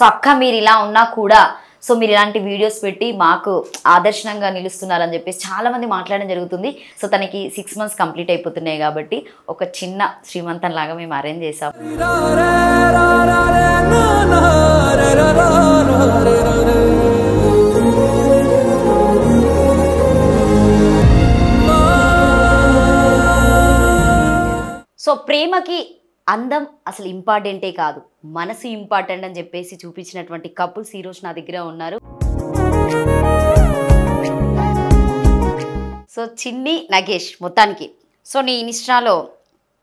So అక్క మీరు ఇలా ఉన్నా కూడా సో మీరు ఇలాంటి వీడియోస్ పెట్టి మాకు ఆదర్శనంగా నిలుస్తున్నారని చెప్పేసి చాలా మంది మాట్లాడడం జరుగుతుంది. సో తనకి 6 months కంప్లీట్ అయిపోతున్నాయి కాబట్టి ఒక చిన్న శ్రీమంతం లాగా మేము అరేంజ్ చేసాం. సో ప్రేమకి అందం అసలు ఇంపార్టెంటే కాదు, మనసు ఇంపార్టెంట్ అని చెప్పేసి చూపించినటువంటి కపుల్స్ ఈరోజు నా దగ్గర ఉన్నారు. సో చిన్ని నగేష్ మొత్తానికి. సో నీ ఇన్స్టాలో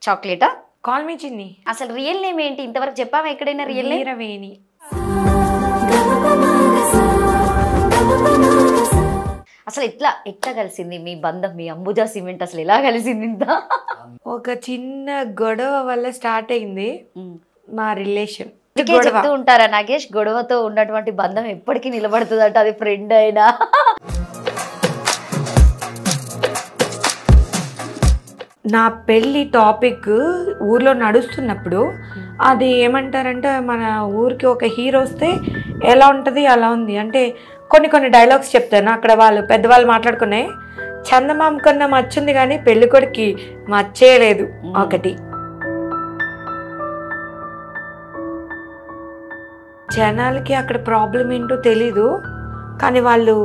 చాక్లెటా? కాల్ మీ చిన్ని. అసలు రియల్ నేమ్ ఏంటి? ఇంతవరకు చెప్పావా ఎక్కడైనా రియల్ నేమ్? వీరవేణి. అసలు ఎట్లా కలిసింది మీ బంధం, మీ అంబుజా సిమెంట్ అసలు ఎలా కలిసింది? ఇంత ఒక చిన్న గొడవ వల్ల స్టార్ట్ అయింది మా రిలేషన్. చెప్తూ ఉంటారా నాగేష్, గొడవతో ఉన్నటువంటి బంధం ఎప్పటికీ నిలబడుతుందట, అది ఫ్రెండ్ అయినా. నా పెళ్ళి టాపిక్ ఊర్లో నడుస్తున్నప్పుడు అది ఏమంటారంటే మన ఊరికి ఒక హీరో వస్తే ఎలా ఉంటుంది అలా ఉంది అంటే కొన్ని డైలాగ్స్ చెప్తాను. అక్కడ వాళ్ళు పెద్దవాళ్ళు మాట్లాడుకునే చందమామ కన్నా మచ్చుంది కానీ పెళ్ళికొడికి మచ్చేయలేదు ఒకటి. జనాలకి అక్కడ ప్రాబ్లం ఏంటో తెలీదు కానీ వాళ్ళు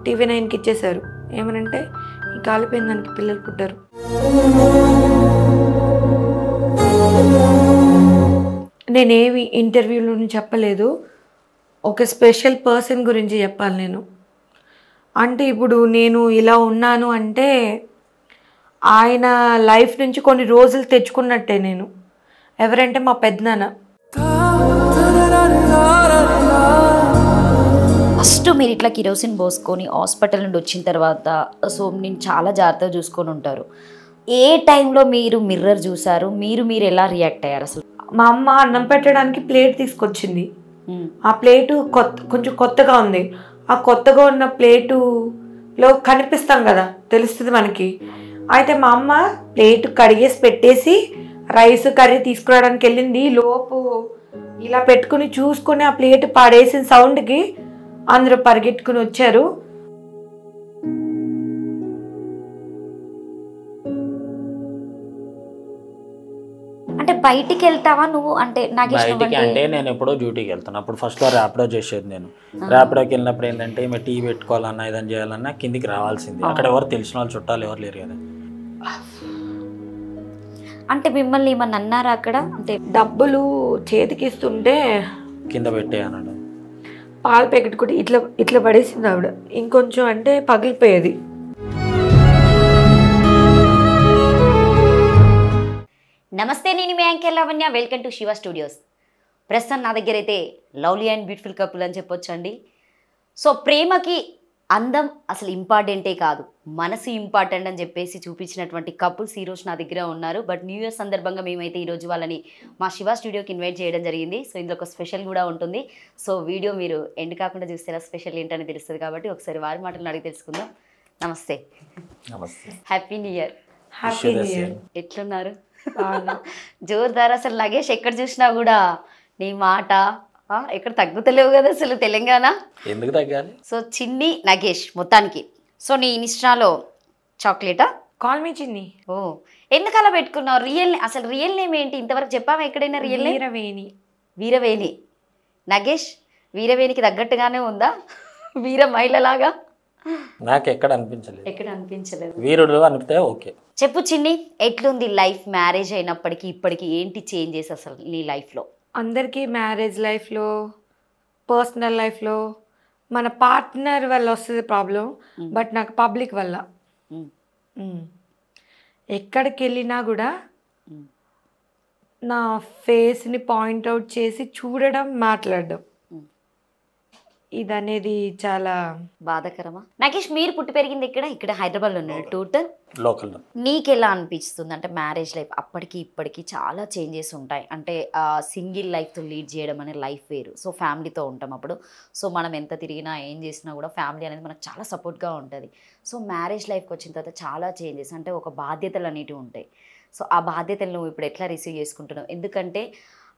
TV9కి ఇచ్చేశారు. ఏమనంటే ఈ కాలిపోయిన దానికి పిల్లలు పుట్టారు. నేనేమి ఇంటర్వ్యూలోని చెప్పలేదు, ఒక స్పెషల్ పర్సన్ గురించి చెప్పాలి నేను. అంటే ఇప్పుడు నేను ఇలా ఉన్నాను అంటే ఆయన లైఫ్ నుంచి కొన్ని రోజులు తెచ్చుకున్నట్టే నేను. ఎవరంటే మా పెద్దనాన్న. ఫస్ట్ మీరు ఇట్లా కిరోసిన్ పోసుకొని హాస్పిటల్ నుండి వచ్చిన తర్వాత సో నేను చాలా జాగ్రత్తగా చూసుకొని ఉంటారు. ఏ టైంలో మీరు మిర్రర్ చూసారు, మీరు ఎలా రియాక్ట్ అయ్యారు? అసలు మా అమ్మ అన్నం పెట్టడానికి ప్లేట్ తీసుకొచ్చింది. ఆ ప్లేటు కొంచెం కొత్తగా ఉంది. ఆ కొత్తగా ఉన్న ప్లేటులో కనిపిస్తాం కదా, తెలుస్తుంది మనకి. అయితే మా అమ్మ ప్లేటు కడిగేసి పెట్టేసి రైస్ కర్రీ తీసుకురావడానికి వెళ్ళింది. లోపు ఇలా పెట్టుకుని చూసుకుని ఆ ప్లేటు పాడేసిన సౌండ్కి అందరూ పరిగెట్టుకుని వచ్చారు. అంటే బయటికి వెళ్తావా నువ్వు? అంటే బయటికి అంటే నేను ఎప్పుడో డ్యూటీకి వెళ్తాను. అప్పుడు ఫస్ట్లో ర్యాపిడో చేసేది నేను. ర్యాపిడోకి వెళ్ళినప్పుడు ఏంటంటే మేము టీ పెట్టుకోవాలన్నా ఏదైనా చేయాలన్నా కిందికి రావాల్సింది. అక్కడ ఎవరు తెలిసిన వాళ్ళు చుట్టాలు ఎవరు లేరు కదా. అంటే మిమ్మల్ని ఏమన్నా అన్నారా అక్కడ? అంటే డబ్బులు చేతికి ఇస్తుంటే కింద పెట్టే అన్నాడు. పాలు ప్యాకెట్ కూడా ఇట్లా పడేసింది ఆవిడ. ఇంకొంచెం అంటే పగిలిపోయేది. నమస్తే, నేను మీ anchor Lavanya. Welcome to Shiva Studios. ప్రస్తుతం నా దగ్గర అయితే లవ్లీ అండ్ బ్యూటిఫుల్ కపుల్ అని చెప్పొచ్చు అండి. సో ప్రేమకి అందం అసలు ఇంపార్టెంటే కాదు, మనసు ఇంపార్టెంట్ అని చెప్పేసి చూపించినటువంటి కపుల్స్ ఈరోజు నా దగ్గర ఉన్నారు. బట్ న్యూ ఇయర్ సందర్భంగా మేమైతే ఈరోజు వాళ్ళని మా శివ స్టూడియోకి ఇన్వైట్ చేయడం జరిగింది. సో ఇందులో ఒక స్పెషల్ కూడా ఉంటుంది. సో వీడియో మీరు ఎండ్ కాకుండా చూస్తే స్పెషల్ ఏంటని తెలుస్తుంది కాబట్టి ఒకసారి వారి మాటలను అడిగి తెలుసుకుందాం. నమస్తే. నమస్తే. Happy new year. Happy new year. ఎట్లున్నారు? జోర్దార్. అసలు నగేష్ ఎక్కడ చూసినా కూడా నీ మాట ఎక్కడ తగ్గుతలేవు కదా అసలు తెలంగాణ. ఎందుకు తగ్గాలి? సో చిన్ని నగేష్ మొత్తానికి. సో నీ ఇన్స్టాలో చాక్లెటా? కాల్ మీ చిన్ని. ఓ ఎందుకు అలా పెట్టుకున్నావు? అసలు రియల్ నేమ్ ఏంటి? ఇంతవరకు చెప్పావా ఎక్కడైనా రియల్ నేమ్? వీరవేణి. వీరవేణి. నగేష్ వీరవేణికి తగ్గట్టుగానే ఉందా? వీర మహిళలాగా నాకు ఎక్కడ అనిపించలేదు. ఎక్కడ అనిపించలేదు. వీరుడు అనిపితే ఓకే. చెప్పు చిన్ని, ఎట్లుంది లైఫ్? మ్యారేజ్ అయినప్పటికీ ఇప్పటికి ఏంటి చేంజెస్ అసలు నీ లైఫ్లో? అందరికీ మ్యారేజ్ లైఫ్లో, పర్సనల్ లైఫ్లో మన పార్ట్నర్ వల్ల వస్తుంది ప్రాబ్లం. బట్ నాకు పబ్లిక్ వల్ల ఎక్కడికి వెళ్ళినా కూడా నా ఫేస్ని పాయింట్అవుట్ చేసి చూడడం, మాట్లాడడం, ఇది అనేది చాలా బాధాకరమా? నగేష్ మీరు పుట్టి పెరిగింది ఇక్కడ హైదరాబాద్లో ఉన్నాడు టోటల్ లోకల్. నీకు ఎలా అనిపిస్తుంది? అంటే మ్యారేజ్ లైఫ్ అప్పటికి ఇప్పటికి చాలా చేంజెస్ ఉంటాయి. అంటే సింగిల్ లైఫ్తో లీడ్ చేయడం అనే లైఫ్ వేరు. సో ఫ్యామిలీతో ఉంటాం అప్పుడు. సో మనం ఎంత తిరిగినా ఏం చేసినా కూడా ఫ్యామిలీ అనేది మనకు చాలా సపోర్ట్గా ఉంటుంది. సో మ్యారేజ్ లైఫ్కి వచ్చిన తర్వాత చాలా చేంజెస్, అంటే ఒక బాధ్యతలు అనేటివి ఉంటాయి. సో ఆ బాధ్యతలు నువ్వు ఇప్పుడు ఎట్లా రిసీవ్ చేసుకుంటున్నావు? ఎందుకంటే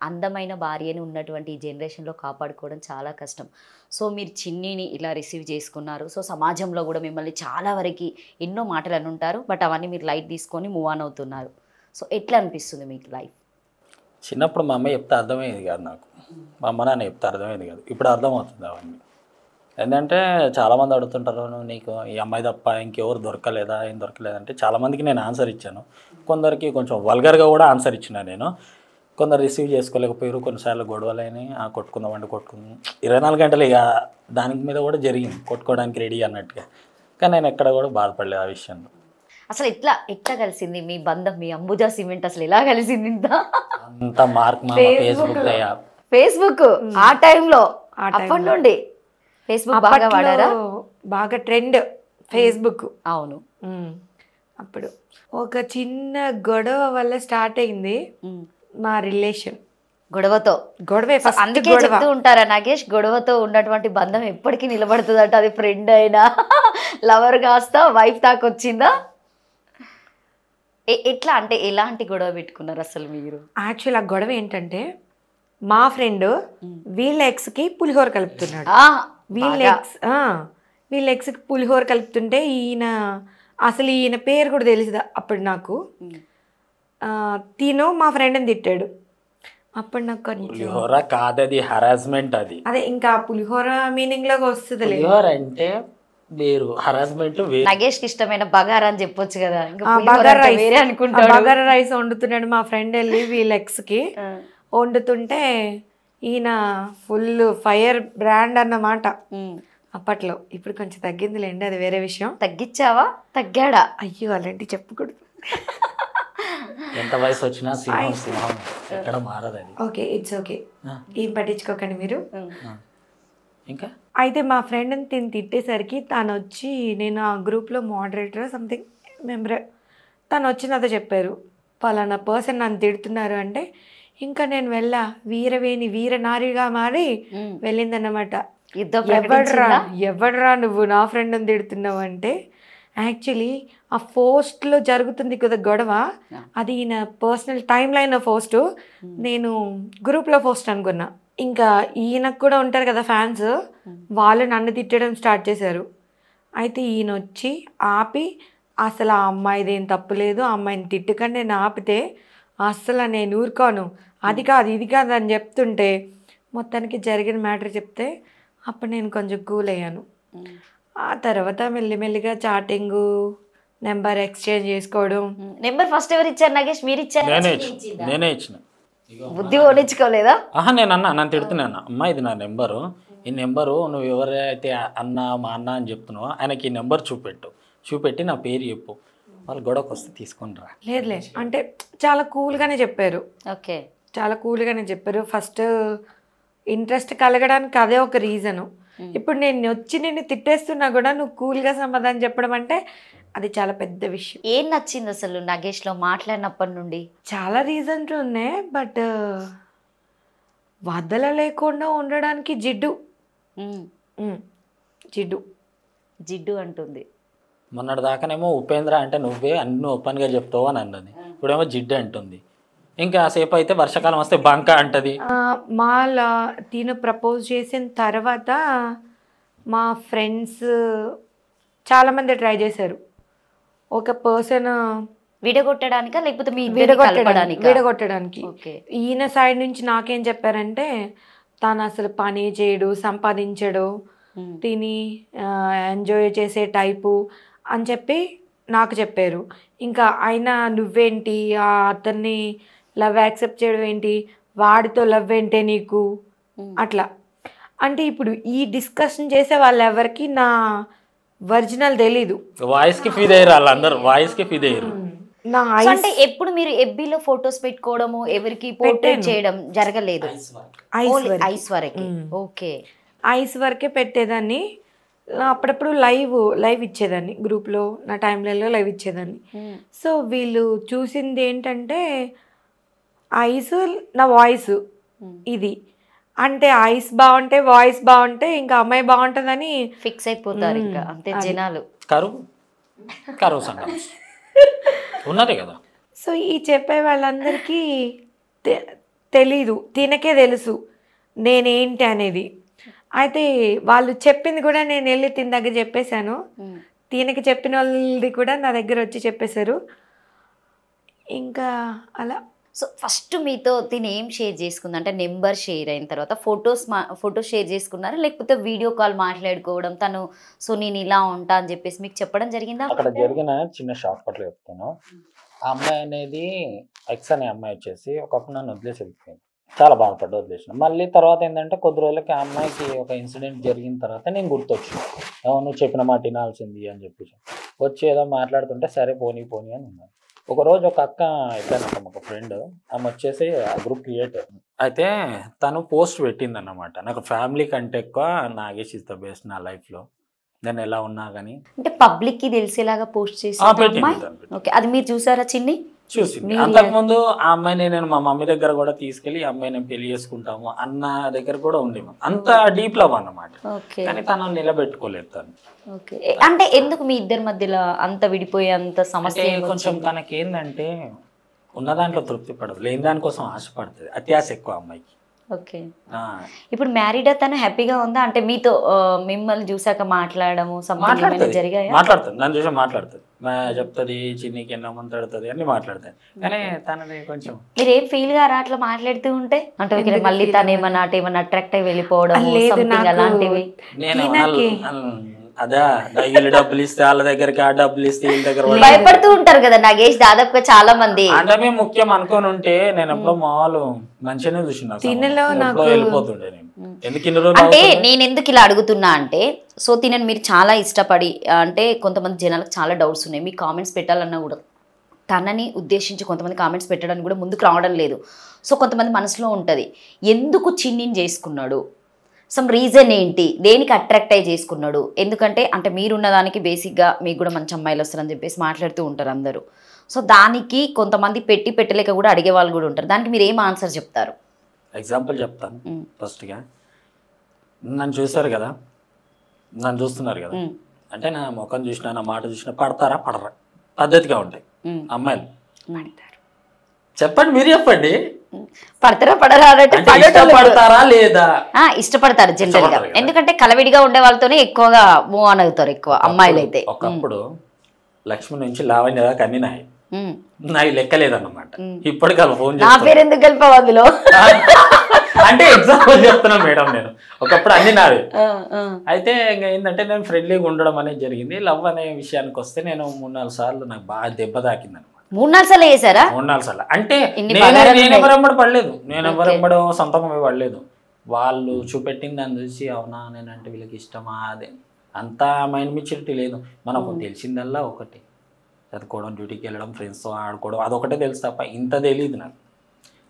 అందమైన భార్యని ఉన్నటువంటి ఈ జనరేషన్లో కాపాడుకోవడం చాలా కష్టం. సో మీరు చిన్నిని ఇలా రిసీవ్ చేసుకున్నారు. సో సమాజంలో కూడా మిమ్మల్ని చాలా వరకు ఎన్నో మాటలు అని ఉంటారు, బట్ అవన్నీ మీరు లైట్ తీసుకొని మూవ్ ఆన్ అవుతున్నారు. సో ఎట్లా అనిపిస్తుంది మీకు లైఫ్? చిన్నప్పుడు మా అమ్మ చెప్తే అర్థమయ్యేది కాదు నాకు, మా అమ్మ నాన్న చెప్తే అర్థమయ్యేది కాదు. ఇప్పుడు అర్థమవుతుంది అవన్నీ. ఏంటంటే చాలామంది అడుగుతుంటారు, నీకు ఈ అమ్మాయి తప్ప ఇంకెవరు దొరకలేదా, ఏం దొరకలేదంటే చాలామందికి నేను ఆన్సర్ ఇచ్చాను. కొందరికి కొంచెం వల్గర్గా కూడా ఆన్సర్ ఇచ్చిన నేను. కొందరు రిసీవ్ చేసుకోలేకపోయారు, కొన్నిసార్లు గొడవలైనవి, కొట్టుకుందామంటే కొట్టుకుందాం 24 గంటలు ఇక దానికి మీద కూడా జరిగింది, కొట్టుకోవడానికి రెడీ అన్నట్టుగా. కానీ నేను ఎక్కడ కూడా బాధపడలేదు ఆ విషయంలో. అసలు ఎట్లా కలిసింది మీ బంధం? మీ అంబుజా సిమెంట్ అసలు ఎలా కలిసింది? అంత మార్క్ మా ఫేస్బుక్ ఆ టైంలో అప్పటి నుండి ఫేస్బుక్ బాగా వాడారా? బాగా ట్రెండ్ ఫేస్బుక్. అవును. అప్పుడు ఒక చిన్న గొడవ వల్ల స్టార్ట్ అయింది మా రిలేషన్. గొడవే ఫస్ట్. అందుకే చెప్తూ ఉంటారా నాగేష్, గొడవతో ఉన్నటువంటి బంధం ఎప్పటికీ నిలబడుతుందట. అది ఫ్రెండ్ అయినా లవర్ కాస్త వైఫ్ దాకా వచ్చిందా? ఎట్లా అంటే ఎలాంటి గొడవ పెట్టుకున్నారు అసలు మీరు? యాక్చువల్ ఆ గొడవ ఏంటంటే, మా ఫ్రెండ్ వీళ్ళ ఎక్స్కి పులిహోర కలుపుతున్నాడు. వీళ్ళ ఎక్స్కి పులిహోర కలుపుతుంటే అసలు ఈయన పేరు కూడా తెలియదు అప్పుడు నాకు. తిను మా ఫ్రెండ్ని తిట్టాడు. అప్పుడు నాకు పులిహోర కాదది హరాస్మెంట్. అదే ఇంకా పులిహోర మీనింగ్ లాగా వస్తుంది. పులిహోర అంటే వేరు, హరాస్మెంట్ వేరు. నగేష్కి ఇష్టమైన బగారా అని చెప్పొచ్చు కదా. బగారా రైస్ వండుతున్నాడు మా ఫ్రెండ్ వెళ్ళి వీళ్ళ ఎక్స్కి. వండుతుంటే ఈయన ఫుల్ ఫైర్ బ్రాండ్ అన్నమాట అప్పట్లో. ఇప్పుడు కొంచెం తగ్గిందిలేండి, అది వేరే విషయం. తగ్గించావా? తగ్గాడా? అయ్యో అలాంటి చెప్పకూడదు. ఎంత వయసు వచ్చినా సింహం ఎక్కడ మారదు అది. ఓకే, ఇట్స్ ఓకే, ఏం పట్టించుకోకండి మీరు. ఇంకా అయితే మా ఫ్రెండ్ని తిట్టేసరికి తను వచ్చి, నేను ఆ గ్రూప్లో మోడరేటర్ సంథింగ్ మెంబర్, తను వచ్చి నాతో చెప్పారు, పలానా పర్సన్ నన్ను తిడుతున్నారు అంటే. ఇంకా నేను వీర నారిగా మారి వెళ్ళిందన్నమాట. ఎవడరా నువ్వు నా ఫ్రెండ్ని తిడుతున్నావు అంటే, యాక్చువల్లీ ఆ పోస్ట్లో జరుగుతుంది కదా గొడవ, అది ఈయన పర్సనల్ టైం లైన్ పోస్ట్, నేను గ్రూప్లో పోస్ట్ అనుకున్నా. ఇంకా ఈయనకు కూడా ఉంటారు కదా ఫ్యాన్స్, వాళ్ళు నన్ను తిట్టడం స్టార్ట్ చేశారు. అయితే ఈయన వచ్చి ఆపి, అసలు ఆ అమ్మాయిదేం తప్పులేదు, ఆ అమ్మాయిని తిట్టుకండి, నేను ఆపితే అస్సలు నేను ఊరుకోను, అది కాదు ఇది కాదు అని చెప్తుంటే మొత్తానికి జరిగిన మ్యాటర్ చెప్తే అప్పుడు నేను కొంచెం కూల్ అయ్యాను. ఆ తర్వాత మెల్లిమెల్లిగా చాటింగ్, నెంబర్ ఎక్స్చేంజ్ చేసుకోవడం. నెంబర్ ఫస్ట్ ఎవరు ఇచ్చారు నగేష్? మీరు ఇచ్చారు? నేనే ఇచ్చిన. బుద్ధి ఓడించుకోలేదా? నేను నన్ను తిడుతున్నాను, అమ్మా ఇది నా నెంబరు, ఈ నెంబరు నువ్వు ఎవరైతే అన్న మా అన్న అని చెప్తున్నావో ఆయనకి ఈ నెంబర్ చూపెట్టి నా పేరు చెప్పు, వాళ్ళు గొడవకు వస్తే తీసుకొని రా. లేదులే అంటే చాలా కూల్గానే చెప్పారు. ఓకే, చాలా కూల్గానే చెప్పారు. ఫస్ట్ ఇంట్రెస్ట్ కలగడానికి అదే ఒక రీజను. ఇప్పుడు నేను వచ్చి నిన్ను తిట్టేస్తున్నా కూడా నువ్వు కూల్గా సమాధానం చెప్పడం అంటే అది చాలా పెద్ద విషయం. ఏం నచ్చింది అసలు నగేష్లో మాట్లాడినప్పటి నుండి? చాలా రీజన్స్ ఉన్నాయి, బట్ వదలలేకుండా ఉండడానికి జిడ్డు జిడ్డు అంటుంది. మొన్నటి దాకానేమో ఉపేంద్ర అంటే నువ్వే అన్ని ఓపెన్గా చెప్తావు అని అన్నది, ఇప్పుడేమో జిడ్డు అంటుంది. ఇంకా సేపు అయితే వర్షాకాలం వస్తే బంక అంటది. తిను ప్రపోజ్ చేసిన తర్వాత మా ఫ్రెండ్స్ చాలామంది ట్రై చేశారు. ఒక పర్సన్ విడగొట్టడానికా లేకపోతే విడగొట్టడానికి. ఈయన సైడ్ నుంచి నాకేం చెప్పారంటే, తను అసలు పని చేయడు, సంపాదించడు, తిని ఎంజాయ్ చేసే టైపు అని చెప్పి నాకు చెప్పారు. ఇంకా అయినా నువ్వేంటి అతన్ని లవ్ యాక్సెప్ట్ చేయడం ఏంటి, వాడితో లవ్ ఏంటే నీకు అట్లా అంటే. ఇప్పుడు ఈ డిస్కషన్ చేసే వాళ్ళు ఎవరికి నా ఒరిజినల్ తెలీదు. వాయిస్కి ఫీడ్ అయ్యారు వాళ్ళందరూ, వాయిస్కి ఫీడ్ అయ్యారు. అంటే ఎప్పుడు మీరు ఎఫ్బీలో ఫొటోస్ పెట్టుకోవడము, ఎవరికి పోర్ట్రేట్ చేయడం జరగలేదు? ఐస్ వరకే. ఓకే, ఐస్ వరకే పెట్టేదాన్ని. అప్పుడప్పుడు లైవ్ ఇచ్చేదాన్ని గ్రూప్లో, నా టైంలలో లైవ్ ఇచ్చేదాన్ని. సో వీళ్ళు చూసింది ఏంటంటే ఐస్, నా వాయిస్ ఇది అంటే ఐస్ బాగుంటే వాయిస్ బాగుంటే ఇంకా అమ్మాయి బాగుంటుందని ఫిక్స్ అయిపోతారు. ఇంకా అంతే జనాలు. కరువు సంఘం ఉన్నదే కదా. సో ఈ చెప్పే వాళ్ళందరికీ తెలీదు, తినకే తెలుసు నేనేంటి అనేది. అయితే వాళ్ళు చెప్పింది కూడా నేను వెళ్ళి తిన దగ్గర చెప్పేశాను. తినకి చెప్పిన వాళ్ళది కూడా నా దగ్గర వచ్చి చెప్పేశారు. ఇంకా అలా. సో ఫస్ట్ మీతో తిని ఏం షేర్ చేసుకుంది అంటే నెంబర్ షేర్ అయిన తర్వాత ఫొటోస్ షేర్ చేసుకున్నారా లేకపోతే వీడియో కాల్ మాట్లాడుకోవడం తను సో నేను ఇలా ఉంటా అని చెప్పేసి మీకు చెప్పడం జరిగిందా? అక్కడ జరిగిన చిన్న షార్ట్ కట్లు చెప్తాను. ఆ అమ్మాయి అనేది ఎక్స్ అనే అమ్మాయి వచ్చేసి ఒకప్పుడు నన్ను వదిలేసి వెళ్ళిపోయింది. చాలా బాధపడ్డా వదిలేసిన. మళ్ళీ తర్వాత ఏంటంటే కొద్ది రోజులకి ఆ అమ్మాయికి ఒక ఇన్సిడెంట్ జరిగిన తర్వాత నేను గుర్తొచ్చు, నువ్వు చెప్పిన మాట వినాల్సింది అని చెప్పేసి వచ్చి ఏదో మాట్లాడుతుంటే సరే పోనీ పోనీ అని ఉన్నాను. ఒకరోజు ఒక అక్క అయిపోయినాక ఒక ఫ్రెండ్ ఆమె వచ్చేసి ఆ గ్రూప్ క్రియేటర్ అయితే తను పోస్ట్ పెట్టింది అన్నమాట, నాకు ఫ్యామిలీ కంటే ఎక్కువ నాగేష్ ఇస్ ద బెస్ట్ నా లైఫ్లో, నేను ఎలా ఉన్నా కానీ అంటే పబ్లిక్ కి తెలిసేలాగా పోస్ట్ చేసి ఓకే అది మీరు చూసారా చిన్ని? చూసింది. అంతకుముందు ఆ అమ్మాయిని నేను మా మమ్మీ దగ్గర కూడా తీసుకెళ్లి ఆ అమ్మాయి నేను పెళ్లి చేసుకుంటాము అన్న దగ్గర కూడా ఉండేము. అంత డీప్ లవ్ అన్నమాట. కానీ తను నిలబెట్టుకోలేదు తను. అంటే ఎందుకు మీ ఇద్దరి మధ్యలో అంత విడిపోయే అంత సమస్య? కొంచెం తనకి ఏంటంటే ఉన్న దాంట్లో తృప్తి పడదు, లేని దానికోసం ఆశపడుతుంది, అత్యాశ ఎక్కువ అమ్మాయికి. ఓకే ఇప్పుడు మ్యారీడ్ తను హ్యాపీగా ఉందా? అంటే మీతో మిమ్మల్ని చూసాక మాట్లాడము జరిగాయా? మాట్లాడుతుంది, నన్ను చూసి మాట్లాడుతుంది, చెప్తుంది చిన్నికి ఎన్నో మాట్లాడుతుంది అన్ని మాట్లాడుతుంది. కానీ తనది కొంచెం మీరు ఏం ఫీల్ గారా అట్లా మాట్లాడుతూ ఉంటే? అంటే మళ్ళీ తను ఏమన్నా అట్రాక్ట్ అయ్యి వెళ్ళిపోవడం అలాంటివి? నేను అదా డబ్బులు ఇస్తే వాళ్ళ దగ్గరికి, ఆ డబ్బులు ఇస్తే వీళ్ళ దగ్గర భయపడుతూ ఉంటారు కదా నాగేష్ దాదాపుగా చాలా మంది. అంటే మేము ముఖ్యం అనుకోని ఉంటే నేను ఎప్పుడో మామూలు మంచిగానే చూసిన వెళ్ళిపోతుండే నేను. అంటే నేను ఎందుకు ఇలా అడుగుతున్నా అంటే సో తినని మీరు చాలా ఇష్టపడి అంటే కొంతమంది జనాలకు చాలా డౌట్స్ ఉన్నాయి, మీకు కామెంట్స్ పెట్టాలన్నా కూడా తనని ఉద్దేశించి కొంతమంది కామెంట్స్ పెట్టడానికి కూడా ముందుకు రావడం లేదు. సో కొంతమంది మనసులో ఉంటుంది ఎందుకు చిన్నిని చేసుకున్నాడు, సమ్ రీజన్ ఏంటి, దేనికి అట్రాక్ట్ అయ్యి చేసుకున్నాడు, ఎందుకంటే అంటే మీరున్న దానికి బేసిక్గా మీకు కూడా మంచి అమ్మాయిలు వస్తారని చెప్పేసి మాట్లాడుతూ ఉంటారు అందరూ. సో దానికి కొంతమంది పెట్టలేక కూడా అడిగే వాళ్ళు కూడా ఉంటారు, దానికి మీరు ఏం ఆన్సర్ చెప్తారు? ఎగ్జాంపుల్ చెప్తాను. ఫస్ట్గా నన్ను చూస్తారు కదా, నన్ను చూస్తున్నారు కదా, అంటే నా ముఖం చూసినా నా మాట చూసినా పడతారా పడరా పద్ధతిగా ఉంటాయి అమ్మాయిలు. చెప్పండి, మీరు చెప్పండి, పడతారా పడరా అంటే పడతారా లేదా? ఇష్టపడతారు జనరల్ గా, ఎందుకంటే కలవిడిగా ఉండే వాళ్ళతోనే ఎక్కువగా మూవ్ ఆన్ అవుతారు ఎక్కువ అమ్మాయిలు అయితే. ఒకప్పుడు లక్ష్మి నుంచి లావణ్య దాకా అన్ని నాకు లెక్కలేదన్నమాట. ఇప్పటికి వాళ్ళు ఫోన్ నా పేరు ఎందుకు కలిపావు అందులో అంటే ఎగ్జాంపుల్ చెప్తున్నా మేడం, నేను ఒకప్పుడు అన్ని నావే. అయితే ఇంకా ఏంటంటే నేను ఫ్రెండ్లీగా ఉండడం అనేది జరిగింది. లవ్ అనే విషయానికి వస్తే నేను 3-4 సార్లు నాకు బాగా దెబ్బ తాకింది అనమాట. 3-4 సార్లు వేసారా? 3-4 సార్లు అంటే నేను ఎవరెంబడి పడలేదు, నేను ఎవరెంబడో సొంతంగా పడలేదు. వాళ్ళు చూపెట్టింది దాన్ని చూసి అవునా నేనంటే వీళ్ళకి ఇష్టమా అదే అంతా మైండ్ మెచ్యూరిటీ లేదు. మనకు తెలిసిందల్లా ఒకటి, చదువుకోవడం, డ్యూటీకి వెళ్ళడం, ఫ్రెండ్స్తో ఆడుకోవడం, అదొకటే తెలుసు తప్ప ఇంత తెలియదు నాకు.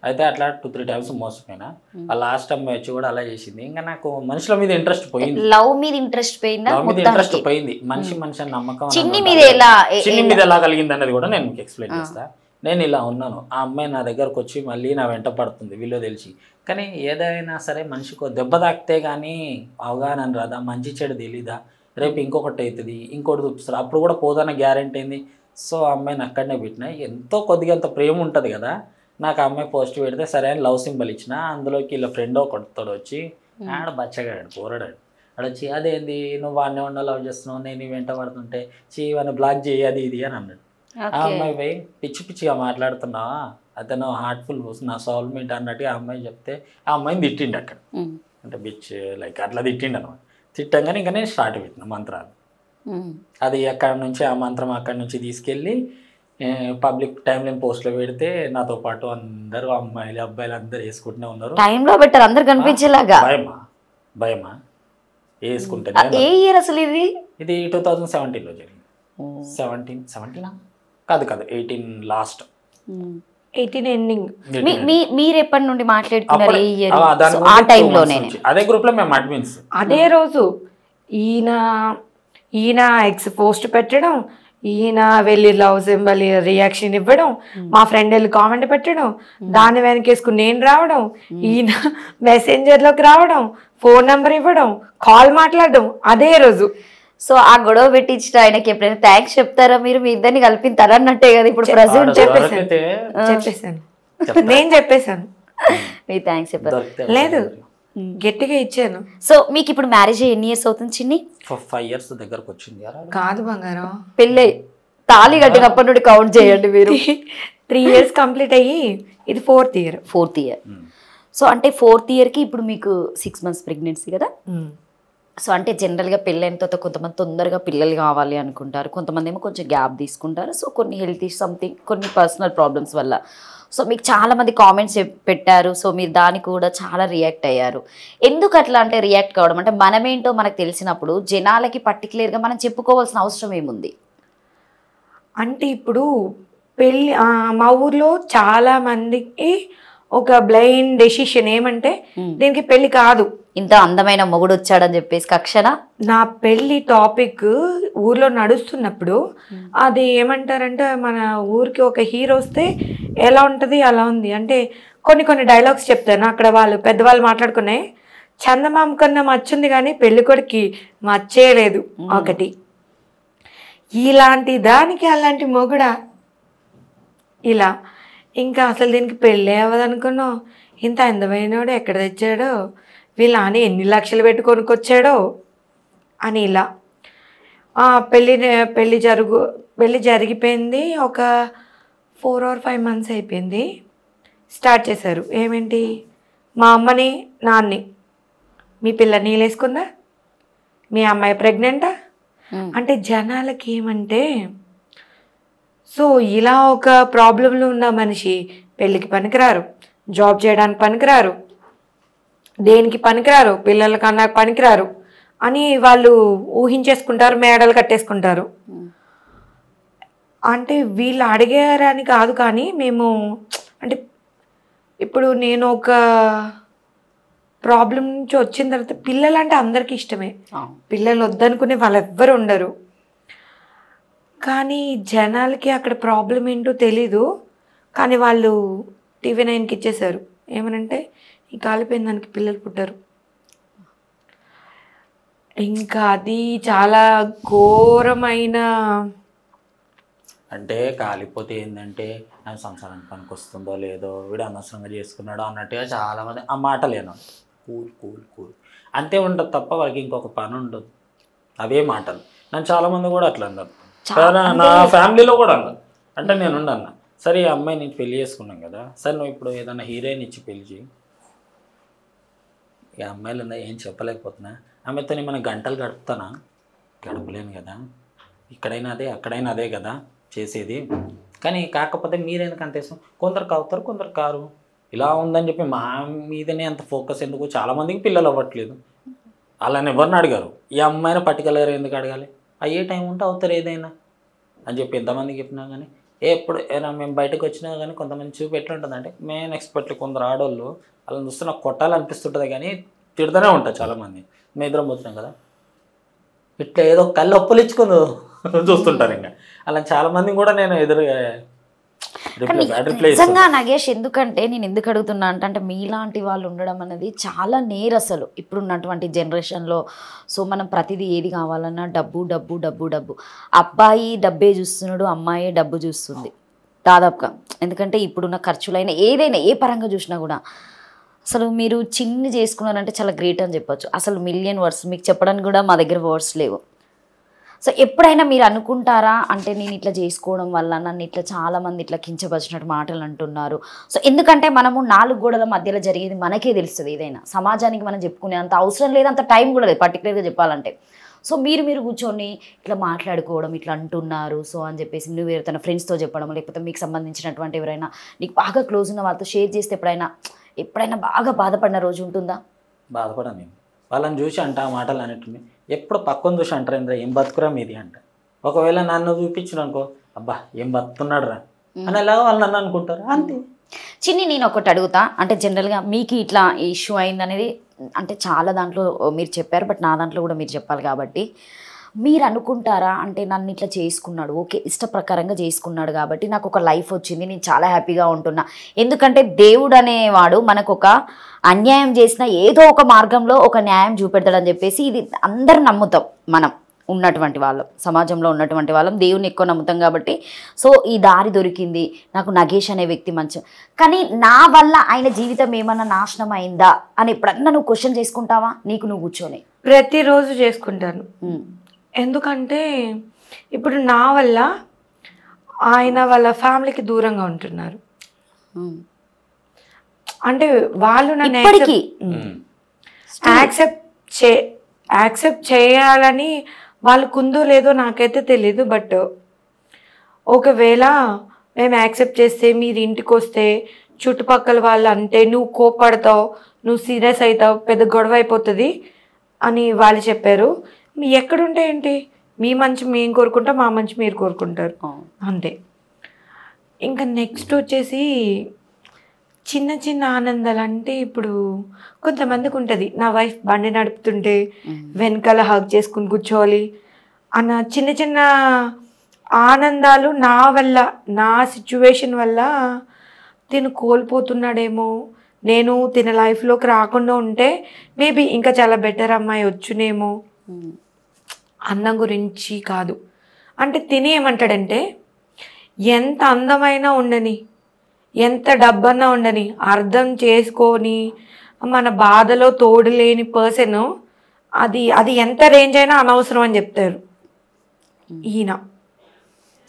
అయితే అట్లా 2-3 టైమ్స్ మోసపోయినా. ఆ లాస్ట్ టైం వచ్చి కూడా అలా చేసింది. ఇంకా నాకు మనుషుల మీద ఇంట్రెస్ట్ పోయింది, లవ్ మీద ఇంట్రెస్ట్ పోయిందా? లవ్ మీద ఇంట్రెస్ట్ పోయింది, మనిషి అని నమ్మకం చిన్ని మీద ఎలా కలిగింది అన్నది కూడా నేను మీకు ఎక్స్ప్లెయిన్ చేస్తా. నేను ఇలా ఉన్నాను, ఆ అమ్మాయి నా దగ్గరకు వచ్చి మళ్ళీ నా వెంట పడుతుంది వీళ్ళు తెలిసి. కానీ ఏదైనా సరే మనిషికి దెబ్బ తాకితే కానీ అవగాహన రాదా, మంచి చెడు తెలీదా, రేపు ఇంకొకటి అవుతుంది ఇంకోటి చూపిస్తారు, అప్పుడు కూడా పోదన్న గ్యారెంటీ ఏంది. సో ఆ అమ్మాయిని అక్కడనే పెట్టినా. ఎంతో కొద్దిగా అంత ప్రేమ ఉంటుంది కదా నాకు. ఆ అమ్మాయి పోస్ట్ పెడితే సరే అని లవ్ సింబల్ ఇచ్చిన. అందులోకి ఇలా ఫ్రెండ్ ఒకటితో వచ్చి ఆడ బచ్చగాడు పోరాడాడు. ఆడొచ్చి అదేంది నువ్వు వాడిని ఉన్న లవ్ చేస్తున్నావు, నేను వెంట పడుతుంటే చీవని బ్లాక్ చేయి అది ఇది అని అన్నాడు. ఆ అమ్మాయి పోయి పిచ్చిగా మాట్లాడుతున్నావా, అతను హార్ట్ఫుల్ నా సోల్మేట్ అన్నట్టుగా ఆ అమ్మాయి చెప్తే ఆ అమ్మాయిని తిట్టిండు అక్కడ. అంటే బిచ్ లైక్ అట్లా తిట్టిండు అనమాట. తిట్టంగానే ఇంకా నేను స్టార్ట్ పెట్టిన మంత్రాలు. అది అక్కడ నుంచి ఆ మంత్రం అక్కడి నుంచి తీసుకెళ్ళి పబ్లిక్ టైంలో పోస్ట్లో పెడితే నాతో పాటు అందరూ అమ్మాయిలు అబ్బాయిలు అందరు వేసుకుంటూనే ఉన్నారు. టైంలో పెట్టారు అందరు కనిపించేలాగా. భయమా వేసుకుంటే. ఏ ఇయర్ అసలు ఇది 2017లో జరిగింది. 17 కాదు 18 లాస్ట్, 18 ఎండింగ్. మీరు ఎప్పటి నుండి మాట్లాడుతున్నారు? ఏ ఇయర్? ఆ టైంలోనే అదే గ్రూప్లో మేము అడ్మిన్స్. అదే రోజు ఈయన ఎక్స్ పోస్ట్ పెట్టడం, ఈయన వెళ్ళి లవ్ సింబల్ రియాక్షన్ ఇవ్వడం, మా ఫ్రెండ్ వెళ్ళి కామెంట్ పెట్టడం, దాన్ని వెనకేసుకుని నేను రావడం, ఈయన మెసెంజర్లోకి రావడం, ఫోన్ నెంబర్ ఇవ్వడం, కాల్ మాట్లాడడం అదే రోజు. సో ఆ గొడవ పెట్టించిన ఆయనకి ఎప్పుడైనా థ్యాంక్స్ చెప్తారా మీరు? మీ ఇద్దరిని కలిపిన తరన్నట్టే కదా ఇప్పుడు ప్రజెంట్. చెప్పేశాను నేను చెప్పేశాను. మీ థ్యాంక్స్ చెప్పారు. దొరికితే లేదు గట్టిగా ఇచ్చాను. సో మీకు ఇప్పుడు మ్యారేజ్ ఎన్ని ఇయర్స్ అవుతుంది చిన్ని? 5 years దగ్గరకు వచ్చింది కదా. కాదు బంగారం, పెళ్ళి తాళి కట్టినప్పటి నుండి కౌంట్ చేయండి మీరు. 3 years కంప్లీట్ అయ్యి ఇది 4th year. 4th year. So అంటే 4th yearకి ఇప్పుడు మీకు 6 months ప్రెగ్నెన్సీ కదా. సో అంటే జనరల్గా పెళ్ళైన తర్వాత కొంతమంది తొందరగా పిల్లలు కావాలి అనుకుంటారు, కొంతమంది ఏమో కొంచెం గ్యాప్ తీసుకుంటారు. సో కొన్ని హెల్త్ సంథింగ్ కొన్ని పర్సనల్ ప్రాబ్లమ్స్ వల్ల. సో మీకు చాలామంది కామెంట్స్ పెట్టారు, సో మీరు దానికి కూడా చాలా రియాక్ట్ అయ్యారు. ఎందుకు అట్లా అంటే రియాక్ట్ కావడం అంటే మనమేంటో మనకు తెలిసినప్పుడు జనాలకి పర్టికులర్గా మనం చెప్పుకోవాల్సిన అవసరం ఏముంది అంటే ఇప్పుడు పెళ్ళి మా ఊర్లో చాలా మందికి ఒక బ్లైండ్ డెసిషన్ ఏమంటే దీనికి పెళ్లి కాదు, ఇంత అందమైన మొగుడు వచ్చాడని చెప్పేసి కక్షణ. నా పెళ్లి టాపిక్ ఊర్లో నడుస్తున్నప్పుడు అది ఏమంటారంటే మన ఊరికి ఒక హీరో వస్తే ఎలా ఉంటుంది అలా ఉంది అంటే కొన్ని డైలాగ్స్ చెప్తాను అక్కడ వాళ్ళు పెద్దవాళ్ళు మాట్లాడుకున్నాయి. చందమామ కన్నా మచ్చుంది కానీ పెళ్లి కొడుకి మచ్చేయలేదు ఒకటి. ఇలాంటి దానికి అలాంటి మొగుడా ఇలా ఇంకా అసలు దీనికి పెళ్ళి అవ్వదనుకున్నావు, ఇంత అందమైనోడు ఎక్కడ తెచ్చాడో, వీళ్ళ అని ఎన్ని లక్షలు పెట్టి కొనుక్కొచ్చాడో అని ఇలా పెళ్ళి జరిగిపోయింది. ఒక 4 or 5 months అయిపోయింది. స్టార్ట్ చేశారు ఏమేంటి, మా అమ్మని నాన్ని, మీ పిల్ల నీళ్ళేసుకుందా, మీ అమ్మాయి ప్రెగ్నెంటా అంటే జనాలకి ఏమంటే సో ఇలా ఒక ప్రాబ్లంలో ఉన్న మనిషి పెళ్ళికి పనికిరారు, జాబ్ చేయడానికి పనికిరారు, దేనికి పనికిరారు, పిల్లల కన్నా పనికిరారు అని వాళ్ళు ఊహించేసుకుంటారు, మేడలు కట్టేసుకుంటారు. అంటే వీళ్ళు అడిగారని కాదు కానీ మేము అంటే ఇప్పుడు నేను ఒక ప్రాబ్లం నుంచి వచ్చిన తర్వాత పిల్లలు అంటే అందరికీ ఇష్టమే, పిల్లలు వద్దనుకునే వాళ్ళు ఎవ్వరు ఉండరు. కానీ జనాలకి అక్కడ ప్రాబ్లం ఏంటో తెలీదు. కానీ వాళ్ళు TV9కి ఇచ్చేశారు ఏమనంటే ఈ కాలిపోయిన దానికి పిల్లలు పుట్టారు. ఇంకా అది చాలా ఘోరమైన అంటే కాలిపోతే ఏంటంటే ఆయన సంసారానికి పనికి వస్తుందో లేదో, వీడు అనవసరంగా చేసుకున్నాడో అన్నట్టుగా చాలామంది ఆ మాటలేను. కూల్ కూల్ కూల్ అంతే ఉంటుంది తప్ప వాళ్ళకి ఇంకొక పని ఉండదు. అవే మాటలు. నన్ను చాలామంది కూడా అట్లా అన్నారు, నా ఫ్యామిలీలో కూడా అన్నారు. అంటే నేను అన్నా సరే ఈ అమ్మాయి నేను పెళ్లి చేసుకున్నాం కదా, సరే నువ్వు ఇప్పుడు ఏదన్నా హీరోయిన్ ఇచ్చి పెళ్లి చేయి. ఈ అమ్మాయిలు ఉందా ఏం చెప్పలేకపోతున్నా, ఆమెతో మనం గంటలు గడుపుతానా, గడపలేను కదా, ఇక్కడైనా అదే అక్కడైనా అదే కదా చేసేది. కానీ కాకపోతే మీరెందుకు అంతేసం, కొందరు అవుతారు కొందరు కారు, ఇలా ఉందని చెప్పి మా మీదనే అంత ఫోకస్ ఎందుకు. చాలామందికి పిల్లలు అవ్వట్లేదు, అలాని ఎవరిని అడిగారు. ఈ అమ్మాయిని పర్టికులర్ ఎందుకు అడగాలి, అయ్యే టైం ఉంటే అవుతారు ఏదైనా అని చెప్పి ఎంతమందికి చెప్పినా కానీ ఎప్పుడు ఏదైనా మేము బయటకు వచ్చినా కానీ కొంతమంది చూపు ఎట్లా ఉంటుందంటే మెయిన్ ఎక్స్పర్ట్లు కొందరు ఆడవాళ్ళు అలా చూస్తే నాకు కొట్టాలనిపిస్తుంటుంది కానీ తిడుతూనే ఉంటారు చాలామంది. మేము ఇద్దరం పోతున్నాం కదా ఇట్లా ఏదో కళ్ళు ఒప్పులు ఇచ్చుకొని చూస్తుంటారు. ఇంకా అలా చాలామంది కూడా నేను ఎదురుగా నిజంగా నగేష్ ఎందుకంటే నేను ఎందుకు అడుగుతున్నా అంటే మీలాంటి వాళ్ళు ఉండడం అనేది చాలా నేర్ అసలు ఇప్పుడున్నటువంటి జనరేషన్లో. సో మనం ప్రతిదీ ఏది కావాలన్నా డబ్బు డబ్బు డబ్బు డబ్బు, అబ్బాయి డబ్బే చూస్తున్నాడు, అమ్మాయి డబ్బు చూస్తుంది దాదాపుగా. ఎందుకంటే ఇప్పుడున్న ఖర్చులైనా ఏదైనా ఏ పరంగా చూసినా కూడా అసలు మీరు చిన్ని చేసుకున్నారంటే చాలా గ్రేట్ అని చెప్పొచ్చు. అసలు మిలియన్ వర్డ్స్ మీకు చెప్పడానికి కూడా మా దగ్గర వర్డ్స్ లేవు. సో ఎప్పుడైనా మీరు అనుకుంటారా అంటే నేను ఇట్లా చేసుకోవడం వల్ల నన్ను ఇట్లా చాలామంది ఇట్లా కించపరిచినట్టు మాటలు అంటున్నారు. సో ఎందుకంటే మనము 4 గోడల మధ్యలో జరిగేది మనకే తెలుస్తుంది. ఏదైనా సమాజానికి మనం చెప్పుకునే అంత అవసరం లేదు, అంత టైం కూడా లేదు పర్టికులర్గా చెప్పాలంటే. సో మీరు కూర్చొని ఇట్లా మాట్లాడుకోవడం ఇట్లా అంటున్నారు సో అని చెప్పేసి నువ్వు తన ఫ్రెండ్స్తో చెప్పడం, లేకపోతే మీకు సంబంధించినటువంటి ఎవరైనా నీకు బాగా క్లోజ్ ఉన్న వాళ్ళతో షేర్ చేస్తే ఎప్పుడైనా బాగా బాధపడిన రోజు ఉంటుందా? బాధపడను నేను. వాళ్ళని చూసి అంట ఆ మాటలు అనేటివి ఎప్పుడు పక్కన చూసి అంటారు ఏంద్రా ఏం బతుకురా మీది అంట. ఒకవేళ నన్ను చూపించిన అనుకో అబ్బా ఏం బతుకున్నాడు రా అని ఎలాగో వాళ్ళు నన్ను అనుకుంటారు అంతే. చిన్ని నేను ఒకటి అడుగుతా, అంటే జనరల్గా మీకు ఇట్లా ఇష్యూ అయింది అనేది అంటే చాలా దాంట్లో మీరు చెప్పారు, బట్ నా దాంట్లో కూడా మీరు చెప్పాలి కాబట్టి మీరు అనుకుంటారా అంటే నన్ను ఇట్లా చేసుకున్నాడు, ఓకే ఇష్ట ప్రకారంగా చేసుకున్నాడు కాబట్టి నాకు ఒక లైఫ్ వచ్చింది, నేను చాలా హ్యాపీగా ఉంటున్నా. ఎందుకంటే దేవుడు అనేవాడు మనకు ఒక అన్యాయం చేసిన ఏదో ఒక మార్గంలో ఒక న్యాయం చూపెడతాడని చెప్పేసి ఇది అందరు నమ్ముతాం మనం. ఉన్నటువంటి వాళ్ళం, సమాజంలో ఉన్నటువంటి వాళ్ళం, దేవుని ఎక్కువ నమ్ముతాం కాబట్టి సో ఈ దారి దొరికింది, నాకు నగేష్ అనే వ్యక్తి మంచి, కానీ నా వల్ల ఆయన జీవితం ఏమన్నా నాశనం అయిందా అని ఎప్పుడన్నా నువ్వు క్వశ్చన్ చేసుకుంటావా నీకు నువ్వు కూర్చొని? ప్రతిరోజు చేసుకుంటాను. ఎందుకంటే ఇప్పుడు నా వల్ల ఆయన వాళ్ళ ఫ్యామిలీకి దూరంగా ఉంటున్నారు. అంటే వాళ్ళు నన్ను యాక్సెప్ట్ చేయాలని వాళ్ళకుందో లేదో నాకైతే తెలీదు. బట్ ఒకవేళ మేము యాక్సెప్ట్ చేస్తే మీరు ఇంటికి వస్తే చుట్టుపక్కల వాళ్ళు అంటే నువ్వు కోపడతావు, నువ్వు సీరియస్ అవుతావు, పెద్ద గొడవ అయిపోతుంది అని వాళ్ళు చెప్పారు. మీ ఎక్కడుంటే ఏంటి, మీ మంచి మేము కోరుకుంటాం, మా మంచి మీరు కోరుకుంటారు అంతే. ఇంకా నెక్స్ట్ వచ్చేసి చిన్న చిన్న ఆనందాలు అంటే ఇప్పుడు కొంతమందికి ఉంటుంది, నా వైఫ్ బండి నడుపుతుంటే వెనకాల హగ్ చేసుకుని కూర్చోవాలి అన్న చిన్న చిన్న ఆనందాలు నా వల్ల, నా సిచ్యువేషన్ వల్ల తిను కోల్పోతున్నాడేమో. నేను తిన లైఫ్లోకి రాకుండా ఉంటే మేబీ ఇంకా చాలా బెటర్ అమ్మాయి వచ్చునేమో అన్న గురించి కాదు. అంటే తిని ఏమంటాడంటే ఎంత అందమైనా ఉండని, ఎంత డబ్బన్నా ఉండని, అర్థం చేసుకొని మన బాధలో తోడు లేని పర్సన్ అది ఎంత రేంజ్ అయినా అనవసరం అని చెప్తారు ఈయన.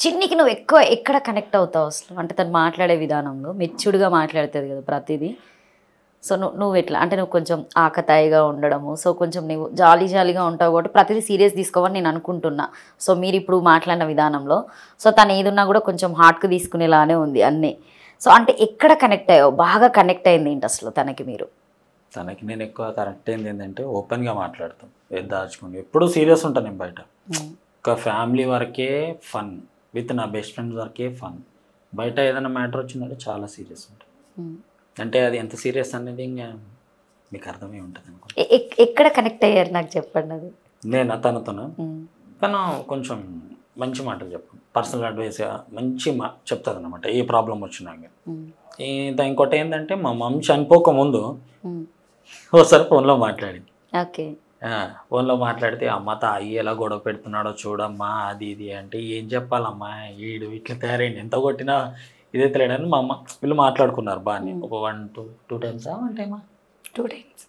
చిన్నికి నువ్వు ఎక్కువ ఎక్కడ కనెక్ట్ అవుతావు అసలు? అంటే తను మాట్లాడే విధానంలో మెచ్యూర్డ్గా మాట్లాడుతుంది కదా ప్రతిదీ. సో నువ్వు ఎట్లా అంటే నువ్వు కొంచెం ఆకతాయిగా ఉండడము, సో కొంచెం నువ్వు జాలీగా ఉంటావు కాబట్టి ప్రతిదీ సీరియస్ తీసుకోవని నేను అనుకుంటున్నా. సో మీరు ఇప్పుడు మాట్లాడిన విధానంలో సో తను ఏదున్నా కూడా కొంచెం హార్ట్కి తీసుకునేలానే ఉంది అన్నీ. సో అంటే ఎక్కడ కనెక్ట్ అయ్యావు, బాగా కనెక్ట్ అయింది ఏంటి అసలు తనకి? మీరు తనకి నేను ఎక్కువ కనెక్ట్ అయింది ఏంటంటే ఓపెన్గా మాట్లాడతాం, ఏది దాచుకోండి, ఎప్పుడు సీరియస్ ఉంటాను నేను బయట. ఒక ఫ్యామిలీ వరకే ఫన్, విత్ నా బెస్ట్ ఫ్రెండ్స్ వరకే ఫన్. బయట ఏదైనా మ్యాటర్ వచ్చిందంటే చాలా సీరియస్ ఉంటుంది. అంటే అది ఎంత సీరియస్ అనేది ఇంకా మీకు అర్థమే ఉంటుంది అనుకో. ఎక్కడ కనెక్ట్ అయ్యారు నాకు చెప్పండి అది. నేను తను కొంచెం మంచి మాటలు చెప్పాను, పర్సనల్ అడ్వైస్గా మంచి చెప్తుంది అనమాట ఏ ప్రాబ్లం వచ్చినాక. ఇంకోటి ఏంటంటే మా మమ్మీ చనిపోక ముందు ఒకసారి ఫోన్లో మాట్లాడింది. ఓకే, ఫోన్లో మాట్లాడితే అమ్మ తాయి ఎలా గొడవ పెడుతున్నాడో చూడమ్మా అది ఇది అంటే ఏం చెప్పాలమ్మా, ఈడు ఇట్లా తయారైంది, ఎంత కొట్టినా ఇదైతే లేడని మా అమ్మ వీళ్ళు మాట్లాడుకున్నారు బాగానే. ఒక 1-2 టైమ్సా 1 టైమా 2 times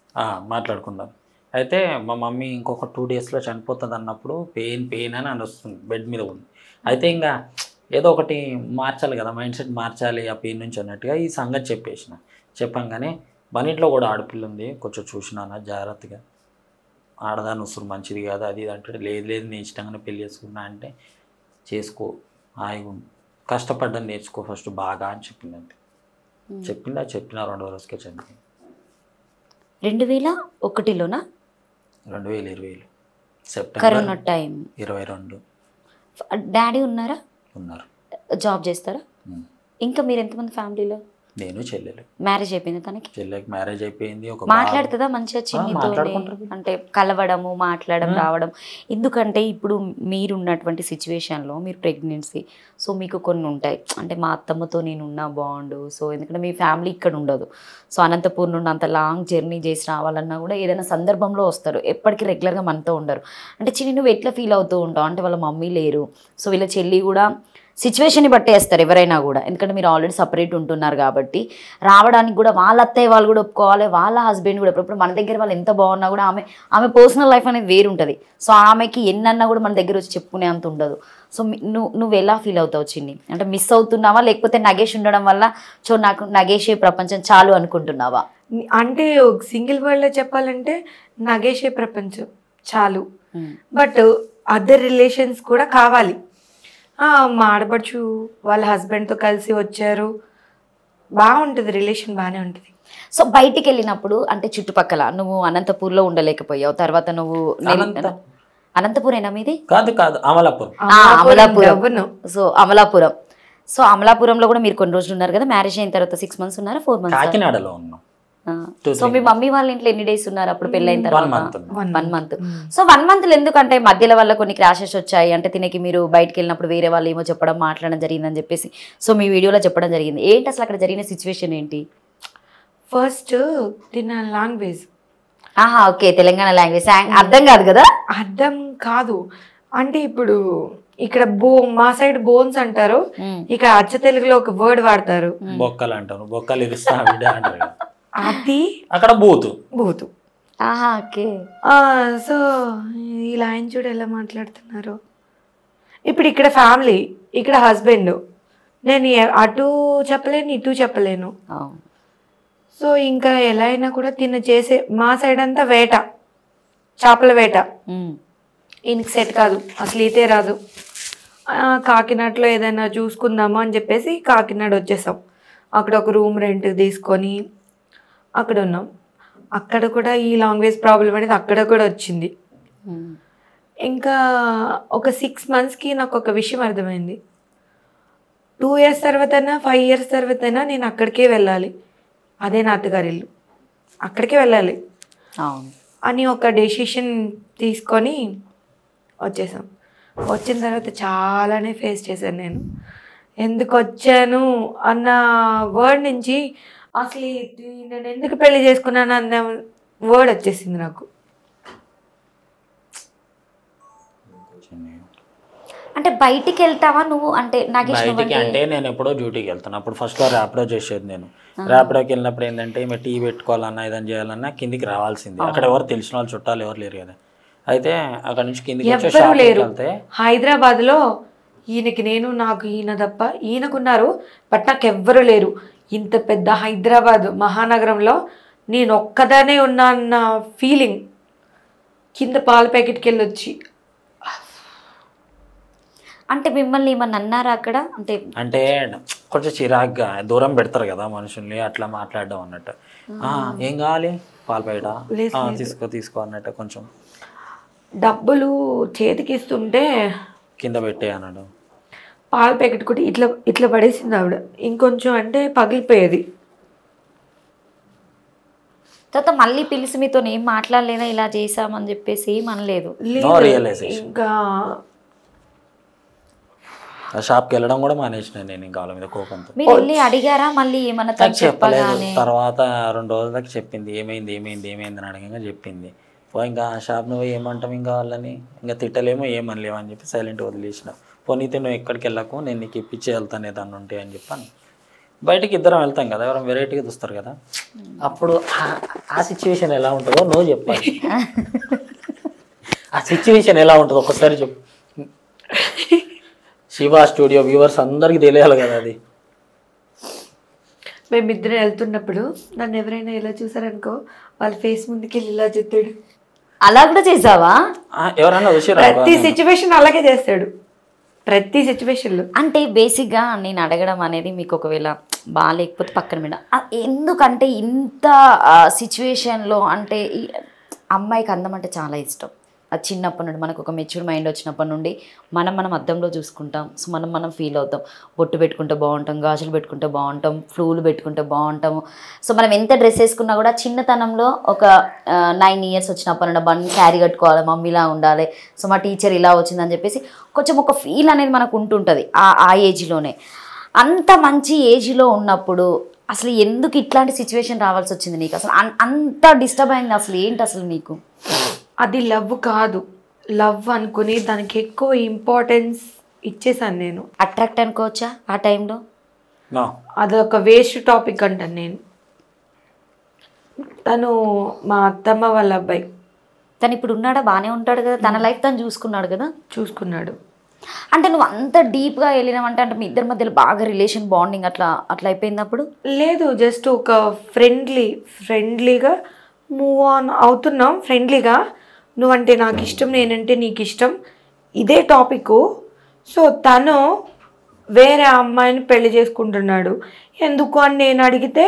మాట్లాడుకున్నారు. అయితే మా మమ్మీ ఇంకొక 2 daysలో చనిపోతుంది అన్నప్పుడు పెయిన్ అని వస్తుంది, బెడ్ మీద ఉంది. అయితే ఇంకా ఏదో ఒకటి మార్చాలి కదా, మైండ్ సెట్ మార్చాలి ఆ పెయిన్ నుంచి అన్నట్టుగా ఈ సంగతి చెప్పంగానే మన ఇంట్లో కూడా ఆడపిల్ల ఉంది, కొంచెం చూసినా జాగ్రత్తగా, ఆడదాని ఉసురు మంచిది కాదు అది ఇది అంటే, లేదు నేను ఇష్టంగానే పెళ్ళి చేసుకున్నా అంటే చేసుకో, హాయిగా కష్టపడ్డాను నేర్చుకో ఫస్ట్ బాగా అని చెప్పిందంటే చెప్పిన 2 రోజుకే చనిపోయింది. 2001లోనా? 2020 సెప్టెంబర్ కరోనా టైం 22. డాడీ ఉన్నారా? ఉన్నారు. జాబ్ చేస్తారా? ఇంకా మీరు ఎంతమంది ఫ్యామిలీలో? నేను చెల్లెలు. మ్యారేజ్ అయిపోయింది తనకి? చెల్లెకి మ్యారేజ్ అయిపోయింది. ఒక మాట్లాడుతుందా మంచిగా చిన్నితో? అంటే కలవడము మాట్లాడడం రావడం? ఎందుకంటే ఇప్పుడు మీరు ఉన్నటువంటి సిచ్యువేషన్లో మీరు ప్రెగ్నెన్సీ, సో మీకు కొన్ని ఉంటాయి అంటే మా అత్తమ్మతో నేను ఉన్నా బాగుండు, సో ఎందుకంటే మీ ఫ్యామిలీ ఇక్కడ ఉండదు, సో అనంతపూర్ నుండి అంత లాంగ్ జర్నీ చేసి రావాలన్నా కూడా ఏదైనా సందర్భంలో వస్తారు, ఎప్పటికీ రెగ్యులర్గా మనతో ఉండరు. అంటే చిన్ని నువ్వు ఎట్లా ఫీల్ అవుతూ ఉంటావు? అంటే వాళ్ళ మమ్మీ లేరు, సో వీళ్ళ చెల్లి కూడా సిచ్యువేషన్ని బట్టే వేస్తారు ఎవరైనా కూడా, ఎందుకంటే మీరు ఆల్రెడీ సపరేట్ ఉంటున్నారు కాబట్టి రావడానికి కూడా వాళ్ళ అత్తయ్య వాళ్ళు కూడా ఒప్పుకోవాలి, వాళ్ళ హస్బెండ్ కూడా. ఇప్పుడు మన దగ్గర వాళ్ళు ఎంత బాగున్నా కూడా ఆమె పర్సనల్ లైఫ్ అనేది వేరు ఉంటుంది, సో ఆమెకి ఎన్నన్నా కూడా మన దగ్గర వచ్చి చెప్పుకునే అంత ఉండదు. సో నువ్వు ఎలా ఫీల్ అవుతావు చిన్ని? అంటే మిస్ అవుతున్నావా, లేకపోతే నగేష్ ఉండడం వల్ల సో నాకు నగేషే ప్రపంచం చాలు అనుకుంటున్నావా? అంటే సింగిల్ వర్డ్లో చెప్పాలంటే నగేషే ప్రపంచం చాలు, బట్ అదర్ రిలేషన్స్ కూడా కావాలి. మా ఆడపడుచు వాళ్ళ హస్బెండ్తో కలిసి వచ్చారు, బాగుంటుంది రిలేషన్, బాగానే ఉంటుంది. సో బయటికి వెళ్ళినప్పుడు అంటే చుట్టుపక్కల నువ్వు అనంతపూర్లో ఉండలేకపోయావు, తర్వాత నువ్వు అనంతపురేనా మీది? కాదు అమలాపురం. సో అమలాపురం, సో అమలాపురంలో కూడా మీరు కొన్ని రోజులు ఉన్నారు కదా, మ్యారేజ్ అయిన తర్వాత 6 months ఉన్నారా 4 months? కాకినాడలో ఉన్నాం. సో మీ మమ్మీ వాళ్ళ ఇంట్లో ఎన్ని డేస్ ఉన్నారు అప్పుడు పెళ్ళైన తర్వాత? 1 month. సో 1 month ఎందుకంటే మధ్యలో వల్ల కొన్ని క్రాషెస్ వచ్చాయి అంటే తినకి మీరు బయటకు వెళ్ళినప్పుడు వేరే వాళ్ళు ఏమో చెప్పడం మాట్లాడడం జరిగిందని చెప్పేసి సో మీ వీడియోలో చెప్పడం జరిగింది. ఏంటి అసలు అక్కడ జరిగిన సిచ్యువేషన్ ఏంటి? ఫస్ట్ తిన లాంగ్వేజ్. ఓకే, తెలంగాణ లాంగ్వేజ్ అర్థం కాదు కదా? అర్థం కాదు, అంటే ఇప్పుడు ఇక్కడ మా సైడ్ బోన్స్ అంటారు, ఇక్కడ అచ్చ తెలుగులో ఒక వర్డ్ వాడతారు, బొక్కలు అంటారు, బొక్కలు ఇరుస్తా బిడ్డ అంటారు కదా. అది అక్కడ బూతు. బూతు. ఓకే. సో ఈ లైన్ చూడు ఎలా మాట్లాడుతున్నారు. ఇప్పుడు ఇక్కడ ఫ్యామిలీ, ఇక్కడ హస్బెండ్, నేను అటు చెప్పలేను ఇటు చెప్పలేను. సో ఇంకా ఎలా అయినా కూడా చేసే మా సైడ్ అంతా వేట, చేపల వేట. ఈయనకి సెట్ కాదు, అసలు ఈతే రాదు. కాకినాడలో ఏదైనా చూసుకుందామా అని చెప్పేసి కాకినాడ వచ్చేసాం. అక్కడ ఒక రూమ్ రెంట్ తీసుకొని అక్కడ ఉన్నాం. అక్కడ కూడా ఈ లాంగ్వేజ్ ప్రాబ్లం అనేది అక్కడ కూడా వచ్చింది. ఇంకా ఒక 6 monthsకి నాకు ఒక విషయం అర్థమైంది. 2 years తర్వాతైనా 5 years తర్వాతైనా నేను అక్కడికే వెళ్ళాలి, అదే నా అత్తగారి ఇల్లు, అక్కడికే వెళ్ళాలి అని ఒక డెసిషన్ తీసుకొని వచ్చేసాం. వచ్చిన తర్వాత చాలానే ఫేస్ చేశాను నేను. ఎందుకు వచ్చాను అన్న వర్డ్ నుంచి అసలు నేను ఎందుకు పెళ్లి చేసుకున్నాను అన్న వర్డ్ వచ్చేసింది నాకు. అంటే బయటికి వెళ్తావా నువ్వు? అంటే నాకు బయటికి అంటే నేను ఎప్పుడో డ్యూటీకి వెళ్తాను. అప్పుడు ఫస్ట్లో ర్యాపిడో చేసేది నేను. ర్యాపిడోకి వెళ్ళినప్పుడు ఏంటంటే ఈమె టీ పెట్టుకోవాలన్నా ఏదైనా చేయాలన్నా కిందికి రావాల్సింది. అక్కడ ఎవరు తెలిసిన వాళ్ళు చుట్టాలు ఎవరు లేరు కదా. అయితే అక్కడ నుంచి కిందికి ఎవ్వరు లేరు. హైదరాబాద్లో ఈయనకి నేను, నాకు ఈయన తప్ప, ఈయనకున్నారు బట్ నాకు ఎవ్వరు లేరు. ఇంత పెద్ద హైదరాబాద్ మహానగరంలో నేను ఒక్కదానే ఉన్నా అన్న ఫీలింగ్. కింద పాల ప్యాకెట్కి వెళ్ళొచ్చి అంటే మిమ్మల్ని ఏమన్నా అన్నారా అక్కడ? అంటే కొంచెం చిరాగ్గా దూరం పెడతారు కదా మనుషుల్ని, అట్లా మాట్లాడడం అన్నట్టు. ఏం కావాలి పాల ప్యాకెట్ తీసుకో అన్నట్టు. కొంచెం డబ్బులు చేతికి ఇస్తుంటే కింద పెట్టే అన్నాడు. పాల ప్యాకెట్ కూడా ఇట్లా పడేసింది ఆవిడ. ఇంకొంచెం అంటే పగిలిపోయేది. తర్వాత మళ్ళీ పిలిచి మీతో ఏం మాట్లాడలేదా ఇలా చేసామని చెప్పేసి? ఏం అనలేదు? ఇంకా షాప్కి వెళ్ళడం కూడా మానేసిన నేను ఇంకా వాళ్ళ మీద కోపంతో. మీరు వెళ్ళి అడిగారా మళ్ళీ ఏమన్నా? చెప్పలేదు. తర్వాత 2 రోజుల దాకా చెప్పింది ఏమైంది అని అడగంగా చెప్పింది. ఇంకా షాప్ నువ్వు ఏమంటావు ఇంకా వాళ్ళని, ఇంకా తిట్టలేమో ఏమనలేమో అని చెప్పి సైలెంట్ వదిలేసిన. పోనీతే నువ్వు ఎక్కడికి వెళ్ళకు, నేను నీకు ఇప్పించి వెళ్తాను ఏదన్నా ఉంటే అని చెప్పాను. బయటకి ఇద్దరం వెళ్తాం కదా, ఎవరైనా వెరైటీగా చూస్తారు కదా. అప్పుడు ఆ సిచ్యువేషన్ ఎలా ఉంటుందో నువ్వు చెప్పాలి. ఆ సిచ్యువేషన్ ఎలా ఉంటుందో ఒకసారి చెప్పు. శివ స్టూడియో వ్యూవర్స్ అందరికి తెలియాలి కదా అది. మేమిద్దరం వెళ్తున్నప్పుడు నన్ను ఎవరైనా ఇలా చూసారనుకో, వాళ్ళ ఫేస్ ముందుకి వెళ్ళి ఇలా చెప్తాడు. అలా కూడా చేసావా? ఎవరన్నా ప్రతి సిచ్యువేషన్ అలాగే చేస్తాడు, ప్రతి సిచ్యువేషన్లో. అంటే బేసిక్గా నేను అడగడం అనేది మీకు ఒకవేళ బాగాలేకపోతే పక్కన మీద, ఎందుకంటే ఇంత సిచ్యువేషన్లో అంటే అమ్మాయికి అందం అంటే చాలా ఇష్టం. అది చిన్నప్పటి నుండి మనకు ఒక మెచ్యూర్ మైండ్ వచ్చినప్పటి నుండి మనం అద్దంలో చూసుకుంటాం. సో మనం ఫీల్ అవుతాం. బొట్టు పెట్టుకుంటే బాగుంటాం, గాజులు పెట్టుకుంటే బాగుంటాం, ఫ్లూలు పెట్టుకుంటే బాగుంటాము. సో మనం ఎంత డ్రెస్ వేసుకున్నా కూడా చిన్నతనంలో ఒక 9 years వచ్చినప్పటి నుండి బన్ శారీ కట్టుకోవాలి, మమ్మీలా ఉండాలి, సో మా టీచర్ ఇలా వచ్చిందని చెప్పేసి కొంచెం ఒక ఫీల్ అనేది మనకు ఉంటుంటుంది ఆ ఏజ్లోనే. అంత మంచి ఏజ్లో ఉన్నప్పుడు అసలు ఎందుకు ఇట్లాంటి సిచ్యువేషన్ రావాల్సి వచ్చింది నీకు? అసలు అంత డిస్టర్బ్ అయింది అసలు ఏంటి అసలు నీకు? అది లవ్ కాదు, లవ్ అనుకుని దానికి ఎక్కువ ఇంపార్టెన్స్ ఇచ్చేసాను నేను. అట్రాక్ట్ అనుకోవచ్చా ఆ టైంలో? అదొక వేస్ట్ టాపిక్ అంటాను నేను. తను మా అత్తమ్మ వాళ్ళ అబ్బాయి. తను ఇప్పుడు ఉన్నాడా? బాగానే ఉంటాడు కదా, తన లైఫ్ తను చూసుకున్నాడు కదా? చూసుకున్నాడు. అంటే నువ్వు అంత డీప్గా వెళ్ళినావంటే అంటే మీ ఇద్దరి మధ్యలో బాగా రిలేషన్ బాండింగ్ అట్లా అయిపోయినప్పుడు? లేదు, జస్ట్ ఒక ఫ్రెండ్లీగా మూవ్ ఆన్ అవుతున్నాం. ఫ్రెండ్లీగా నువ్వంటే నాకు ఇష్టం, నేనంటే నీకు ఇష్టం, ఇదే టాపిక్. సో తను వేరే అమ్మాయిని పెళ్లి చేసుకుంటున్నాడు. ఎందుకు అని నేను అడిగితే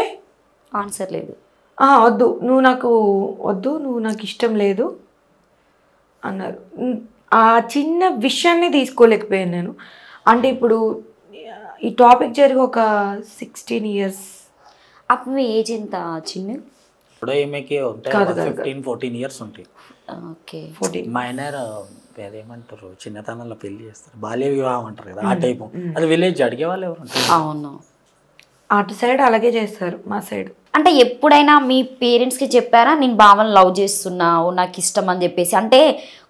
ఆన్సర్ లేదు. వద్దు, నువ్వు నాకు ఇష్టం లేదు అన్నారు. ఆ చిన్న విషయాన్ని తీసుకోలేకపోయాను నేను. అంటే ఇప్పుడు ఈ టాపిక్ జరిగి ఒక 16 years. అప్పుడు మీ ఏజ్ ఎంత చిన్న? ఇప్పుడు ఈమెకి 15-14 years ఉంటాయి. ఓకే, మైనర్ ఏమంటారు, చిన్నతనంలో పెళ్లి చేస్తారు, బాల్య వివాహం అంటారు కదా, ఆ టైపు. అది విలేజ్ అడిగే వాళ్ళు ఎవరు? అవును, అటు సైడ్ అలాగే చేస్తారు, మా సైడ్. అంటే ఎప్పుడైనా మీ పేరెంట్స్కి చెప్పారా నేను బావని లవ్ చేస్తున్నావు నాకు ఇష్టం అని చెప్పేసి? అంటే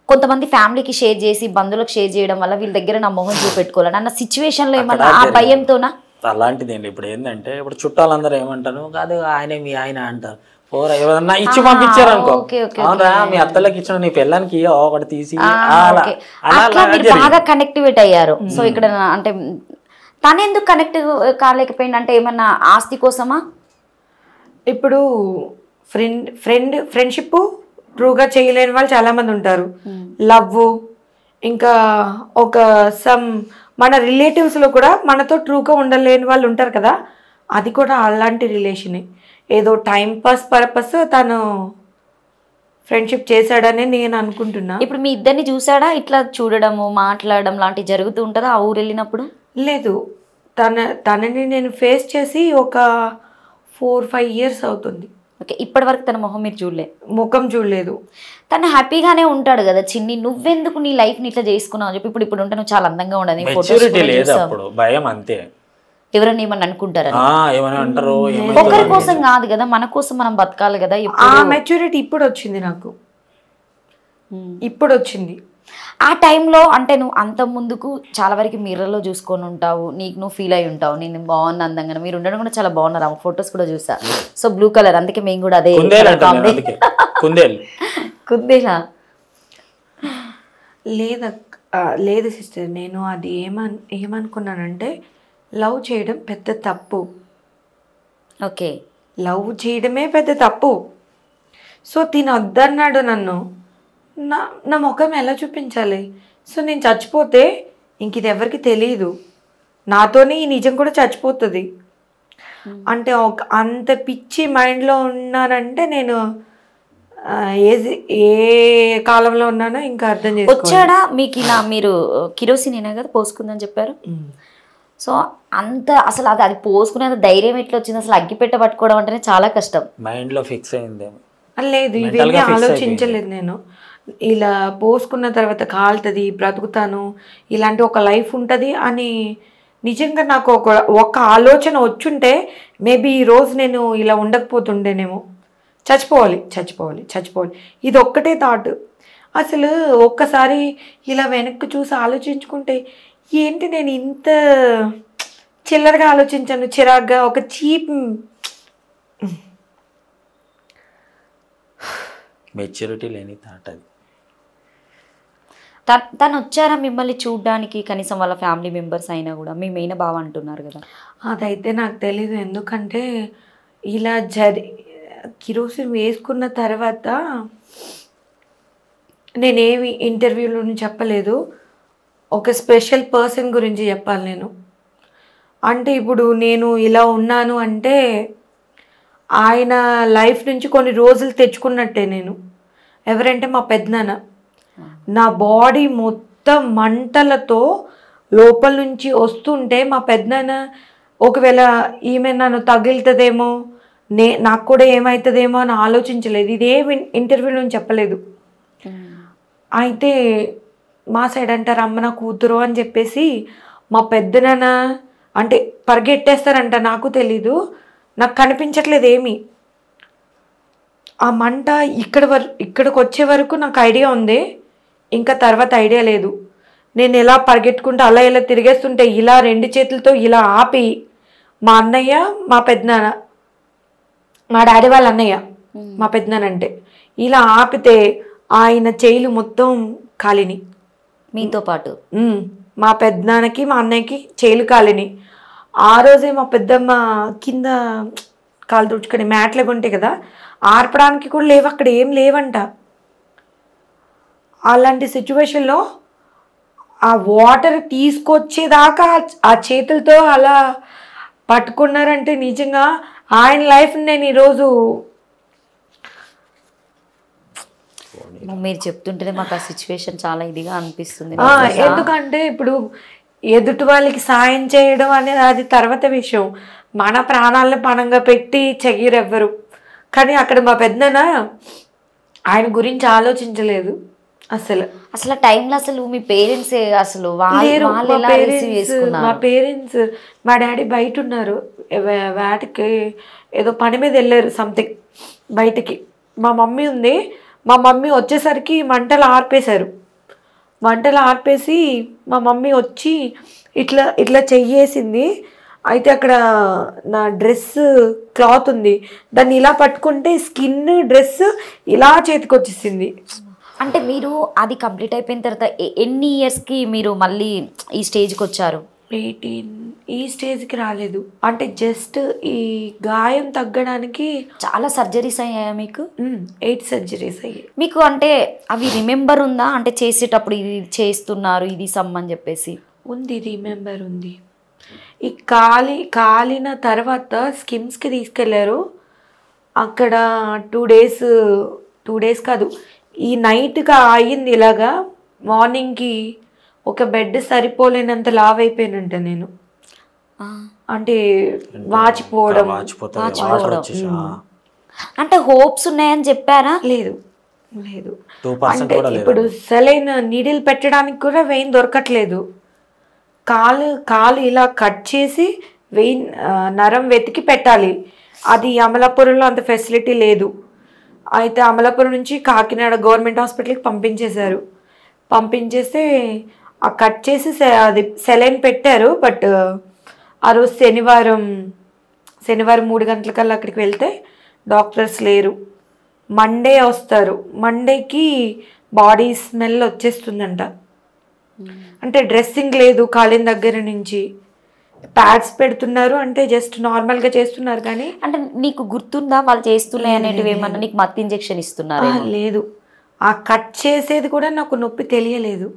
కొంతమంది ఫ్యామిలీకి షేర్ చేసి బంధువులకు షేర్ చేయడం వల్ల వీళ్ళ దగ్గర నా మొహం చూపెట్టుకోవాలని అన్న సిచ్యువేషన్లో ఏమన్నా ఆ భయంతోనా? అలాంటిది ఏంటి ఇప్పుడు ఏంటంటే ఇప్పుడు చుట్టాలందరూ ఏమంటారు, కాదు ఆయనే మీ ఆయన అంటారు. ఓరా ఎవరన్నా ఇచ్చి పంపించారు అనుకో, అవునరా మీ అత్తలకి ఇచ్చిన నీ పిల్లలకి ఒకటి తీసి అట్లా మీరు బాగా కనెక్టివేట్ అయ్యారు. సో ఇక్కడ అంటే తను ఎందుకు కనెక్ట్ కాలేకపోయింది అంటే ఏమన్నా ఆస్తి కోసమా? ఇప్పుడు ఫ్రెండ్షిప్ ట్రూగా చేయలేని వాళ్ళు చాలామంది ఉంటారు. లవ్ ఇంకా ఒక మన రిలేటివ్స్లో కూడా మనతో ట్రూగా ఉండలేని వాళ్ళు ఉంటారు కదా, అది కూడా అలాంటి రిలేషనే. ఏదో టైం పాస్ పర్పస్ తను ఫ్రెండ్షిప్ చేశాడని నేను అనుకుంటున్నా. ఇప్పుడు మీ ఇద్దరిని చూసాడా ఇట్లా చూడడము మాట్లాడడం లాంటివి జరుగుతూ ఉంటుందా ఆ ఊరు వెళ్ళినప్పుడు? లేదు, తనని నేను ఫేస్ చేసి ఒక 4-5 years అవుతుంది. ఓకే, ఇప్పటి వరకు తన మొహం మీరు చూడలే? ముఖం చూడలేదు. తను హ్యాపీగానే ఉంటాడు కదా చిన్ని, నువ్వెందుకు నీ లైఫ్ని ఇట్లా చేసుకున్నావు అని చెప్పి ఇప్పుడు ఉంటే నువ్వు చాలా అందంగా ఉండదు, భయం అంతే. ఎవరన్నా ఏమన్నా అనుకుంటారా? ఏమని అంటారు, ఒకరి కోసం కాదు కదా, మన కోసం మనం బతకాలి కదా. ఆ మెచ్యూరిటీ ఇప్పుడు వచ్చింది నాకు, ఇప్పుడు వచ్చింది. ఆ టైంలో అంటే నువ్వు అంత ముందుకు చాలా వరకు మిర్రర్లో చూసుకొని ఉంటావు, నీకు నువ్వు ఫీల్ అయి ఉంటావు నేను బాగున్నా అందంగా. మీరు ఉండడం కూడా చాలా బాగున్నారు, ఆ ఫొటోస్ కూడా చూసా. సో బ్లూ కలర్, అందుకే మేము కూడా అదే కుందేలా. లేదు సిస్టర్, నేను అది ఏమనుకున్నానంటే లవ్ చేయడం పెద్ద తప్పు. ఓకే, లవ్ చేయడమే పెద్ద తప్పు. సో తిను వద్దన్నాడు నన్ను, నా ముఖం ఎలా చూపించాలి? సో నేను చచ్చిపోతే ఇంక ఇది ఎవరికి తెలియదు, నాతోనే ఈ నిజం కూడా చచ్చిపోతుంది. అంటే అంత పిచ్చి మైండ్లో ఉన్నానంటే నేను ఏ కాలంలో ఉన్నానో ఇంకా అర్థం చేసుకో. వచ్చాడా మీకు ఇలా? మీరు కిరోసిన్ కదా పోసుకుందని చెప్పారు. సో అంత అసలు అది పోసుకునేంత ధైర్యం ఎట్లా వచ్చింది? అసలు అగ్గిపెట్ట పట్టుకోవడం అంటేనే చాలా కష్టం. మైండ్లో ఫిక్స్ అయింది. లేదు, ఇవన్నీ ఆలోచించలేదు నేను. ఇలా పోసుకున్న తర్వాత కాలుతుంది, బ్రతుకుతాను, ఇలాంటి ఒక లైఫ్ ఉంటుంది అని నిజంగా నాకు ఒక ఆలోచన వచ్చుంటే మేబీ ఈరోజు నేను ఇలా ఉండకపోతుండేనేమో. చచ్చిపోవాలి ఇది ఒక్కటే థాట్. అసలు ఒక్కసారి ఇలా వెనక్కి చూసి ఆలోచించుకుంటే ఏంటి నేను ఇంత చిల్లరగా ఆలోచించాను, చిరాగ్గా, ఒక చీప్. మెచ్యూరిటీ లేని థాట్ అది. తను వచ్చారా మిమ్మల్ని చూడడానికి? కనీసం వాళ్ళ ఫ్యామిలీ మెంబర్స్ అయినా కూడా మీ మెయిన్ బావ అంటున్నారు కదా. అదైతే నాకు తెలీదు, ఎందుకంటే ఇలా కిరోసిన్ వేసుకున్న తర్వాత నేనేమి ఇంటర్వ్యూలోని చెప్పలేదు. ఒక స్పెషల్ పర్సన్ గురించి చెప్పాలి నేను. అంటే ఇప్పుడు నేను ఇలా ఉన్నాను అంటే ఆయన లైఫ్ నుంచి కొన్ని రోజులు తెచ్చుకున్నట్టే నేను. ఎవరంటే మా పెద్దనాన్న. నా బాడీ మొత్తం మంటలతో లోపల నుంచి వస్తుంటే మా పెద్దనాన్న ఒకవేళ ఈమె నన్ను తగులుతుందేమో, నాకు కూడా ఏమవుతుందేమో అని ఆలోచించలేదు. ఇదేమి ఇంటర్వ్యూలో చెప్పలేదు. అయితే మా సైడ్ అంటారు అమ్మ నా కూతురు అని చెప్పేసి మా పెద్దనాన్న అంటే పరిగెట్టేస్తారంట. నాకు తెలీదు, నాకు కనిపించట్లేదు ఏమి. ఆ మంట ఇక్కడికి వచ్చే వరకు నాకు ఐడియా ఉంది, ఇంకా తర్వాత ఐడియా లేదు. నేను ఎలా పరిగెట్టుకుంటూ అలా ఇలా తిరిగేస్తుంటే ఇలా 2 చేతులతో ఇలా ఆపి మా అన్నయ్య, మా పెద్దనాన్న, మా డాడీ వాళ్ళ అన్నయ్య మా పెద్దనాన్న అంటే ఇలా ఆపితే ఆయన చేయిలు మొత్తం కాలిని. మీతో పాటు మా పెద్దనాన్నకి మా అన్నయ్యకి చేయిలు కాలిని. ఆ రోజే మా పెద్దమ్మ కింద కాలు తుడుచుకొని మ్యాట్లే ఉంటాయి కదా, ఆర్పడానికి కూడా లేవు, అక్కడ ఏం లేవంట. అలాంటి సిచ్యువేషన్లో ఆ వాటర్ తీసుకొచ్చేదాకా ఆ చేతులతో అలా పట్టుకున్నారంటే నిజంగా ఆయన లైఫ్ నేను ఈరోజు మీరు చెప్తుంటేనే మాకు ఆ సిచ్యువేషన్ చాలా ఇదిగా అనిపిస్తుంది. ఎందుకంటే ఇప్పుడు ఎదుటి వాళ్ళకి సాయం చేయడం అనేది అది తర్వాత విషయం. మన ప్రాణాలను పణంగా పెట్టి చెయ్యరు ఎవ్వరు. కానీ అక్కడ మా పెద్దనాన్న ఆయన గురించి ఆలోచించలేదు అసలు టైంలో. అసలు మీ పేరెంట్స్ అసలు మా పేరెంట్స్ మా డాడీ బయట ఉన్నారు, వాటికి ఏదో పని మీద వెళ్ళారు సంథింగ్ బయటికి. మా మమ్మీ ఉంది, మా మమ్మీ వచ్చేసరికి మంటలు ఆర్పేశారు. వంటలు ఆర్పేసి మా మమ్మీ వచ్చి ఇట్లా ఇట్లా చెయ్యేసింది. అయితే అక్కడ నా డ్రెస్ క్లాత్ ఉంది, దాన్ని ఇలా పట్టుకుంటే స్కిన్ డ్రెస్ ఇలా చేతికి వచ్చేసింది. అంటే మీరు అది కంప్లీట్ అయిపోయిన తర్వాత ఎన్ని ఇయర్స్కి మీరు మళ్ళీ ఈ స్టేజ్కి వచ్చారు? 18 ఈ స్టేజ్కి రాలేదు. అంటే జస్ట్ ఈ గాయం తగ్గడానికి చాలా సర్జరీస్ అయ్యాయా మీకు? 8 సర్జరీస్ అయ్యాయి. మీకు అంటే అవి రిమెంబర్ ఉందా? అంటే చేసేటప్పుడు ఇది చేస్తున్నారు ఇది సమ్మని చెప్పేసి ఉంది, రిమెంబర్ ఉంది. ఈ కాలిన తర్వాత స్కిమ్స్కి తీసుకెళ్లారు. అక్కడ 2 డేస్ కాదు, ఈ నైట్గా అయింది. ఇలాగా మార్నింగ్కి ఒక బెడ్ సరిపోలేనంత లావ్ అయిపోయినంట నేను. అంటే వాచిపోవడం. అంటే హోప్స్ ఉన్నాయని చెప్పారా? లేదు లేదు. అంటే ఇప్పుడు సెలైన్ నీడిల్ పెట్టడానికి కూడా వెయిన్ దొరకట్లేదు. కాలు ఇలా కట్ చేసి వెయిన్ నరం వెతికి పెట్టాలి. అది అమలాపురంలో అంత ఫెసిలిటీ లేదు. అయితే అమలాపురం నుంచి కాకినాడ గవర్నమెంట్ హాస్పిటల్కి పంపించేశారు. పంపించేస్తే ఆ కట్ చేసి అది సెలైన్ పెట్టారు. బట్ ఆ రోజు శనివారం 3 గంటలకల్లా అక్కడికి వెళ్తే డాక్టర్స్ లేరు. మండే వస్తారు. మండేకి బాడీ స్మెల్ వచ్చేస్తుందంట. అంటే డ్రెస్సింగ్ లేదు కాలిన దగ్గర నుంచి. ప్యాడ్స్ పెడుతున్నారు, అంటే జస్ట్ నార్మల్గా చేస్తున్నారు. కానీ అంటే నీకు గుర్తుందా వాళ్ళు చేస్తున్నాయి అనేటివి ఏమన్నా? నీకు మత్తు ఇంజెక్షన్ ఇస్తున్నారు? లేదు, ఆ కట్ చేసేది కూడా నాకు నొప్పి తెలియలేదు.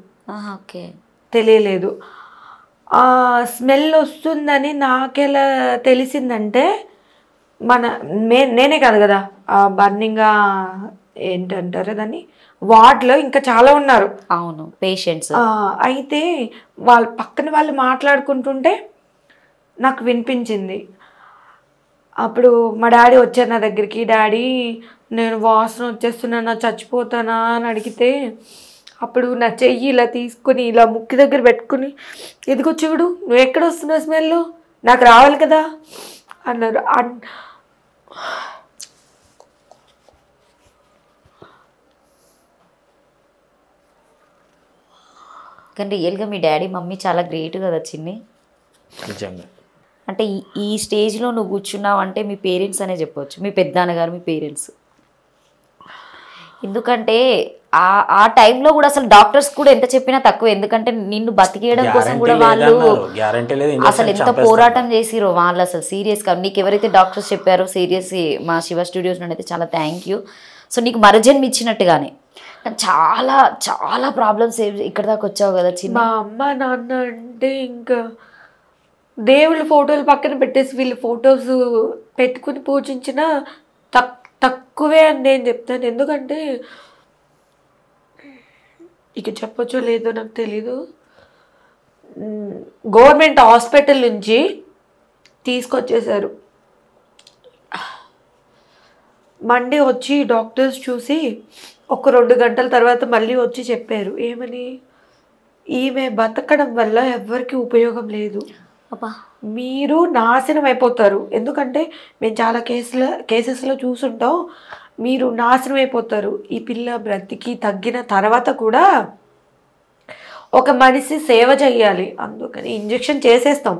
ఓకే, తెలియలేదు. స్మెల్ వస్తుందని నాకెలా తెలిసిందంటే నేనే కాదు కదా, బర్నింగ్గా ఏంటంటారు దాన్ని, వార్డ్లో ఇంకా చాలా ఉన్నారు. అవును, పేషెంట్స్. అయితే వాళ్ళ పక్కన వాళ్ళు మాట్లాడుకుంటుంటే నాకు వినిపించింది. అప్పుడు మా డాడీ వచ్చారు నా దగ్గరికి. డాడీ నేను వాసన వచ్చేస్తున్నా, చచ్చిపోతానా అని అడిగితే, అప్పుడు నా చెయ్యి ఇలా తీసుకుని ఇలా ముక్కు దగ్గర పెట్టుకుని, ఎదిగో చూడు నువ్వు ఎక్కడ వస్తున్నావు స్మెల్, నాకు రావాలి కదా అన్నారు. కానీ రియల్గా మీ డాడీ మమ్మీ చాలా గ్రేట్ కదా చిన్ని. అంటే ఈ స్టేజ్లో నువ్వు కూర్చున్నావు అంటే మీ పేరెంట్స్ అనే చెప్పవచ్చు, మీ పెద్దనాన్నగారు, మీ పేరెంట్స్. ఎందుకంటే ఆ టైంలో కూడా అసలు డాక్టర్స్ కూడా ఎంత చెప్పినా తక్కువ. ఎందుకంటే నిన్ను బతికేయడం కోసం కూడా వాళ్ళు అసలు ఎంత పోరాటం చేసిరో వాళ్ళు. అసలు సీరియస్గా నీకు ఎవరైతే డాక్టర్స్ చెప్పారో సీరియస్ మా శివ స్టూడియోస్ నుండి అయితే చాలా థ్యాంక్ యూ. సో నీకు మరజన్మ ఇచ్చినట్టుగానే చాలా చాలా ప్రాబ్లమ్స్ ఇక్కడ దాకా వచ్చావు కదా చిన్న. మా అమ్మ నాన్న అంటే ఇంకా దేవుళ్ళ ఫోటోలు పక్కన పెట్టేసి వీళ్ళు ఫొటోస్ పెట్టుకుని పూజించిన తక్కువే అని నేను చెప్తాను. ఎందుకంటే ఇక చెప్పొచ్చో లేదో నాకు తెలీదు. గవర్నమెంట్ హాస్పిటల్ నుంచి తీసుకొచ్చేసారు. మండే వచ్చి డాక్టర్స్ చూసి ఒక 2 గంటల తర్వాత మళ్ళీ వచ్చి చెప్పారు ఏమని, ఈమె బతకడం వల్ల ఎవ్వరికి ఉపయోగం లేదు, మీరు నాశనం అయిపోతారు. ఎందుకంటే మేము చాలా కేసెస్లో చూసుంటాం, మీరు నాశనం అయిపోతారు. ఈ పిల్ల బ్రతికి తగ్గిన తర్వాత కూడా ఒక మనిషి సేవ చేయాలి, అందుకని ఇంజెక్షన్ చేసేస్తాం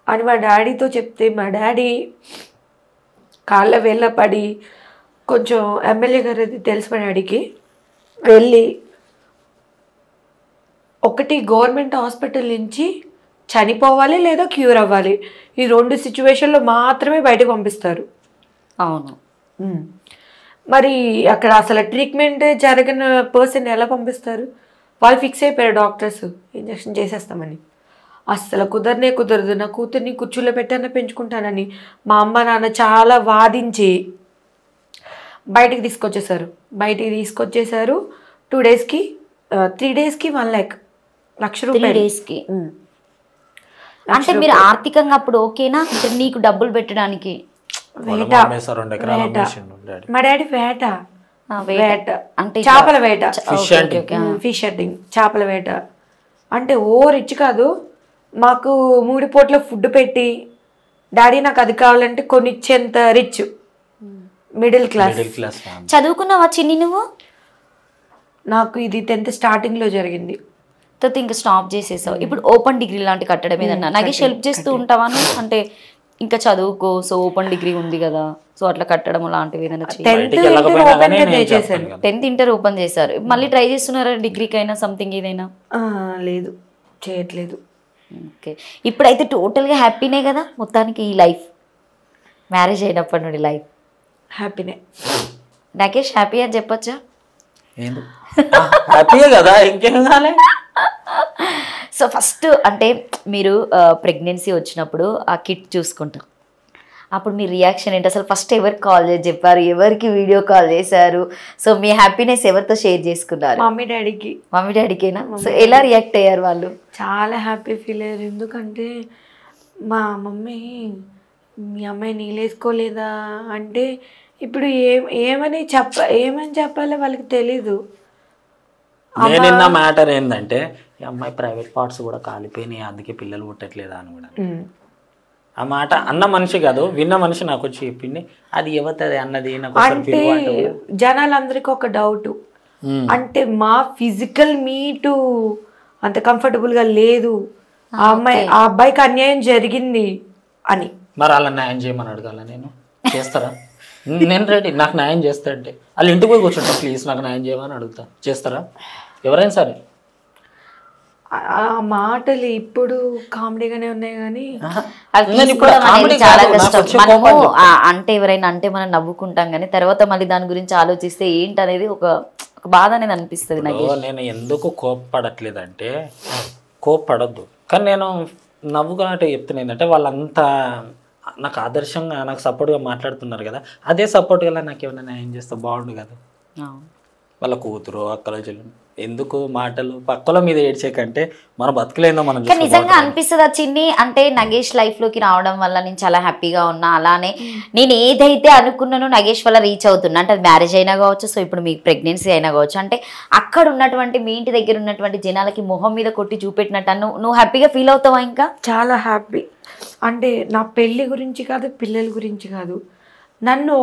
అని మా డాడీతో చెప్తే, మా డాడీ కాళ్ళ వేళ్ళ పడి కొంచెం ఎమ్మెల్యే గారు అది తెలుసు మా డాడీకి, వెళ్ళి ఒకటి గవర్నమెంట్ హాస్పిటల్ నుంచి చనిపోవాలి లేదా క్యూర్ అవ్వాలి, ఈ 2 సిచ్యువేషన్లో మాత్రమే బయటకు పంపిస్తారు. అవును, మరి అక్కడ అసలు ట్రీట్మెంట్ జరిగిన పర్సన్ ఎలా పంపిస్తారు? వాళ్ళు ఫిక్స్ అయిపోయారు డాక్టర్స్ ఇంజెక్షన్ చేసేస్తామని. అస్సలు కుదరదు. నా కూతుర్ని కుర్చీలో పెట్టాన పెంచుకుంటానని మా అమ్మ నాన్న చాలా వాదించి బయటికి తీసుకొచ్చేసారు. 2 డేస్కి 3 డేస్కి 1 లక్ష రూపాయలు. అంటే మీరు ఆర్థికంగా అప్పుడు ఓకేనా? నీకు డబ్బులు పెట్టడానికి మా డాడీ వేట అంటే చేపల వేట, ఫిష్ హంటింగ్, చేపల వేట. అంటే రిచ్ కాదు, మాకు 3 పూట్ల ఫుడ్ పెట్టి డాడీ నాకు అది కావాలంటే కొనిచ్చేంత రిచ్, మిడిల్ క్లాస్. చదువుకున్నావా చిన్ని నువ్వు? నాకు ఇది 10th స్టార్టింగ్లో జరిగింది. తర్వాత ఇంకా స్టాప్ చేసేసావు. ఇప్పుడు ఓపెన్ డిగ్రీ లాంటి కట్టడం ఏదన్నా నాగేష్ హెల్ప్ చేస్తూ ఉంటావా నువ్వు? అంటే ఇంకా చదువుకో, సో ఓపెన్ డిగ్రీ ఉంది కదా, సో అట్లా కట్టడం లాంటివి ఏదైనా 10th ఇంటర్ ఓపెన్గా చేశాను. 10th ఇంటర్ ఓపెన్ చేశారు, మళ్ళీ ట్రై చేస్తున్నారా డిగ్రీకి అయినా సంథింగ్ ఏదైనా? లేదు, చేయట్లేదు. ఓకే, ఇప్పుడైతే టోటల్గా హ్యాపీనే కదా మొత్తానికి ఈ లైఫ్, మ్యారేజ్ అయినప్పటి నుండి లైఫ్ హ్యాపీనే. నాగేష్ హ్యాపీ అని చెప్పొచ్చా? హ్యాపీయే కదా, ఇంకేం కాలే. సో ఫస్ట్ అంటే మీరు ప్రెగ్నెన్సీ వచ్చినప్పుడు ఆ కిట్ చూసుకుంటారు, అప్పుడు మీ రియాక్షన్ ఏంటి అసలు? ఫస్ట్ ఎవరికి కాల్ చేసి చెప్పారు, ఎవరికి వీడియో కాల్ చేశారు? సో మీ హ్యాపీనెస్ ఎవరితో షేర్ చేసుకున్నారు? మమ్మీ డాడీకి. మమ్మీ డాడీకేనా? సో ఎలా రియాక్ట్ అయ్యారు వాళ్ళు? చాలా హ్యాపీ ఫీల్ అయ్యారు. ఎందుకంటే మా మమ్మీ మీ అమ్మాయి నీళ్ళేసుకోలేదా అంటే ఇప్పుడు ఏమని చెప్పాలో వాళ్ళకి తెలీదు. నేనిన్న మ్యాటర్ ఏంటంటే ఈ అమ్మాయి ప్రైవేట్ పార్ట్స్ కూడా కాలిపోయినాయి, అందుకే పిల్లలు పుట్టట్లేదా అని కూడా. ఆ మాట అన్న మనిషి కాదు, విన్న మనిషి నాకు వచ్చి చెప్పింది. అది ఎవరిది అన్నది నాకు అంటే జనాలందరికీ ఒక డౌట్, అంటే మా ఫిజికల్ మీటు అంత కంఫర్టబుల్గా లేదు, ఆ అబ్బాయికి అన్యాయం జరిగింది అని. మరి అలా న్యాయం చేయమని అడగాల నేను? చేస్తారా? నేను రెడీ, నాకు న్యాయం చేస్తా అంటే వాళ్ళు ఇంటికి పోయి కూర్చుంటా, ప్లీజ్ నాకు న్యాయం చేయమని అడుగుతా. చేస్తారా ఎవరైనా సరే? ఆ మాటలు ఇప్పుడు కామెడీగానే ఉన్నాయి కానీ చాలా కష్టం. మనము అంటే ఎవరైనా అంటే మనం నవ్వుకుంటాం కానీ తర్వాత మళ్ళీ దాని గురించి ఆలోచిస్తే ఏంటనేది ఒక బాధ అనేది అనిపిస్తుంది నాకు. నేను ఎందుకు కోప్పడట్లేదంటే, కోప్పడద్దు కానీ నేను నవ్వుకున్నట్టు చెప్తున్నాను ఏంటంటే, వాళ్ళంతా నాకు ఆదర్శంగా నాకు సపోర్ట్గా మాట్లాడుతున్నారు కదా, అదే సపోర్ట్ గల నాకు ఏమైనా న్యాయం చేస్తే బాగుండు కదా. వాళ్ళ కూతురు అక్కల చెల్లి ఎందుకు మాటలు పక్కల మీద ఏడ్చే కంటే మన బతకలేదో మనం. నిజంగా అనిపిస్తుంది చిన్ని, అంటే నగేష్ లైఫ్ లోకి రావడం వల్ల నేను చాలా హ్యాపీగా ఉన్నా, అలానే నేను ఏదైతే అనుకున్నానో నగేష్ వల్ల రీచ్ అవుతున్నా. అంటే అది మ్యారేజ్ అయినా కావచ్చు, సో ఇప్పుడు మీకు ప్రెగ్నెన్సీ అయినా కావచ్చు, అంటే అక్కడ ఉన్నటువంటి మీ ఇంటి దగ్గర ఉన్నటువంటి జనాలకి మొహం మీద కొట్టి చూపెట్టినట్టు నువ్వు హ్యాపీగా ఫీల్ అవుతావా? ఇంకా చాలా హ్యాపీ. అంటే నా పెళ్ళి గురించి కాదు, పిల్లల గురించి కాదు, నన్ను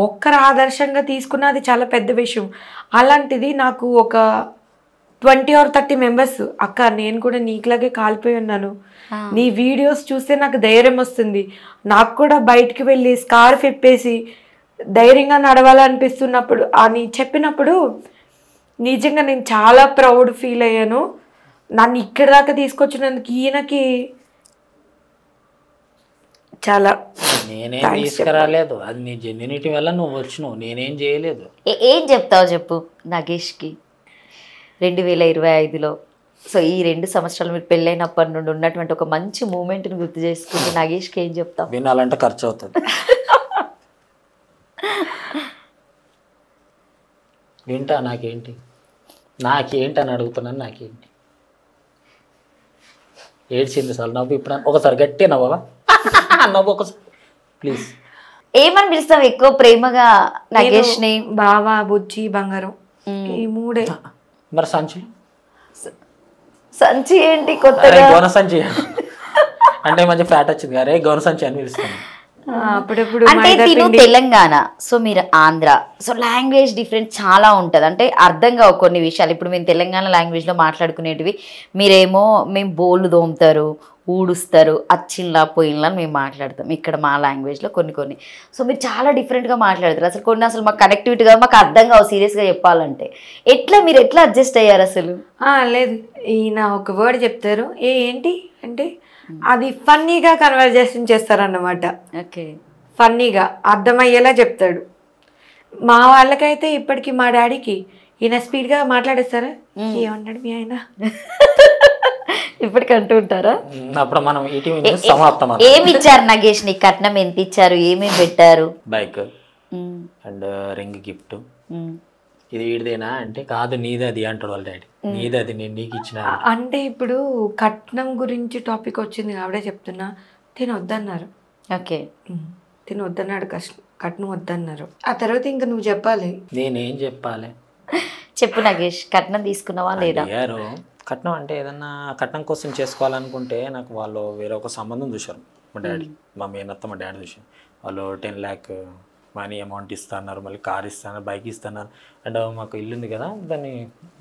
ఒక్కరు ఆదర్శంగా తీసుకున్నది చాలా పెద్ద విషయం. అలాంటిది నాకు ఒక 20 or 30 మెంబర్స్, అక్క నేను కూడా నీకులాగే కాలిపోయి ఉన్నాను, నీ వీడియోస్ చూస్తే నాకు ధైర్యం వస్తుంది, నాకు కూడా బయటికి వెళ్ళి స్కార్ఫ్ ఇప్పేసి ధైర్యంగా నడవాలనిపిస్తున్నప్పుడు అని చెప్పినప్పుడు నిజంగా నేను చాలా ప్రౌడ్ ఫీల్ అయ్యాను. నన్ను ఇక్కడి దాకా తీసుకొచ్చినందుకు ఈయనకి చాలా. నేనేం తీసుకురాలేదు, అది నీ జెన్యునిటీ వల్ల నువ్వు వచ్చినావు, నేనేం చేయలేదు. ఏం చెప్తావు చెప్పు నగేష్కి 2025లో? సో ఈ 2 సంవత్సరాలు మీరు పెళ్ళైనప్పటి నుండి ఉన్నటువంటి ఒక మంచి మూమెంట్ని గుర్తు చేసుకుంటే నగేష్కి ఏం చెప్తావు? వినాలంటే ఖర్చు అవుతుంది. వింటా, నాకేంటి అని అడుగుతున్నాను. నాకేంటి ఏడ్చింది సార్ నవ్వు, ఇప్పుడు ఒకసారి గట్టి నవ్వవా? నవ్వు ఒకసారి ప్లీజ్. ఏమని పిలుస్తావు ఎక్కువ ప్రేమగా నగేష్ ని? బావా, బుజ్జి, బంగారం, ఈ 3. మరి సంచి ఏంటి కొత్తగా? గౌన సంచి అంటే మంచి ఫ్యాట్ వచ్చింది అరే గౌన సంచి అని పిలుస్తాను. అంటే తిను తెలంగాణ, సో మీరు ఆంధ్ర, సో లాంగ్వేజ్ డిఫరెంట్ చాలా ఉంటుంది, అంటే అర్థం కావు కొన్ని విషయాలు. ఇప్పుడు మేము తెలంగాణ లాంగ్వేజ్లో మాట్లాడుకునేటివి, మీరేమో మేము బోళ్ళు దోముతారు, ఊడుస్తారు, అచ్చిన్లా పోయిన్లా మేము మాట్లాడతాం ఇక్కడ మా లాంగ్వేజ్లో కొన్ని. సో మీరు చాలా డిఫరెంట్గా మాట్లాడతారు, అసలు కొన్ని అసలు మాకు కనెక్టివిటీగా మాకు అర్థం కావు సీరియస్గా చెప్పాలంటే. మీరు ఎట్లా అడ్జస్ట్ అయ్యారు అసలు? లేదు, ఈయన ఒక వర్డ్ చెప్తారు, ఏంటి అంటే అది ఫన్నీగా కన్వర్జేషన్ చేస్తారన్నమాట. ఓకే, ఫన్నీగా అర్థమయ్యేలా చెప్తాడు. మా వాళ్ళకైతే ఇప్పటికీ మా డాడీకి ఈయన స్పీడ్గా మాట్లాడేస్తారా, ఏమన్నాడు మీ ఆయన ఇప్పటికి అంటూ ఉంటారా? అప్పుడు మనం సమాప్తం. ఏమి ఇచ్చారు నగేష్ నీకు? కట్నం ఎంత ఇచ్చారు, ఏమేమి పెట్టారు? Bike and ring gift. ఇది వీడిదేనా అంటే కాదు నీదే అది అంటాడు వాళ్ళ డాడీ. నీదే అది, నేను నీకు ఇచ్చిన. అంటే ఇప్పుడు కట్నం గురించి టాపిక్ వచ్చింది కాబట్టే చెప్తున్నా. తిని వద్దన్నారు. ఓకే, తిని వద్దన్నాడు, కట్నం వద్దన్నారు. ఆ తర్వాత ఇంకా నువ్వు చెప్పాలి. నేనేం చెప్పాలి చెప్పు నగేష్, కట్నం తీసుకున్నావా లేదా? కట్నం అంటే ఏదన్నా కట్నం కోసం చేసుకోవాలనుకుంటే నాకు వాళ్ళు వేరే ఒక సంబంధం చూశారు. మా డాడీ, మా మేనత్త, మా డాడీ చూశారు. వాళ్ళు 10 lakh మనీ అమౌంట్ ఇస్తున్నారు, మళ్ళీ కార్ ఇస్తున్నారు, బైక్ ఇస్తున్నారు. అండ్ మాకు ఇల్లు ఉంది కదా, దాన్ని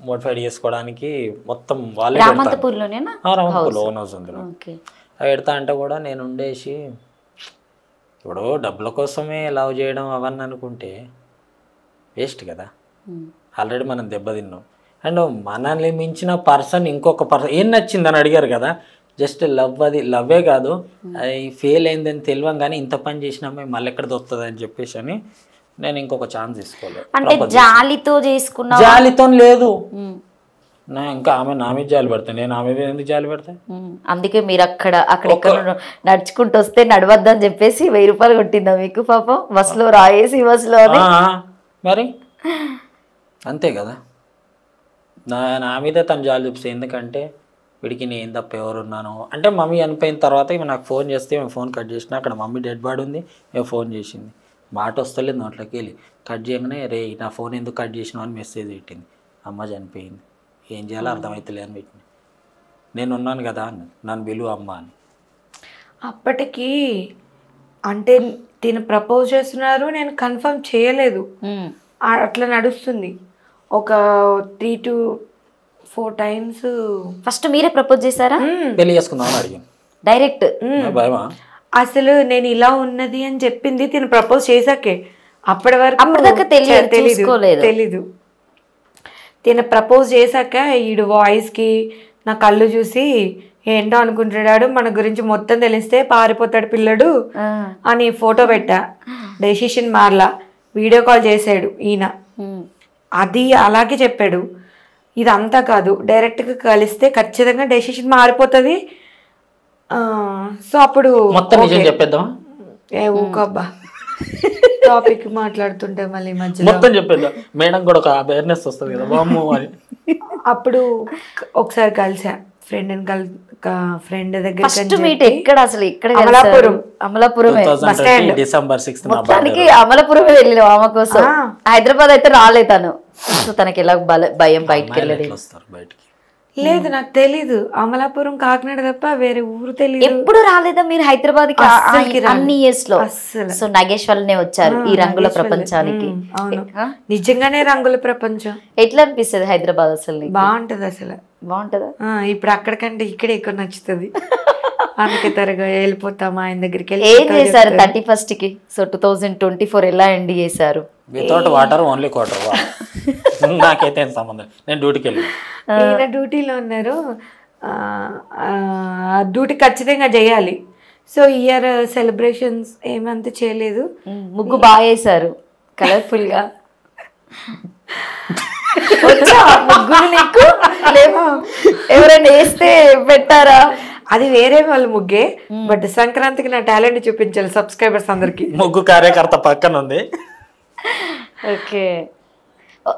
మోడిఫైడ్ చేసుకోవడానికి మొత్తం వాళ్ళే రామంతపూర్లోనేనా? రామంతపూర్లో ఓన్ హౌస్ ఉంది. ఓకే. అవి పెడతా అంటే కూడా నేను ఉండేసి ఇప్పుడు డబ్బుల కోసమే లవ్ చేయడం అవన్నీ అనుకుంటే వేస్ట్ కదా. ఆల్రెడీ మనం దెబ్బతిన్నాం. అండ్ మనల్ని మించిన పర్సన్ ఇంకొక పర్సన్ ఏం నచ్చిందని అడిగారు కదా, జస్ట్ లవ్, అది లవ్వే కాదు, అది ఫెయిల్ అయిందని తెలియం కానీ ఇంత పని చేసినామే మళ్ళీ ఎక్కడ దొరుకుతుంది అని చెప్పేసి అని నేను ఇంకొక ఛాన్స్ తీసుకోలేదు. అంటే జాలితో చేసుకున్నా? జాలితో లేదు, నా ఇంకా ఆమె నా మీద జాలి పెడతాను, నేను ఆమె మీద ఎందుకు జాలి పెడతాను? అందుకే మీరు అక్కడ నడుచుకుంటూ వస్తే నడవద్దని చెప్పేసి 1000 రూపాయలు కొట్టిందా మీకు పాపం? బస్సులో రాయేసి బస్సులో మరి అంతే కదా. నా మీద తను జాలి చూపిస్తే, ఎందుకంటే వీడికి నేను తప్ప ఎవరున్నాను అంటే మమ్మీ చనిపోయిన తర్వాత ఇవి నాకు ఫోన్ చేస్తే మేము ఫోన్ కట్ చేసిన, అక్కడ మమ్మీ డెడ్ బాడీ ఉంది, మేము ఫోన్ చేసింది, మాట వస్తలేదు నోట్లోకి వెళ్ళి, కట్ చేయగానే రే నా ఫోన్ ఎందుకు కట్ చేసినావు అని మెసేజ్ పెట్టింది. అమ్మ చనిపోయింది, ఏం చేయాలో అర్థమవుతలే అని పెట్టింది. నేను ఉన్నాను కదా అని, నన్ను విలువ అమ్మ అని. అప్పటికి అంటే తిను ప్రపోజ్ చేస్తున్నారు, నేను కన్ఫర్మ్ చేయలేదు, అట్లా నడుస్తుంది. ఒక 3 to 4 times. ఫస్ట్ మీరే ప్రపోజ్ చేశారా? పెళ్లి చేసుకుందామని అడిగాను డైరెక్ట్. భయమా? అసలు నేను ఇలా ఉన్నది అని చెప్పింది తిను ప్రపోజ్ చేశాకే. అప్పటి వరకు తెలీదు. తిను ప్రపోజ్ చేశాక ఈడు వాయిస్కి నా కళ్ళు చూసి ఏంటో అనుకుంటున్నాడు, మన గురించి మొత్తం తెలిస్తే పారిపోతాడు పిల్లడు అని ఫోటో పెట్టా. డెసిషన్ మారలా, వీడియో కాల్ చేశాడు ఈయన, అది అలాగే చెప్పాడు. ఇదంతా కాదు, డైరెక్ట్గా కలిస్తే ఖచ్చితంగా డెసిషన్ మారిపోతుంది. సో అప్పుడు చెప్పేద్దాం, ఊకబ్బా టాపిక్ మాట్లాడుతుంటే మళ్ళీ మధ్య మొత్తం చెప్పేద్దాం, మేడం కూడా ఒక అవేర్నెస్ వస్తుంది కదా బామ్మ అని. అప్పుడు ఒకసారి కలిసా ఫ్రెండ్ దగ్గర. ఎక్కడ అసలు? ఇక్కడ Amalapuram bus stand. December 6th మొత్తానికి అమలాపురమే వెళ్ళినాం ఆమె కోసం. హైదరాబాద్ అయితే రాలేదు తను. సో తనకి ఎలా భయం బయటకి వెళ్ళేది లేదు, నాకు తెలీదు. అమలాపురం కాకినాడ తప్ప వేరే ఊరు తెలియదు. ఎప్పుడు రాలేదా మీరు హైదరాబాద్ కి అన్ని ఇయర్స్ లో? సో నాగేష్ వల్లనే వచ్చారు ఈ రంగుల ప్రపంచానికి. నిజంగానే రంగుల ప్రపంచం. ఎట్లా అనిపిస్తుంది హైదరాబాద్? అసలు బాగుంటది. అసలు బాగుంటదా? ఇప్పుడు అక్కడికంటే ఇక్కడే ఎక్కువ నచ్చుతుంది. అందుకే త్వరగా వెళ్ళిపోతాం ఆయన దగ్గరికి. ఏం చేశారు 31st కి? సో 2024 ఎలా ఎండ్ చేశారు? Without water, only quarter. నాకైతే ఏం సంబంధం, నేను డ్యూటీకి వెళ్ళి. ఈయన డ్యూటీలో ఉన్నారు, డ్యూటీ ఖచ్చితంగా చేయాలి. సో ఇయర్ సెలబ్రేషన్స్ ఏమంతా చేయలేదు. ముగ్గు బాగా వేశారు, కలర్ఫుల్ గా. ముగ్గులు నీకు ఎవరైనా వేస్తే పెట్టారా? అది వేరే వాళ్ళ ముగ్గే, బట్ సంక్రాంతికి నా టాలెంట్ చూపించాలి సబ్స్క్రైబర్స్ అందరికి. ముగ్గు కార్యకర్త పక్కన ఉంది. ఓకే,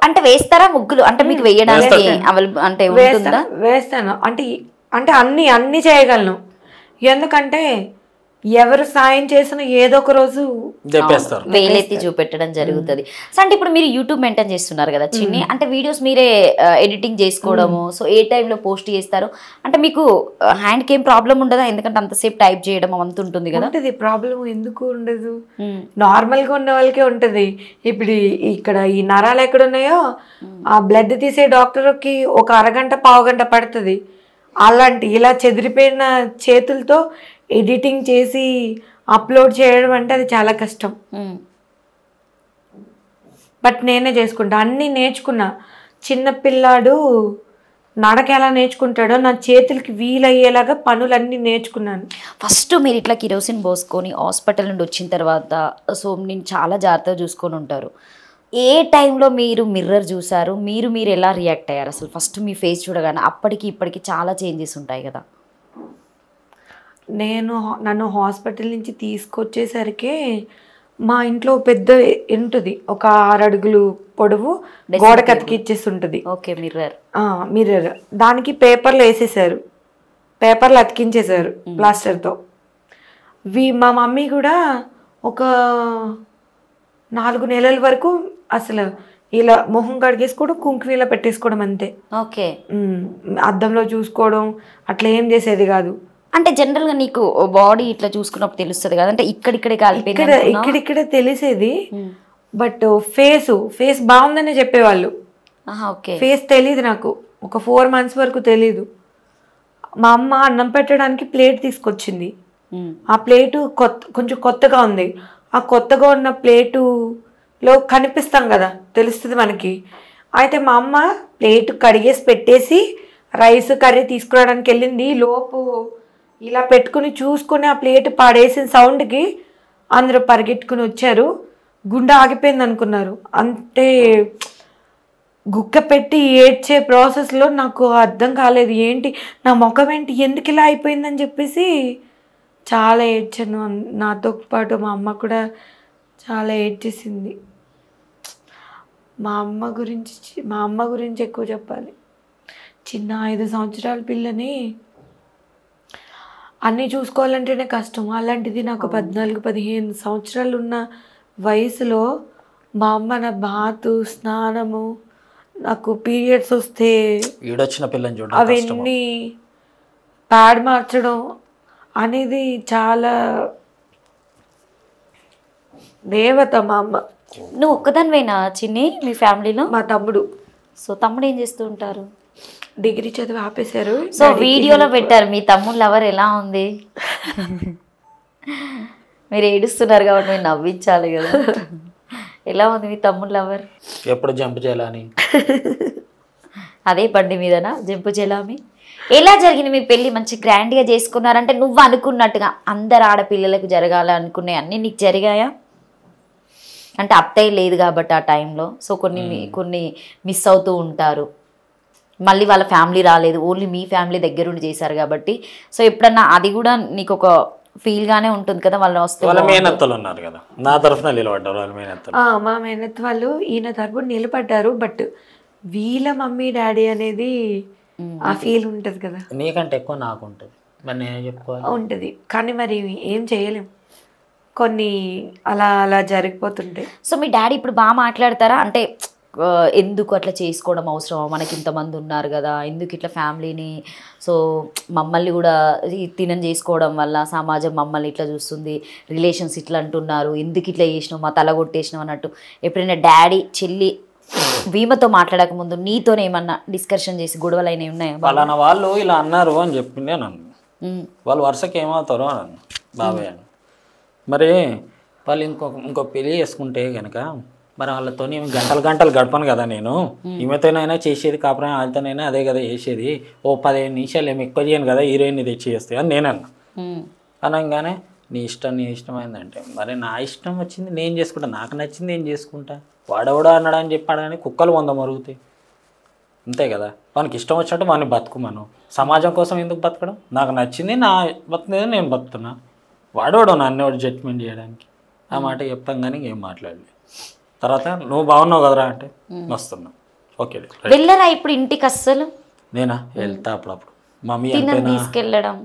అంటే వేస్తారా ముగ్గులు? అంటే మీకు వేయడానికి అంటే వేస్తాను. అంటే అన్ని చేయగలను. ఎందుకంటే ఎవరు సాయం చేసిన ఏదో ఒక రోజు వేలెత్తి చూపెట్టడం జరుగుతుంది. సో అంటే ఇప్పుడు మీరు యూట్యూబ్ మెయింటైన్ చేస్తున్నారు కదా చిన్ని, అంటే వీడియోస్ మీరే ఎడిటింగ్ చేసుకోవడము, సో ఏ టైంలో పోస్ట్ చేస్తారు? అంటే మీకు హ్యాండ్కి ఏం ప్రాబ్లం ఉండదా? ఎందుకంటే అంతసేపు టైప్ చేయడం అంత ఉంటుంది కదా. ఉంటుంది, ప్రాబ్లం ఎందుకు ఉండదు, నార్మల్గా ఉన్న వాళ్ళకే ఉంటుంది. ఇప్పుడు ఇక్కడ ఈ నరాలు ఎక్కడ ఉన్నాయో ఆ బ్లడ్ తీసే డాక్టర్కి ఒక అరగంట పావుగంట పడుతుంది. అలాంటి ఇలా చెదిరిపోయిన చేతులతో ఎడిటింగ్ చేసి అప్లోడ్ చేయడం అంటే అది చాలా కష్టం. బట్ నేనే చేసుకుంటా, అన్నీ నేర్చుకున్నా. చిన్నపిల్లాడు నడక ఎలా నేర్చుకుంటాడో నా చేతులకి వీలయ్యేలాగా పనులన్నీ నేర్చుకున్నాను. ఫస్ట్ మీరు ఇట్లా కిరోసిన్ పోసుకొని హాస్పిటల్ నుండి వచ్చిన తర్వాత సో నేను చాలా జాగ్రత్తగా చూసుకొని ఉంటారు. ఏ టైంలో మీరు మిర్రర్ చూసారు? మీరు ఎలా రియాక్ట్ అయ్యారు? అసలు ఫస్ట్ మీ ఫేస్ చూడగానే అప్పటికి ఇప్పటికి చాలా చేంజెస్ ఉంటాయి కదా. నన్ను హాస్పిటల్ నుంచి తీసుకొచ్చేసరికి మా ఇంట్లో పెద్ద ఉంటుంది, ఒక 6 అడుగులు పొడవు, గోడకి అతికిచ్చేసి ఉంటుంది. Okay, mirror. దానికి పేపర్లు వేసేసారు, పేపర్లు అతికించేశారు ప్లాస్టర్తో. మా మమ్మీ కూడా ఒక 4 నెలల వరకు అసలు ఇలా మొహం కడిగేసుకోవడం, కుంకుమ ఇలా పెట్టేసుకోవడం అంతే. ఓకే, అద్దంలో చూసుకోవడం అట్లా ఏం చేసేది కాదు. అంటే జనరల్ గా నీకు బాడీ ఇట్లా చూసుకున్నప్పుడు తెలుస్తుంది కదా, అంటే ఇక్కడిక్కడే కాలిపోయింది ఇక్కడిక్కడే తెలిసేది. బట్ ఫేస్ బాగుందనే చెప్పేవాళ్ళు. ఓకే. ఫేస్ తెలీదు నాకు, ఒక 4 months వరకు తెలీదు. మా అమ్మ అన్నం పెట్టడానికి ప్లేట్ తీసుకొచ్చింది. ఆ ప్లేటు కొంచెం కొత్తగా ఉంది. ఆ కొత్తగా ఉన్న ప్లేటులో కనిపిస్తాం కదా, తెలుస్తుంది మనకి. అయితే మా అమ్మ ప్లేట్ కడిగేసి పెట్టేసి రైస్ కర్రీ తీసుకురావడానికి వెళ్ళింది. లోపు ఇలా పెట్టుకుని చూసుకుని ఆ ప్లేట్ పాడేసిన సౌండ్కి అందరూ పరిగెట్టుకుని వచ్చారు. గుండె ఆగిపోయింది అనుకున్నారు. అంటే గుక్క పెట్టి ఏడ్చే ప్రాసెస్లో నాకు అర్థం కాలేదు, ఏంటి నా ముఖం ఏంటి ఎందుకు ఇలా అయిపోయిందని చెప్పేసి చాలా ఏడ్చాను. నాతో పాటు మా అమ్మ కూడా చాలా ఏడ్చేసింది. మా అమ్మ గురించి ఎక్కువ చెప్పాలి. చిన్న 5 సంవత్సరాల పిల్లని అన్నీ చూసుకోవాలంటేనే కష్టం. అలాంటిది నాకు 14-15 సంవత్సరాలు ఉన్న వయసులో మా అమ్మ నా బాతు స్నానము, నాకు పీరియడ్స్ వస్తే ఈడొచ్చిన పిల్లని చూడ అవన్నీ ప్యాడ్ మార్చడం అనేది చాలా దేవత మా అమ్మ. నువ్వు ఒక్కదానివేనా చిన్ని మీ ఫ్యామిలీలో? మా తమ్ముడు. సో తమ్ముడు ఏం చేస్తూ ఉంటారు? డిగ్రీ చదివి ఆపేశారు. సో వీడియోలో పెట్టారు మీ తమ్ముడు లవర్ ఎలా ఉంది. మీరు ఏడుస్తున్నారు కాబట్టి మీరు నవ్వించాలి కదా. ఎలా ఉంది మీ తమ్ముడు లవర్? ఎప్పుడు జంప్ చేయాలని అదే బండి మీదనా జంపు చెలామి? ఎలా జరిగింది మీ పెళ్ళి? మంచి గ్రాండ్గా చేసుకున్నారంటే నువ్వు అనుకున్నట్టుగా అందరు ఆడపిల్లలకు జరగాలి అనుకునే అన్నీ నీకు జరిగాయా? అంటే అత్తయ్య లేదు కాబట్టి ఆ టైంలో, సో కొన్ని మిస్ అవుతూ ఉంటారు. మళ్ళీ వాళ్ళ ఫ్యామిలీ రాలేదు, ఓన్లీ మీ ఫ్యామిలీ దగ్గరుండి చేశారు కాబట్టి, సో ఎప్పుడన్నా అది కూడా నీకు ఒక ఫీల్గానే ఉంటుంది కదా. వాళ్ళు వస్తే వాళ్ళ మేనత్తలు ఉన్నారు కదా, నా తరఫున నిలబడ్డారు వాళ్ళ మేనత్తలు. మా మేనత్త వాళ్ళు ఈయన తరపున నిలబడ్డారు. బట్ వీళ్ళ మమ్మీ డాడీ అనేది ఆ ఫీల్ ఉంటుంది కదా. నీకంటే ఎక్కువ నాకు ఉంటుంది, మరి నేనే చెప్పుకోవాలి. ఉంటుంది కానీ మరి ఏం చేయలేం, కొన్ని అలా జరిగిపోతుంటాయి. సో మీ డాడీ ఇప్పుడు బాగా మాట్లాడతారా? అంటే ఎందుకు అట్లా చేసుకోవడం అవసరమా, మనకి ఇంతమంది ఉన్నారు కదా, ఎందుకు ఇట్లా ఫ్యామిలీని, సో మమ్మల్ని కూడా తినం చేసుకోవడం వల్ల సమాజం మమ్మల్ని ఇట్లా చూస్తుంది, రిలేషన్స్ ఇట్లా అంటున్నారు, ఎందుకు ఇట్లా చేసినావు, మా తల కొట్టేసినావు అన్నట్టు ఎప్పుడైనా డాడీ చెల్లి వీమతో మాట్లాడక ముందు నీతోనే ఏమన్నా డిస్కషన్ చేసి గొడవలు అయినవి ఉన్నాయా? వాళ్ళ వాళ్ళు ఇలా అన్నారు అని చెప్పిండే నన్ను, వాళ్ళు వరుసకి ఏమవుతారో అని బాబాయ్ అని. మరి వాళ్ళు ఇంకో పెళ్ళి చేసుకుంటే కనుక మరి వాళ్ళతో గంటలు గడపను కదా నేను, ఈమెతోనైనా చేసేది కాపురం, వాళ్ళతోనైనా అదే కదా చేసేది, ఓ 15 నిమిషాలు ఏమి ఎక్కువ చేయను కదా హీరోయిన్ని తెచ్చి చేస్తాయి అని నేను అనగానే నీ ఇష్టం అయిందంటే మరి నా ఇష్టం వచ్చింది నేను చేసుకుంటా, నాకు నచ్చింది నేను చేసుకుంటా, వాడెవడో అన్నాడు అని చెప్పాడు కానీ కుక్కలు 100 మరుగుతాయి అంతే కదా. వానికి ఇష్టం వచ్చినట్టు వాడిని బతుకుమను, సమాజం కోసం ఎందుకు బతకడం, నాకు నచ్చింది నా బతుకునేది నేను బతుకుతున్నా, వాడేవాడు నన్ను వాడు జడ్జ్మెంట్ చేయడానికి. ఆ మాట చెప్తాం కానీ ఇంకేం మాట్లాడలేదు. తర్వాత నువ్వు బాగున్నావు కదరా అంటే వస్తున్నా, ఓకే. వెళ్ళరా ఇప్పుడు ఇంటికి? అస్సలు నేనా వెళ్తా అప్పుడప్పుడు, మమ్మీ తీసుకెళ్ళడం.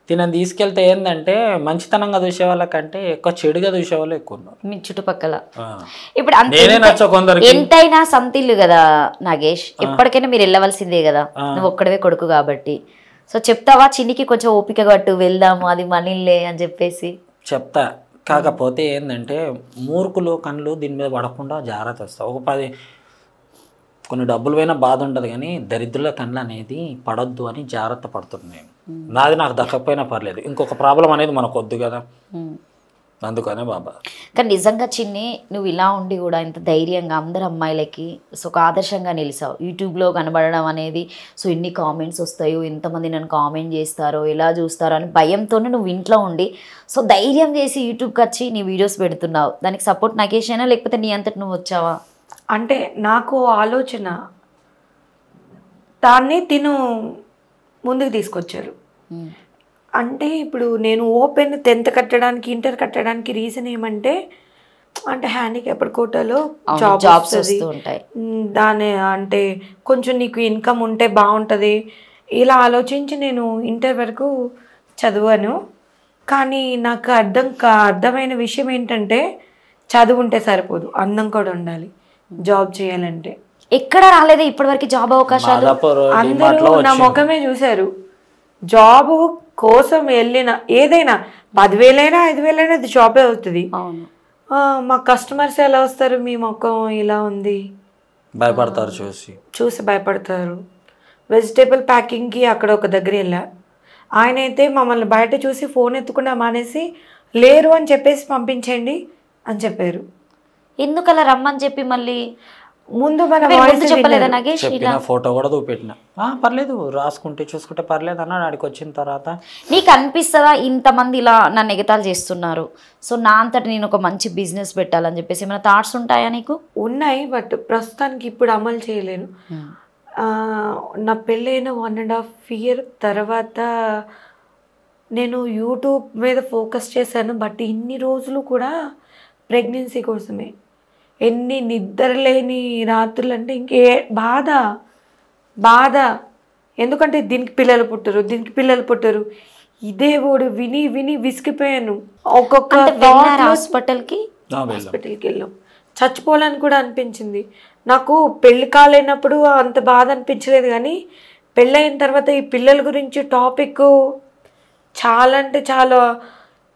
తినని తీసుకెళ్తే ఏంటంటే మంచితనంగా చూసే వాళ్ళకంటే ఎక్కువ చెడుగా చూసే వాళ్ళు ఎక్కువ ఉన్నారు మీ చుట్టుపక్కల. ఇప్పుడు నేనే నచ్చ కొందరికి. ఎంతైనా సంతిల్లు కదా నాగేష్, ఎప్పటికైనా మీరు వెళ్ళవలసిందే కదా, నువ్వు ఒక్కడవే కొడుకు కాబట్టి. సో చెప్తావా చిన్నికి కొంచెం ఓపిక కట్టు వెళ్దాము, అది మనీలే అని చెప్పేసి? చెప్తా, కాకపోతే ఏంటంటే మూర్ఖులు కళ్ళు దీని మీద పడకుండా జాగ్రత్త వస్తావు. కొన్ని డబ్బులు పోయినా బాధ ఉంటుంది కానీ దరిద్రుల కళ్ళు అనేది పడొద్దు అని జాగ్రత్త పడుతున్నాయి. నాది నాకు దక్కకపోయినా పర్లేదు, ఇంకొక ప్రాబ్లం అనేది మనకు వద్దు కదా, అందుకనే బాబా. కానీ నిజంగా చిన్ని నువ్వు ఇలా ఉండి కూడా ఇంత ధైర్యంగా అందరు అమ్మాయిలకి సో ఒక ఆదర్శంగా నిలిచావు. యూట్యూబ్లో కనబడడం అనేది, సో ఎన్ని కామెంట్స్ వస్తాయో, ఎంతమంది నన్ను కామెంట్ చేస్తారో, ఎలా చూస్తారో అని భయంతోనే నువ్వు ఇంట్లో ఉండి సో ధైర్యం చేసి యూట్యూబ్కి వచ్చి నీ వీడియోస్ పెడుతున్నావు. దానికి సపోర్ట్ నాగేష్ అయినా లేకపోతే నీ అంతటి నువ్వు వచ్చావా? అంటే నాకు ఆలోచన, దాన్ని తిను ముందుకు తీసుకొచ్చారు. అంటే ఇప్పుడు నేను ఓపెన్ 10th కట్టడానికి, ఇంటర్ కట్టడానికి రీజన్ ఏమంటే, అంటే హ్యాండిక్యాప్డ్ కోటాలో జాబ్స్ ఉంటాయి, దాని అంటే కొంచెం నీకు ఇన్కమ్ ఉంటే బాగుంటుంది ఇలా ఆలోచించి నేను ఇంటర్ వరకు చదివాను. కానీ నాకు అర్థమైన విషయం ఏంటంటే చదువు ఉంటే సరిపోదు, అందం కూడా ఉండాలి జాబ్ చేయాలంటే. ఎక్కడ రాలేదే ఇప్పటివరకు జాబ్ అవకాశాలు? అందరూ నా ముఖమే చూశారు, జాబ్ కోసం వెళ్ళిన ఏదైనా 10,000 5,000 అది జాబే అవుతుంది. అవును. మా కస్టమర్స్ ఎలా వస్తారు, మీ ముఖం ఇలా ఉంది భయపడతారు చూసి భయపడతారు. వెజిటేబుల్ ప్యాకింగ్కి అక్కడ ఒక దగ్గర వెళ్ళా, ఆయన అయితే మమ్మల్ని బయట చూసి ఫోన్ ఎత్తుకుండా మానేసి లేరు అని చెప్పేసి పంపించండి అని చెప్పారు. ఎందుకు అలా రమ్మని చెప్పి మళ్ళీ ముందు మన మీరు voice ముందు చెప్పలేదా విన్నారు. నాగేష్ ఇలా? చెప్పిన ఫోటో కూడా చూపెట్టిన, పర్లేదు రాసుకుంటే చూసుకుంటే పర్లేదు అన్నాడు. ఆడికి వచ్చిన తర్వాత నీకు అనిపిస్తుందా ఇంతమంది ఇలా నన్ను ఎగతాలు చేస్తున్నారు, సో నా అంతటి నేను ఒక మంచి బిజినెస్ పెట్టాలని చెప్పేసి ఏమైనా థాట్స్ ఉంటాయా నీకు? ఉన్నాయి, బట్ ప్రస్తుతానికి ఇప్పుడు అమలు చేయలేను. నా పెళ్ళైన 1.5 year తర్వాత నేను యూట్యూబ్ మీద ఫోకస్ చేశాను. బట్ ఇన్ని రోజులు కూడా ప్రెగ్నెన్సీ కోసమే, ఎన్ని నిద్రలేని రాత్రులు అంటే ఇంకే బాధ. ఎందుకంటే దీనికి పిల్లలు పుట్టరు ఇదే ఓడు విని విని విసిగిపోయాను. ఒక్కొక్క హాస్పిటల్కి వెళ్ళాం, చచ్చిపోవాలని కూడా అనిపించింది నాకు. పెళ్లి కాలేనప్పుడు అంత బాధ అనిపించలేదు, కానీ పెళ్ళైన తర్వాత ఈ పిల్లల గురించి టాపిక్ చాలా అంటే చాలా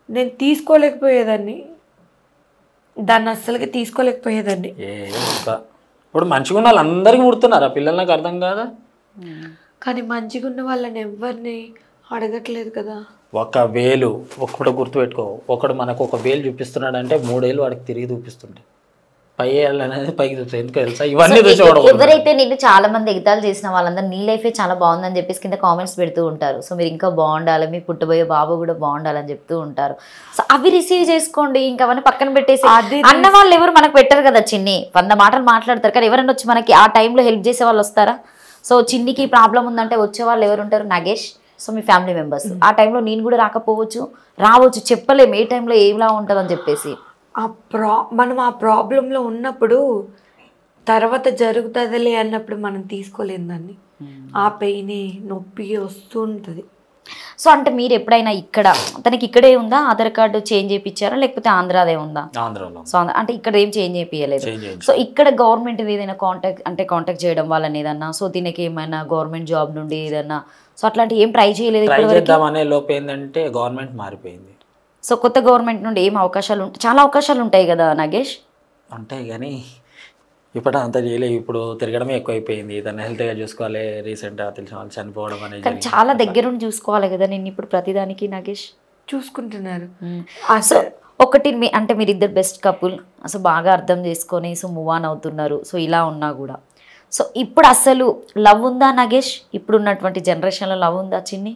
నేను తీసుకోలేకపోయేదాన్ని, దాన్ని అస్సలకి తీసుకోలేకపోయేదాన్ని. ఇప్పుడు మంచిగా ఉన్న వాళ్ళు అందరికీ ముడుతున్నారు ఆ పిల్లలు, నాకు అర్థం కాదా. కానీ మంచిగా ఉన్న వాళ్ళని ఎవరిని అడగట్లేదు కదా. ఒక వేలు ఒకటి గుర్తుపెట్టుకో, ఒకడు మనకు ఒక వేలు చూపిస్తున్నాడు అంటే 3 ఏళ్ళు వాడికి తిరిగి చూపిస్తుంటాయి. పై ఏళ్ళు అనేది పైకి చూస్తాయి. ఎందుకు తెలుసా? ఇవన్నీ ఎవరైతే నేను చాలా మంది ఎగతాలు చేసిన వాళ్ళందరూ నీ లైఫే చాలా బాగుందని చెప్పేసి కింద కామెంట్స్ పెడుతూ ఉంటారు. సో మీరు ఇంకా బాగుండాలి, మీ పుట్టబోయే బాబు కూడా బాగుండాలని చెప్తూ ఉంటారు. సో అవి రిసీవ్ చేసుకోండి, ఇంకా అవన్నీ పక్కన పెట్టేసి. అన్న వాళ్ళు ఎవరు మనకు పెట్టరు కదా చిన్ని, 100 మాటలు మాట్లాడతారు, కానీ ఎవరైనా వచ్చి మనకి ఆ టైంలో హెల్ప్ చేసే వాళ్ళు వస్తారా? సో చిన్నికి ప్రాబ్లం ఉందంటే వచ్చే వాళ్ళు ఎవరు ఉంటారు? నాగేష్, సో మీ ఫ్యామిలీ మెంబర్స్. ఆ టైంలో నేను కూడా రాకపోవచ్చు, రావచ్చు, చెప్పలేము ఏ టైంలో ఏమిలా ఉంటుందని చెప్పేసి. మనం ఆ ప్రాబ్లంలో ఉన్నప్పుడు తర్వాత జరుగుతుందిలే అన్నప్పుడు మనం తీసుకోలేము దాన్ని. ఆ పెయిన్ నొప్పి వస్తూ ఉంటుంది. సో అంటే మీరు ఎప్పుడైనా ఇక్కడ తనకి ఇక్కడే ఉందా ఆధార్ కార్డు చేంజ్ చేయించారా, లేకపోతే ఆంధ్రాదే ఉందా? ఆంధ్రాలో. సో అంటే ఇక్కడ ఏం చేంజ్ చేయించలేదు. సో ఇక్కడ గవర్నమెంట్ ఏదైనా కాంటాక్ట్ చేయడం వాళ్ళని ఏదన్నా, సో దీనికి ఏమైనా గవర్నమెంట్ జాబ్ నుండి ఏదన్నా, సో అట్లాంటి ఏం ట్రై చేయలేదు? ట్రై చేద్దామనే లోపు ఏంటంటే గవర్నమెంట్ మారిపోయింది. సో కొత్త గవర్నమెంట్ నుండి ఏం అవకాశాలు ఉంటాయి? చాలా అవకాశాలు ఉంటాయి కదా నాగేష్. ఉంటాయి కానీ ఇప్పుడు అంతా చేయలేదు. ఇప్పుడు తిరగడమే ఎక్కువైపోయింది. దాన్ని హెల్త్గా చూసుకోవాలి. రీసెంట్గా తెలిసిన వాళ్ళు చనిపోవడం అనేది, కానీ చాలా దగ్గరుండి చూసుకోవాలి కదా నేను ఇప్పుడు ప్రతిదానికి. నాగేష్ చూసుకుంటున్నారు. సో ఒకటి అంటే మీరు ఇద్దరు బెస్ట్ కపుల్, అసలు బాగా అర్థం చేసుకొని సో మూవ్ ఆన్ అవుతున్నారు. సో ఇలా ఉన్నా కూడా సో ఇప్పుడు అసలు లవ్ ఉందా నాగేష్? ఇప్పుడు ఉన్నటువంటి జనరేషన్లో లవ్ ఉందా చిన్ని?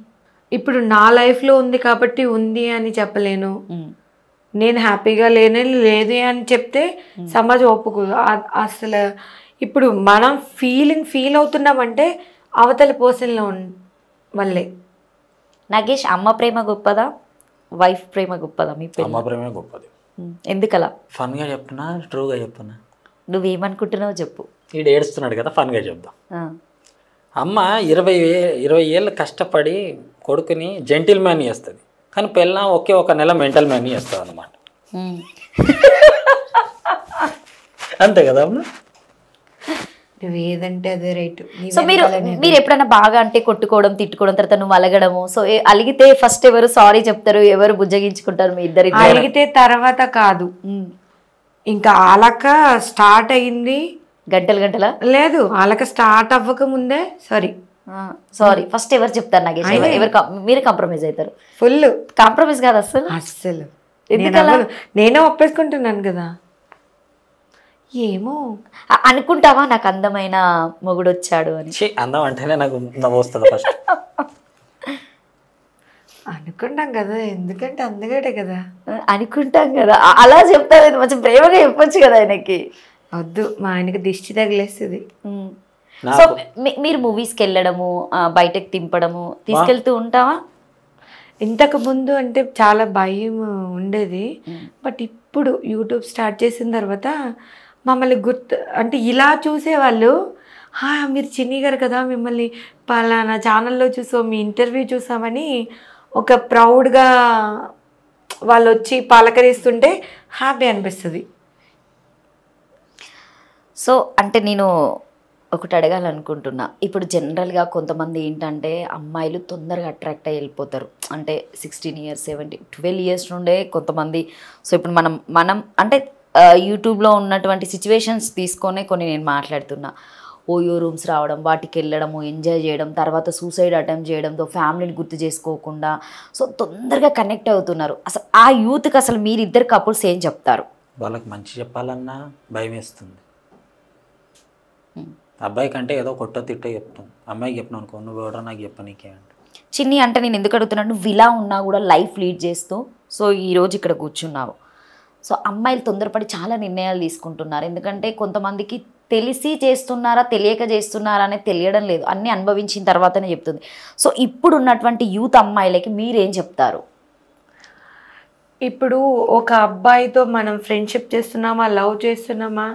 ఇప్పుడు నా లైఫ్లో ఉంది కాబట్టి ఉంది అని చెప్పలేను. నేను హ్యాపీగా లేదు అని చెప్తే సమాజం ఒప్పుకోదు. అసలు ఇప్పుడు మనం ఫీల్ అవుతున్నామంటే అవతల పర్సన్లో వల్లే. నాగేష్, అమ్మ ప్రేమ గొప్పదా, వైఫ్ ప్రేమ గొప్పదా? మీ అమ్మ ప్రేమే గొప్పది. ఎందుకలా? ఫన్గా చెప్తున్నా, ట్రూగా చెప్తున్నా. నువ్వేమనుకుంటున్నావు చెప్పు. ఈడు ఏడుస్తున్నాడు కదా, ఫన్గా చెప్దాం. అమ్మ 20 ఏళ్ళు కష్టపడి కొడుకుని జెంటిల్ మ్యాన్ చేస్తుంది, కానీ పిల్ల ఒక నెల మెంటల్ మ్యాన్ చేస్తుంది అన్నమాట. అంతే కదా అమ్మ? నువ్వు ఏదంటే అదే రైట్. సో మీరు ఎప్పుడైనా బాగా అంటే కొట్టుకోవడం, తిట్టుకోవడం, తర్వాత నువ్వు అలగడము, సో అలిగితే ఫస్ట్ ఎవరు సారీ చెప్తారు, ఎవరు బుజ్జగించుకుంటారు? మీ ఇద్దరు అలిగితే తర్వాత కాదు, ఇంకా అలక స్టార్ట్ అయింది గంటల లేదు, అలక స్టార్ట్ అవ్వక ముందే సారీ ఫస్ట్ ఎవరు చెప్తారు నాగేష్? మీరు కాంప్రమైజ్ అవుతారు? ఫుల్ కాంప్రమైజ్ కాదు అస్సలు. నేనే ఒప్పేసుకుంటున్నాను కదా. ఏమో అనుకుంటావా నాకు అందమైన మొగుడు వచ్చాడు అని? అందం అంటేనే నాకు నవ్వు వస్తుంది ఫస్ట్. అనుకుంటాం కదా, ఎందుకంటే అందగాడే కదా. అనుకుంటాం కదా, అలా చెప్తారు. మంచి ప్రేమగా చెప్పొచ్చు కదా ఆయనకి. వద్దు, మా ఆయనకి దిష్టి తగిలేస్తుంది. సో మీరు మూవీస్కి వెళ్ళడము, బయటకు తింపడము తీసుకెళ్తూ ఉంటావా? ఇంతకు ముందు అంటే చాలా భయం ఉండేది, బట్ ఇప్పుడు యూట్యూబ్ స్టార్ట్ చేసిన తర్వాత మమ్మల్ని అంటే ఇలా చూసేవాళ్ళు, మీరు చిన్ని గారు కదా, మిమ్మల్ని పలానా ఛానల్లో చూసాం, మీ ఇంటర్వ్యూ చూసామని ఒక ప్రౌడ్గా వాళ్ళు వచ్చి పలకరిస్తుంటే హ్యాపీ అనిపిస్తుంది. సో అంటే నేను ఒకటి అడగాలనుకుంటున్నా. ఇప్పుడు జనరల్గా కొంతమంది ఏంటంటే అమ్మాయిలు తొందరగా అట్రాక్ట్ అయ్యి వెళ్ళిపోతారు. అంటే 16 ఇయర్స్ 12 ఇయర్స్ నుండే కొంతమంది. సో ఇప్పుడు మనం అంటే యూట్యూబ్లో ఉన్నటువంటి సిచ్యువేషన్స్ తీసుకొనే కొన్ని నేను మాట్లాడుతున్నా. ఓయో రూమ్స్ రావడం, వాటికి వెళ్ళడము, ఎంజాయ్ చేయడం, తర్వాత సూసైడ్ అటెంప్ట్ చేయడంతో ఫ్యామిలీని గుర్తు చేసుకోకుండా సో తొందరగా కనెక్ట్ అవుతున్నారు. అసలు ఆ యూత్కి అసలు మీరిద్దరు కపుల్స్ ఏం చెప్తారు? వాళ్ళకి మంచి చెప్పాలన్నా భయం వేస్తుంది. అబ్బాయి కంటే ఏదో కొట్టో తిట్టో చెప్తాం, అమ్మాయికి చెప్పిన అనుకో నువ్వు ఎవడో నాకు చెప్పనీకే అంటే. చిన్ని అంటే నేను ఎందుకు అడుగుతున్నాను, నువ్వు ఇలా ఉన్నా కూడా లైఫ్ లీడ్ చేస్తూ సో ఈరోజు ఇక్కడ కూర్చున్నావు. సో అమ్మాయిలు తొందరపడి చాలా నిర్ణయాలు తీసుకుంటున్నారు. ఎందుకంటే కొంతమందికి తెలిసి చేస్తున్నారా తెలియక చేస్తున్నారా అనేది తెలియడం లేదు, అన్నీ అనుభవించిన తర్వాతనే చెప్తుంది. సో ఇప్పుడు ఉన్నటువంటి యూత్ అమ్మాయిలకి మీరేం చెప్తారు? ఇప్పుడు ఒక అబ్బాయితో మనం ఫ్రెండ్షిప్ చేస్తున్నామా, లవ్ చేస్తున్నామా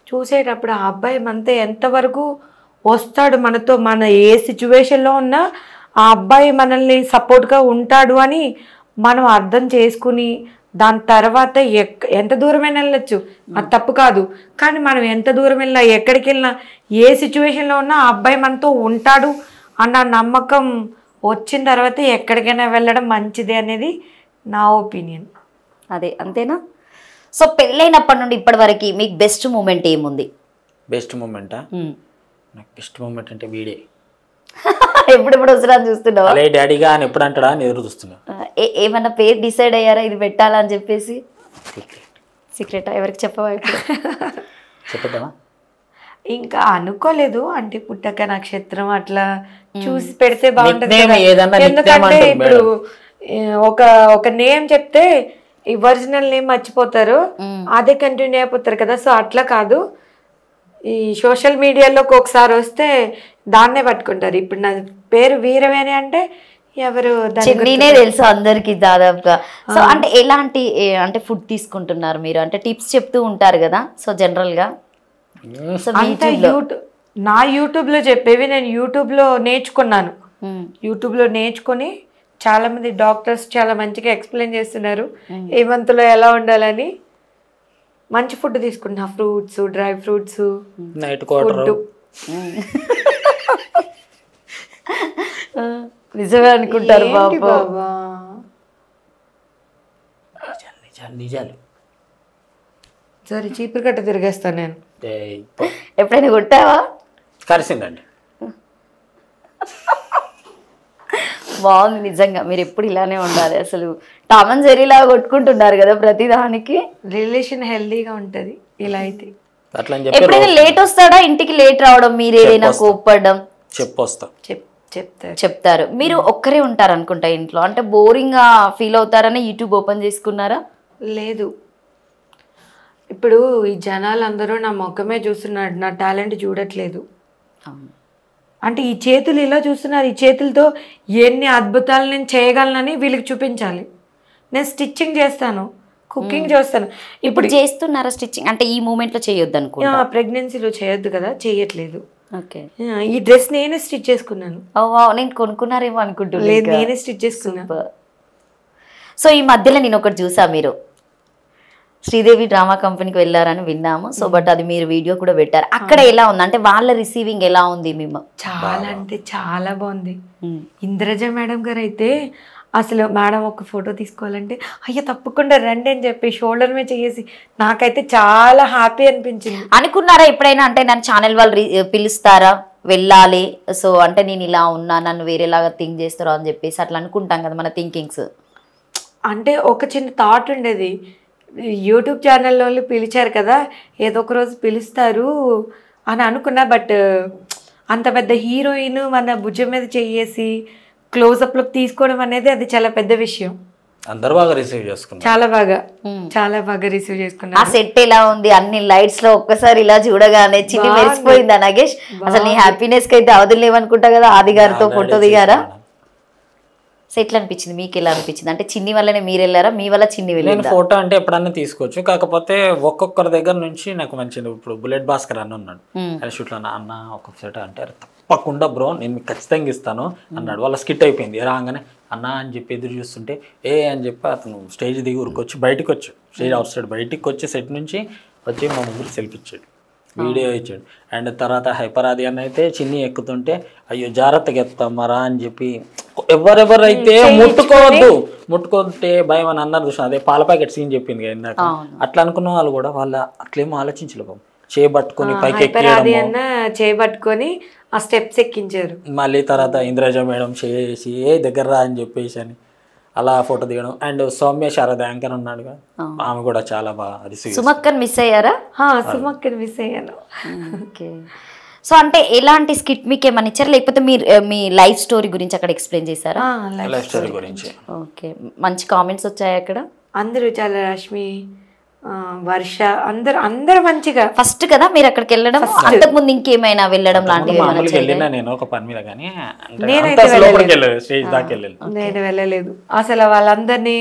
చూసేటప్పుడు ఆ అబ్బాయి మనతో ఎంతవరకు వస్తాడు, మనతో మన ఏ సిచ్యువేషన్లో ఉన్నా ఆ అబ్బాయి మనల్ని సపోర్ట్గా ఉంటాడు అని మనం అర్థం చేసుకుని దాని తర్వాత ఎంత దూరమైనా వెళ్ళచ్చు, అది తప్పు కాదు. కానీ మనం ఎంత దూరం వెళ్ళినా ఎక్కడికి వెళ్ళినా ఏ సిచ్యువేషన్లో ఉన్నా ఆ అబ్బాయి మనతో ఉంటాడు అన్న నమ్మకం వచ్చిన తర్వాత ఎక్కడికైనా వెళ్ళడం మంచిది అనేది నా ఒపీనియన్. అదే అంతేనా? సో పెళ్ళైనప్పటి నుండి ఇప్పటి వరకు మీకు బెస్ట్ మూమెంట్ ఏముంది? బెస్ట్ మూమెంటా? నాకు బెస్ట్ మూమెంట్ అంటే వీడే. ఎప్పుడెప్పుడు వస్తున్నా చూస్తున్నావు? అలే డాడీగా అని ఎప్పుడు అంటాడా అని ఎదురు చూస్తున్నా. ఏమన్నా పేరు డిసైడ్ అయ్యారా ఇది పెట్టాలని చెప్పేసి? సీక్రెటా? ఎవరికి చెప్పవా ఇప్పుడు? చెప్పేద్దామా? ఇంకా అనుకోలేదు, అంటే పుట్టక నక్షత్రం అట్లా చూసి పెడితే బాగుంటుంది Nickname కదా. ఏదన్నా nickname ఎందుకంటే అంటారు ఇప్పుడు ఒక నేమ్ చెప్తే ఈ ఒరిజినల్ నేమ్ మర్చిపోతారు, అదే కంటిన్యూ అయిపోతారు కదా. సో అట్లా కాదు, ఈ సోషల్ మీడియాలోకి ఒకసారి వస్తే దాన్నే పట్టుకుంటారు. ఇప్పుడు నా పేరు వీరవేణి అంటే ఎవరు చిన్నీనే తెలుసు అందరికి దాదాపుగా. సో అంటే ఎలాంటి అంటే ఫుడ్ తీసుకుంటున్నారు మీరు? అంటే టిప్స్ చెప్తూ ఉంటారు కదా సో జనరల్గా. సో అంతా నా యూట్యూబ్లో చెప్పేవి నేను యూట్యూబ్లో నేర్చుకున్నాను. యూట్యూబ్లో నేర్చుకొని చాలా మంది డాక్టర్స్ చాలా మంచిగా ఎక్స్ప్లెయిన్ చేస్తున్నారు ఏ మంత్లో ఎలా ఉండాలని. మంచి ఫుడ్ తీసుకుంటున్నా, fruits, dry fruits, night quarter. నిజమే అనుకుంటారు బాబా. నిజాలు. సరే చీపురు కట్ట తిరిగేస్తాను నేను. ఎప్పుడైనా కొట్టావా? కలిసిందండి. బాగుంది నిజంగా, మీరు ఎప్పుడు ఇలానే ఉండాలి. అసలు టామ్ అండ్ జెర్రీ లాగా కొట్టుకుంటున్నారు కదా ప్రతి దానికి. రిలేషన్ హెల్దీగా ఉంటది ఇలా అయితే. అట్లా ఎప్పుడైనా లేట్ వస్తాడా ఇంటికి? లేట్ రావడం, మీరు ఏదైనా కోప్పడడం చెప్తారు. మీరు ఒక్కరే ఉంటారు అనుకుంటా ఇంట్లో, అంటే బోరింగ్ గా ఫీల్ అవుతారని యూట్యూబ్ ఓపెన్ చేసుకున్నారా? లేదు, ఇప్పుడు ఈ జనాలు అందరూ నా ముఖమే చూస్తున్నాడు, నా టాలెంట్ చూడట్లేదు. అంటే ఈ చేతులు ఇలా చూస్తున్నారు, ఈ చేతులతో ఎన్ని అద్భుతాలు నేను చేయగలనని వీళ్ళకి చూపించాలి. నేను స్టిచ్చింగ్ చేస్తాను, కుకింగ్ చేస్తాను. ఇప్పుడు చేస్తున్నారా స్టిచ్చింగ్? అంటే ఈ మూమెంట్ లో చేయొద్దు అనుకుంటా. ప్రెగ్నెన్సీలో చేయొద్దు కదా, చేయట్లేదు. ఓకే. ఈ డ్రెస్ నేనే స్టిచ్ చేసుకున్నాను. నేను కొనుక్కున్నారేమో అనుకుంటున్నాను. లేదు, నేనే స్టిచ్ చేసుకున్నాను. సో ఈ మధ్యలో నేను ఒకటి చూసా, మీరు శ్రీదేవి డ్రామా కంపెనీకి వెళ్ళారని విన్నాము. సో బట్ అది మీరు వీడియో కూడా పెట్టారు. అక్కడ ఎలా ఉంది, అంటే వాళ్ళ రిసీవింగ్ ఎలా ఉంది? మేము చాలా అంటే చాలా బాగుంది. ఇంద్రజ మేడం గారు అయితే అసలు మేడం ఒక ఫోటో తీసుకోవాలంటే అయ్యో తప్పకుండా రండి అని చెప్పి షోల్డర్ మీద చేసి నాకైతే చాలా హ్యాపీ అనిపించింది. అనుకున్నారా ఎప్పుడైనా అంటే నన్ను ఛానల్ వాళ్ళు పిలుస్తారా వెళ్ళాలి, సో అంటే నేను ఇలా ఉన్నా నన్ను వేరేలాగా థింక్ చేస్తారో అని చెప్పేసి అట్లా అనుకుంటాం కదా మన థింకింగ్స్. అంటే ఒక చిన్న థాట్ ఉండేది, యూట్యూబ్ ఛానల్లో పిలిచారు కదా ఏదో ఒక రోజు పిలుస్తారు అని అనుకున్నా. బట్ అంత పెద్ద హీరోయిన్ మన భుజం మీద చేసి క్లోజప్లోకి తీసుకోవడం అనేది అది చాలా పెద్ద విషయం. అందరూ బాగా రిసీవ్ చేసుకున్నారు, చాలా బాగా రిసీవ్ చేసుకున్నారు. ఆ సెట్ ఎలా ఉంది? అన్ని లైట్స్ లో ఒక్కసారి ఇలా చూడగానే చిన్ని మెరిసిపోయిందా నాగేష్? అసలు నీ హ్యాపీనెస్ కి అయితే అవధులు లేవనుకుంటా కదా. ఆది గారితో ఫోటో దిగారా? సో ఎట్లా అనిపించింది, మీకు ఎలా అనిపించింది? అంటే చిన్ని వల్లనే మీరు వెళ్ళారా, మీ వల్ల చిన్ని వెళ్ళిందా? ఫోటో అంటే ఎప్పుడన్నా తీసుకోవచ్చు, కాకపోతే ఒక్కొక్కరి దగ్గర నుంచి నాకు మంచిది. ఇప్పుడు బుల్లెట్ భాస్కర్ అన్న ఉన్నాడు, ఆయన షూట్లో అన్న ఒక ఫోటో అంటే తప్పకుండా బ్రో నేను మీకు ఖచ్చితంగా ఇస్తాను అన్నాడు. వాళ్ళ స్కిట్ అయిపోయింది, రాగానే అన్న అని చెప్పి ఎదురు చూస్తుంటే అని చెప్పి అతను స్టేజ్ దిగి ఊరికొచ్చి బయటకు వచ్చాడు, స్టేజ్ అవుట్ సైడ్ బయటికి వచ్చి సెట్ నుంచి వచ్చి మా ముగ్గురు సెల్ఫీ ఇచ్చాడు. వీడియో ఇచ్చాడు. అండ్ తర్వాత హైపరాది అని అయితే చిన్ని ఎక్కుతుంటే అయ్యో జాగ్రత్తగా ఎత్తామరా అని చెప్పి ఎవరెవరైతే ముట్టుకోతే భయం అని అన్నారు చూసిన, అదే పాల ప్యాకెట్ సీన్ చెప్పింది కదా ఇందాక, అట్లా అనుకున్న వాళ్ళు కూడా వాళ్ళ అట్లేమో ఆలోచించలేదు, చేయబట్టుకుని పైకి చేయబట్టుకొని ఆ స్టెప్స్ ఎక్కించారు. మళ్ళీ తర్వాత ఇంద్రజ మేడం చేసి దగ్గర రా అని చెప్పేసి అని అలా ఫోటో దిగడం. అండ్ సౌమ్య శారద యాంకర్ ఉన్నాడుగా, ఆమె కూడా చాలా బాగా రిసీవ్. సుమక్కని మిస్ అయ్యారా? సుమక్కని మిస్ అయ్యాను. ఓకే. సో అంటే ఎలాంటి స్కిట్ మీకు ఏమన్నా ఇచ్చారా, లేకపోతే మీరు మీ లైఫ్ స్టోరీ గురించి అక్కడ ఎక్స్ప్లెయిన్ చేశారా? లైఫ్ స్టోరీ గురించి. ఓకే, మంచి కామెంట్స్ వచ్చాయి అక్కడ. అందరూ చాలా, రష్మి, వర్ష, అందరు మంచిగా. ఫస్ట్ కదా మీరు అక్కడికి వెళ్ళడం, అంతకు ముందు ఇంకేమైనా వెళ్ళడం లాంటివి? నేను ఒక పని మీద కానీ నేను వెళ్ళలేదు అసలు. వాళ్ళందరినీ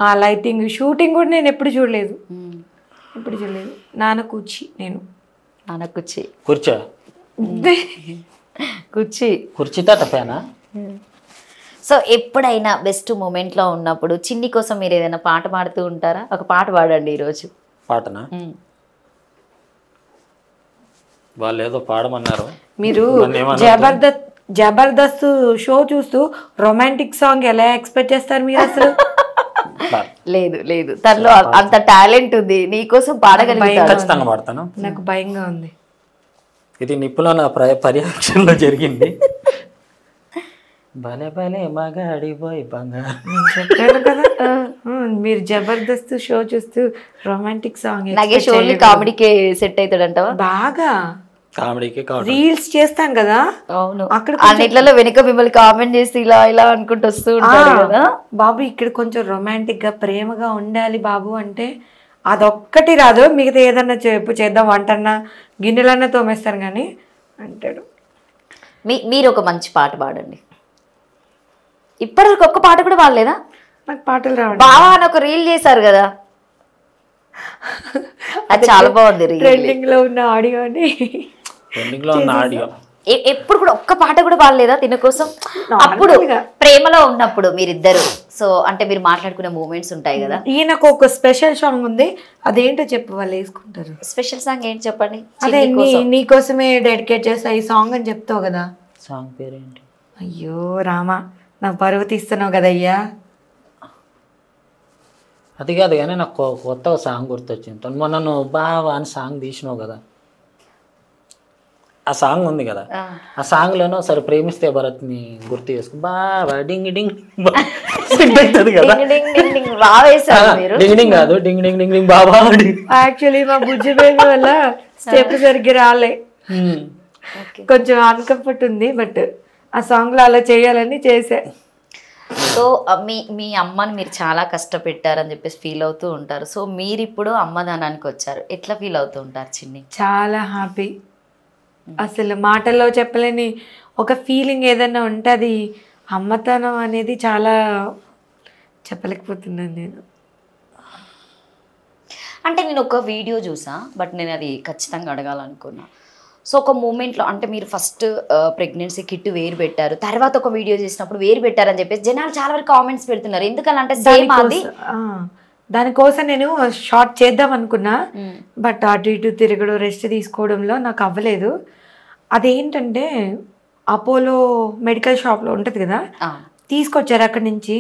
ఆ లైటింగ్ షూటింగ్ కూడా నేను ఎప్పుడు చూడలేదు. నాన్న కూర్చో తప్పేనా. సో ఎప్పుడైనా బెస్ట్ మూమెంట్లో ఉన్నప్పుడు చిన్ని కోసం మీరు ఏదైనా పాట పాడుతూ ఉంటారా? ఒక పాట పాడండి ఈరోజు. పాటనా? వాళ్ళు ఏదో పాడమన్నారు. మీరు జబర్దస్త్ షో చూస్తూ రొమాంటిక్ సాంగ్ ఎలా ఎక్స్పెక్ట్ చేస్తారు మీరు అసలు? లేదు తనలో అంత టాలెంట్ ఉంది, నీకోసం పాడగలిగాను. ఖచ్చితంగా పాడతాను. నాకు భయంగా ఉంది. ఇది నిప్పులో నా పర్యవేక్షణలో జరిగింది. భలే భలే మగాడి పోయి బంగారు. చెప్పాను కదా, మీరు జబర్దస్త్ షో చూస్తూ రొమాంటిక్ సాంగ్. నాగేష్ ఓన్లీ కామెడీకే సెట్ అవుతాడంటావా? బాగా కామెడీకి రీల్స్ చేస్తాం కదా. అవును, అక్కడ అన్నిట్లలో వెనుక మిమ్మల్ని కామెంట్ చేసి ఇలా ఇలా అనుకుంటూ వస్తూ ఉంటారు కదా. బాబు ఇక్కడ కొంచెం రొమాంటిక్ గా ప్రేమగా ఉండాలి బాబు అంటే అదొక్కటి రాదు, మిగతా ఏదన్నా చేద్దాం, వంటన్నా గిన్నెలన్నా తోమేస్తాను కానీ అంటాడు. మీరు ఒక మంచి పాట పాడండి. ఇప్పటివరకు ఒక్క పాట కూడా పాడలేదా? నాకు పాటలు రావు. బావా అని ఒక రీల్ చేశారు కదా, అది చాలా బాగుంది. ట్రెండింగ్ లో ఉన్న ఆడియోని ఎప్పుడు కూడా ఒక్క పాట కూడా పాడలేదా తిన కోసం? అప్పుడు ప్రేమలో ఉన్నప్పుడు మీరిద్దరు, సో అంటే మీరు మాట్లాడుకునే మూమెంట్స్ ఉంటాయి కదా. ఈయనకు ఒక స్పెషల్ సాంగ్ ఉంది, అదేంటో చెప్పు, వాళ్ళు వేసుకుంటారు. స్పెషల్ సాంగ్ ఏంటి చెప్పండి? అదే నీకోసమే డెడికేట్ చేస్తా ఈ సాంగ్ అని చెప్తావు కదా. సాంగ్ పేరేంటి? అయ్యో రామా, నాకు పరువు తీస్తున్నావు కదయ్యా. అది కాదు కానీ నాకు కొత్త సాంగ్ గుర్తొచ్చింది. మొన్న నువ్వు బావా అని సాంగ్ తీసినావు కదా, ఆ సాంగ్ ఉంది కదా, ఆ సాంగ్ లోనో సరే ప్రేమిస్తే భరత్ని గుర్తు చేసుకుని బావా డింగ్ డింగ్ కదా. డింగ్ డింగ్ కాదు, డింగ్ డింగ్ డింగ్ డింగ్ బావా. యాక్చువల్లీ మా బుజ్జి బేబీ వల్ల స్టెప్ సరిగ్గా రాలే, కొంచెం అన్కంఫర్ట్ ఉంది, బట్ ఆ సాంగ్ లో అలా చేయాలని చేసా. సో మీ అమ్మని మీరు చాలా కష్టపెట్టారని చెప్పేసి ఫీల్ అవుతూ ఉంటారు. సో మీరు ఇప్పుడు అమ్మదానానికి వచ్చారు, ఎట్లా ఫీల్ అవుతూ ఉంటారు చిన్ని? చాలా హ్యాపీ, అసలు మాటల్లో చెప్పలేని ఒక ఫీలింగ్ ఏదైనా ఉంటే అది అమ్మతనం అనేది. చాలా చెప్పలేకపోతున్నాను నేను. అంటే నేను ఒక వీడియో చూసా, బట్ నేను అది ఖచ్చితంగా అడగాలనుకున్నా. సో ఒక మూమెంట్లో అంటే మీరు ఫస్ట్ ప్రెగ్నెన్సీ కిట్ వేరు పెట్టారు, తర్వాత ఒక వీడియో చేసినప్పుడు వేరు పెట్టారని చెప్పేసి జనాలు చాలా వరకు కామెంట్స్ పెడుతున్నారు. ఎందుకంటే సేమ్ అది. దానికోసం నేను షార్ట్ చేద్దాం అనుకున్నా, బట్ అటు ఇటు తిరగడం రెస్ట్ తీసుకోవడంలో నాకు అవ్వలేదు. అదేంటంటే అపోలో మెడికల్ షాప్లో ఉంటుంది కదా, తీసుకొచ్చారు అక్కడి నుంచి.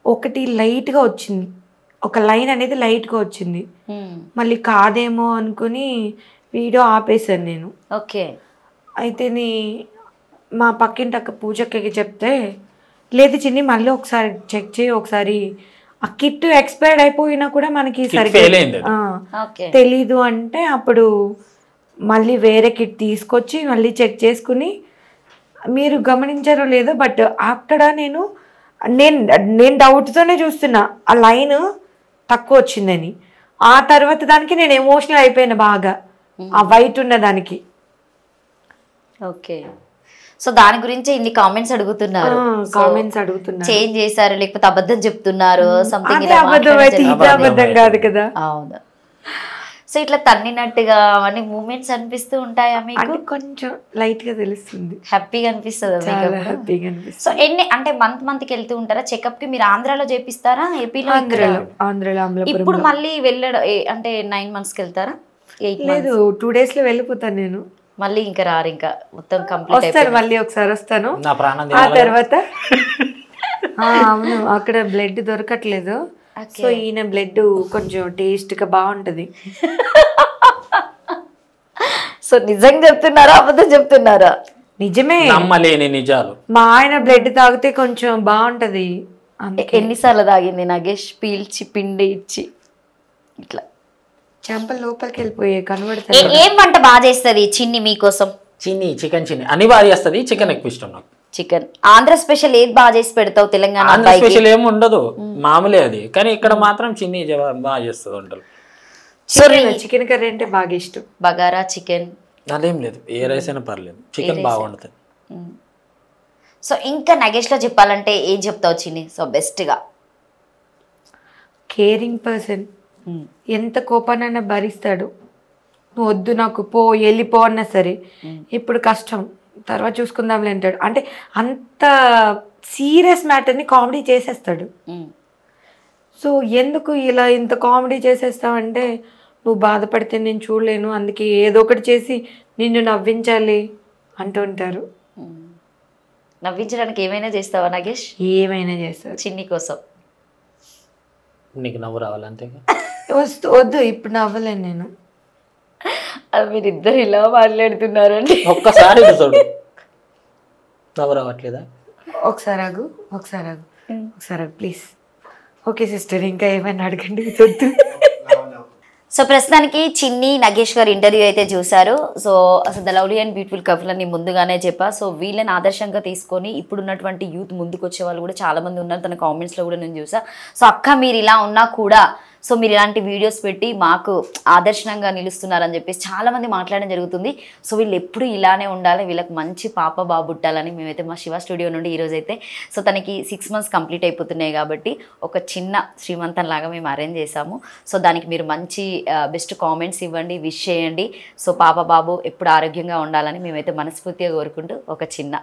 ఒకటి లైట్గా వచ్చింది, ఒక లైన్ అనేది లైట్గా వచ్చింది. మళ్ళీ కాదేమో అనుకుని వీడియో ఆపేశాను నేను. ఓకే. అయితే మా పక్కింటి అక్క పూజక్కకి చెప్తే, లేదు చిన్ని మళ్ళీ ఒకసారి చెక్ చేయి, ఒకసారి ఆ కిట్ ఎక్స్పైర్డ్ అయిపోయినా కూడా మనకి సరిగ్గా తెలీదు అంటే అప్పుడు మళ్ళీ వేరే కిట్ తీసుకొచ్చి మళ్ళీ చెక్ చేసుకుని, మీరు గమనించారో లేదో బట్ అక్కడ నేను డౌట్తోనే చూస్తున్నా ఆ లైన్ తక్కువ వచ్చిందని. ఆ తర్వాత దానికి నేను ఎమోషనల్ అయిపోయాను బాగా, ఆ వైట్ ఉన్న దానికి. ఓకే. సో దాని గురించి ఇన్ని కామెంట్స్ అడుగుతున్నారు, చేంజ్ చేశారు లేకపోతే అబద్ధం చెప్తున్నారు సంథింగ్. అబద్ధం కాదు కదా. అవును. సో ఇట్లా తన్నినట్టుగా అవన్నీ మూమెంట్స్ అనిపిస్తూ ఉంటాయా మీకు? కొంచెం లైట్ గా తెలుస్తుంది, హ్యాపీగా అనిపిస్తుంది. సో ఎన్ని అంటే మంత్కి వెళ్తూ ఉంటారా చెకప్ కి? మీరు ఆంధ్రాలో చేపిస్తారా, ఏపీలో? ఆంధ్రాలో. ఇప్పుడు మళ్ళీ వెళ్ళడం అంటే 9 monthsకి వెళ్తారా? 8 లేదు 2 days లో వెళ్ళిపోతాను నేను. మళ్ళీ ఇంకా రారు, ఇంకా మొత్తం కంప్లీట్ వస్తాను, మళ్ళీ ఒకసారి వస్తాను. నా ప్రాణం ఆ తినాలి. తర్వాత అవును అక్కడ బ్లడ్ దొరకట్లేదు. సో ఈయన బ్లడ్ కొంచెం టేస్ట్ గా బాగుంటది. సో నిజంగా చెప్తున్నారా అబద్ధం చెప్తున్నారా? నిజమే, నమ్మలేని నిజాలు. మా ఆయన బ్లడ్ తాగితే కొంచెం బాగుంటది. ఎన్నిసార్లు తాగింది నగేష్ పీల్చి పిండి ఇచ్చి ఇట్లా? చెంపల లోపలికి వెళ్ళిపోయే కనబడతాయి. ఏం వంట బాగా చేస్తుంది చిన్ని మీకోసం? చికెన్ అన్ని బాగా చేస్తుంది. చికెన్ ఎక్కువ ఇష్టం నాకు. చికెన్. ఆంధ్ర స్పెషల్ ఏది బాగా చేసి పెడతావు తెలంగాణ ఆంధ్ర అబ్బాయికి? స్పెషల్ ఏమి ఉండదు, మామూలే అది. కానీ ఇక్కడ మాత్రం చిన్ని బాగా చేస్తుంది వంటలు. చికెన్ కర్రీ అంటే బాగా ఇష్టం. బగారా చికెన్ అదేం లేదు, ఏ రైస్ అయినా పర్లేదు, చికెన్ బాగుంటుంది. సో ఇంకా నగేష్లో చెప్పాలంటే ఏం చెప్తావు చిన్ని? సో బెస్ట్గా కేరింగ్ పర్సన్. ఎంత కోపానైనా భరిస్తాడు. నువ్వు వద్దు నాకు పో వెళ్ళిపో అన్నా సరే, ఇప్పుడు కష్టం తర్వాత చూసుకుందాంలే అంటాడు. అంటే అంత సీరియస్ మ్యాటర్ని కామెడీ చేసేస్తాడు. సో ఎందుకు ఇలా ఇంత కామెడీ చేసేస్తావంటే, నువ్వు బాధపడితే నేను చూడలేను, అందుకే ఏదో ఒకటి చేసి నిన్ను నవ్వించాలి అంటూ ఉంటారు. నవ్వించడానికి ఏమైనా చేస్తావా నగేష్? ఏమైనా చేస్తారు చిన్ని కోసం. నీకు నవ్వు రావాలంతే. వద్దు ఇప్పుడు నవ్వలేను నేను. మీరిద్దరు ఇలా మాట్లాడుతున్నారండి. ఒక్కసారి చూడు, నవ్వు రావట్లేదా? ఒకసారి ఆగు ప్లీజ్. ఓకే సిస్టర్, ఇంకా ఏమైనా అడగండి, వద్దు. సో ప్రస్తుతానికి చిన్ని నగేష్ గారు ఇంటర్వ్యూ అయితే చూశారు. సో అసలు the lovely and beautiful couple అని ముందుగానే చెప్పా. సో వీళ్ళని ఆదర్శంగా తీసుకొని ఇప్పుడున్నటువంటి యూత్ ముందుకు వచ్చే వాళ్ళు కూడా చాలామంది ఉన్నారు. తన కామెంట్స్లో కూడా నేను చూసా. సో అక్క మీరు ఇలా ఉన్నా కూడా సో మీరు ఇలాంటి వీడియోస్ పెట్టి మాకు ఆదర్శంగా నిలుస్తున్నారని చెప్పేసి చాలామంది మాట్లాడడం జరుగుతుంది. సో వీళ్ళు ఎప్పుడు ఇలానే ఉండాలి, వీళ్ళకి మంచి పాప బాబు పుట్టాలని మేమైతే మా శివ స్టూడియో నుండి ఈరోజైతే సో తనకి 6 months కంప్లీట్ అయిపోతున్నాయి కాబట్టి ఒక చిన్న శ్రీమంతం లాగా మేము అరేంజ్ చేసాము. సో దానికి మీరు మంచి బెస్ట్ కామెంట్స్ ఇవ్వండి, విష్ చేయండి. సో పాప బాబు ఎప్పుడు ఆరోగ్యంగా ఉండాలని మేమైతే మనస్ఫూర్తిగా కోరుకుంటూ ఒక చిన్న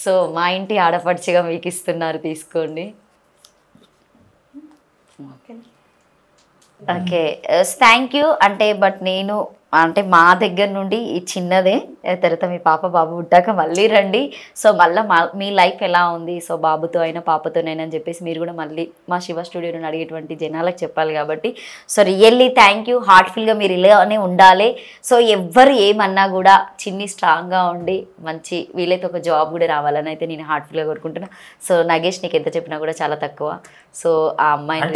సో మా ఇంటి ఆడపడిచిగా మీకు ఇస్తున్నారు, తీసుకోండి. Okay thank you. అంటే బట్ నేను అంటే మా దగ్గర నుండి ఈ చిన్నదే, తర్వాత మీ పాప బాబు పుట్టాక మళ్ళీ రండి. సో మళ్ళీ మీ లైఫ్ ఎలా ఉంది, సో బాబుతో అయినా పాపతోనైనా అని చెప్పేసి మీరు కూడా మళ్ళీ మా శివ స్టూడియో నుండి అడిగేటువంటి జనాలకు చెప్పాలి కాబట్టి సో రియల్లీ థ్యాంక్ యూ. హార్ట్ఫుల్గా మీరు ఇలానే ఉండాలి. సో ఎవ్వరు ఏమన్నా కూడా చిన్ని స్ట్రాంగ్గా ఉండి మంచి వీలైతే ఒక జాబ్ కూడా రావాలని అయితే నేను హార్ట్ఫుల్గా కోరుకుంటున్నా. సో నగేష్ నీకు ఎంత చెప్పినా కూడా చాలా తక్కువ. సో ఆ అమ్మాయిని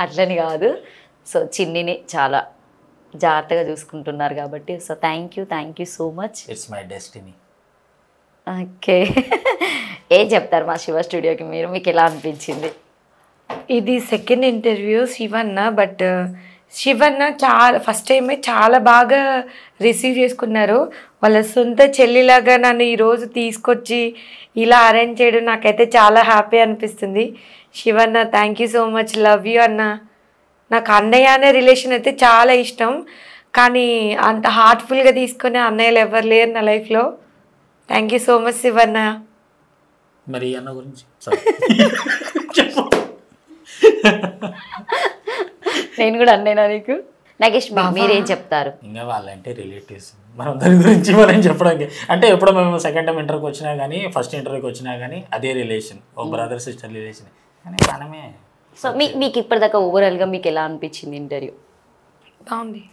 అట్లని కాదు, సో చిన్నిని చాలా జాగ్రత్తగా చూసుకుంటున్నారు కాబట్టి so thank you so much. It's my destiny. Okay ఏం చెప్తారు మా శివ స్టూడియోకి మీరు, మీకు ఎలా అనిపించింది? ఇది second interview Shivanna. But Shivanna first టైమే చాలా బాగా రిసీవ్ చేసుకున్నారు. వాళ్ళ సొంత చెల్లిలాగా నన్ను ఈరోజు తీసుకొచ్చి ఇలా అరేంజ్ చేయడం నాకైతే చాలా హ్యాపీ అనిపిస్తుంది. Shivanna thank you so much, love you అన్న. నాకు అన్నయ్య అనే రిలేషన్ అయితే చాలా ఇష్టం, కానీ అంత హార్ట్ఫుల్గా తీసుకునే అన్నయ్యలు ఎవరు లేరు నా లైఫ్లో. Thank you so much Shivanna. మరి అన్న గురించి నేను కూడా అన్నయ్యనా నీకు? నగేష్ మీరేం చెప్తారు? ఇంకా వాళ్ళంటే రిలేటివ్స్, మనం దాని గురించి మనం చెప్పడానికి అంటే ఎప్పుడో మేము సెకండ్ టైం ఇంటర్వ్యూకి వచ్చినా కానీ ఫస్ట్ ఇంటర్వ్యూకి వచ్చినా కానీ అదే రిలేషన్, ఓ బ్రదర్ సిస్టర్ రిలేషన్. కానీ మనమే. సో మీకు ఇప్పటిదాకా ఓవరాల్గా మీకు ఎలా అనిపించింది ఇంటర్వ్యూ? బాగుంది.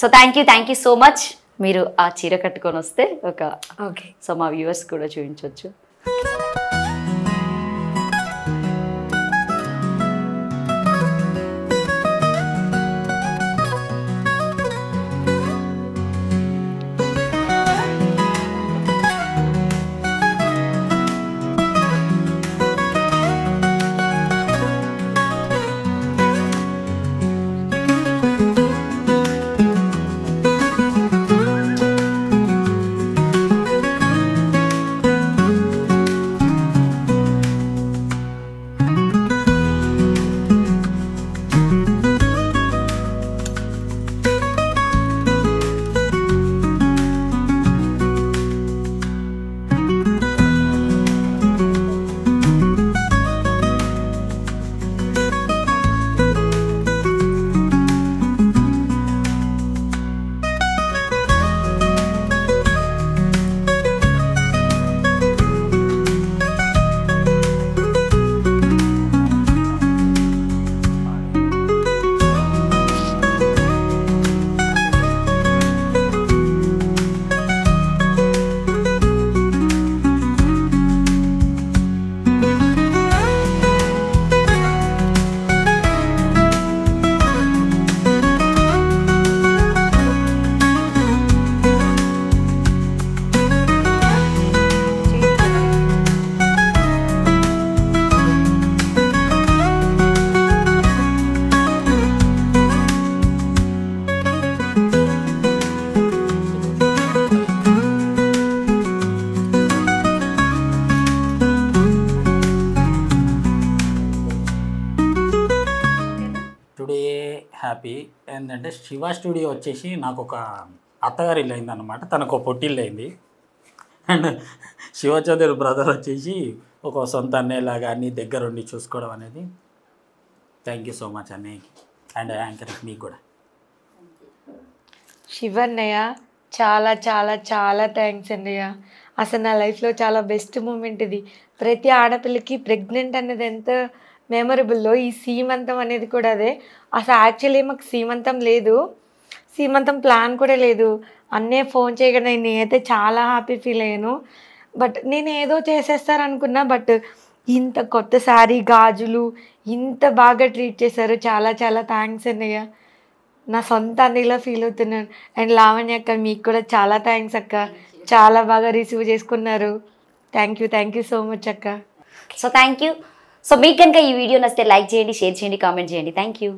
So thank you so much. మీరు ఆ చీర కట్టుకొని వస్తే ఓకే సో మా వ్యూవర్స్ కూడా చూపించవచ్చు. హ్యాపీ. ఏంటంటే శివ స్టూడియో వచ్చేసి నాకు ఒక అత్తగారి ఇల్లు అయింది అనమాట, తనకు ఒక పొట్టిల్లు అయింది. అండ్ శివ చౌదరి బ్రదర్ వచ్చేసి ఒక సొంత అన్నయ్యలాగా అన్ని దగ్గరుండి చూసుకోవడం అనేది. థ్యాంక్ యూ సో మచ్ అన్నయ్యకి అండ్ యాంకర్ మీకు కూడా. శివన్నయ్య చాలా చాలా చాలా థ్యాంక్స్ అన్నయ్య. అసలు నా లైఫ్లో చాలా బెస్ట్ మూమెంట్ ఇది. ప్రతి ఆడపిల్లకి ప్రెగ్నెంట్ అనేది ఎంత మెమొరబుల్లో ఈ సీమంతం అనేది కూడా అదే. అసలు యాక్చువల్లీ మాకు సీమంతం లేదు, సీమంతం ప్లాన్ కూడా లేదు. అన్నయ్య ఫోన్ చేయగానే నేనైతే చాలా హ్యాపీ ఫీల్ అయ్యాను. బట్ నేను ఏదో చేసేస్తారనుకున్నా, బట్ ఇంత కొత్త శారీ గాజులు ఇంత బాగా ట్రీట్ చేశారు. చాలా చాలా థ్యాంక్స్ అన్నయ్య. నా సొంత అన్నయ్యలా ఫీల్ అవుతున్నాను. అండ్ లావణ్య అక్క మీకు కూడా చాలా థ్యాంక్స్ అక్క, చాలా బాగా రిసీవ్ చేసుకున్నారు. థ్యాంక్ యూ సో మచ్ అక్క. So thank you. సో మీకు కనుక ఈ వీడియో నచ్చితే లైక్ చేయండి, షేర్ చేయండి, కామెంట్ చేయండి. Thank you.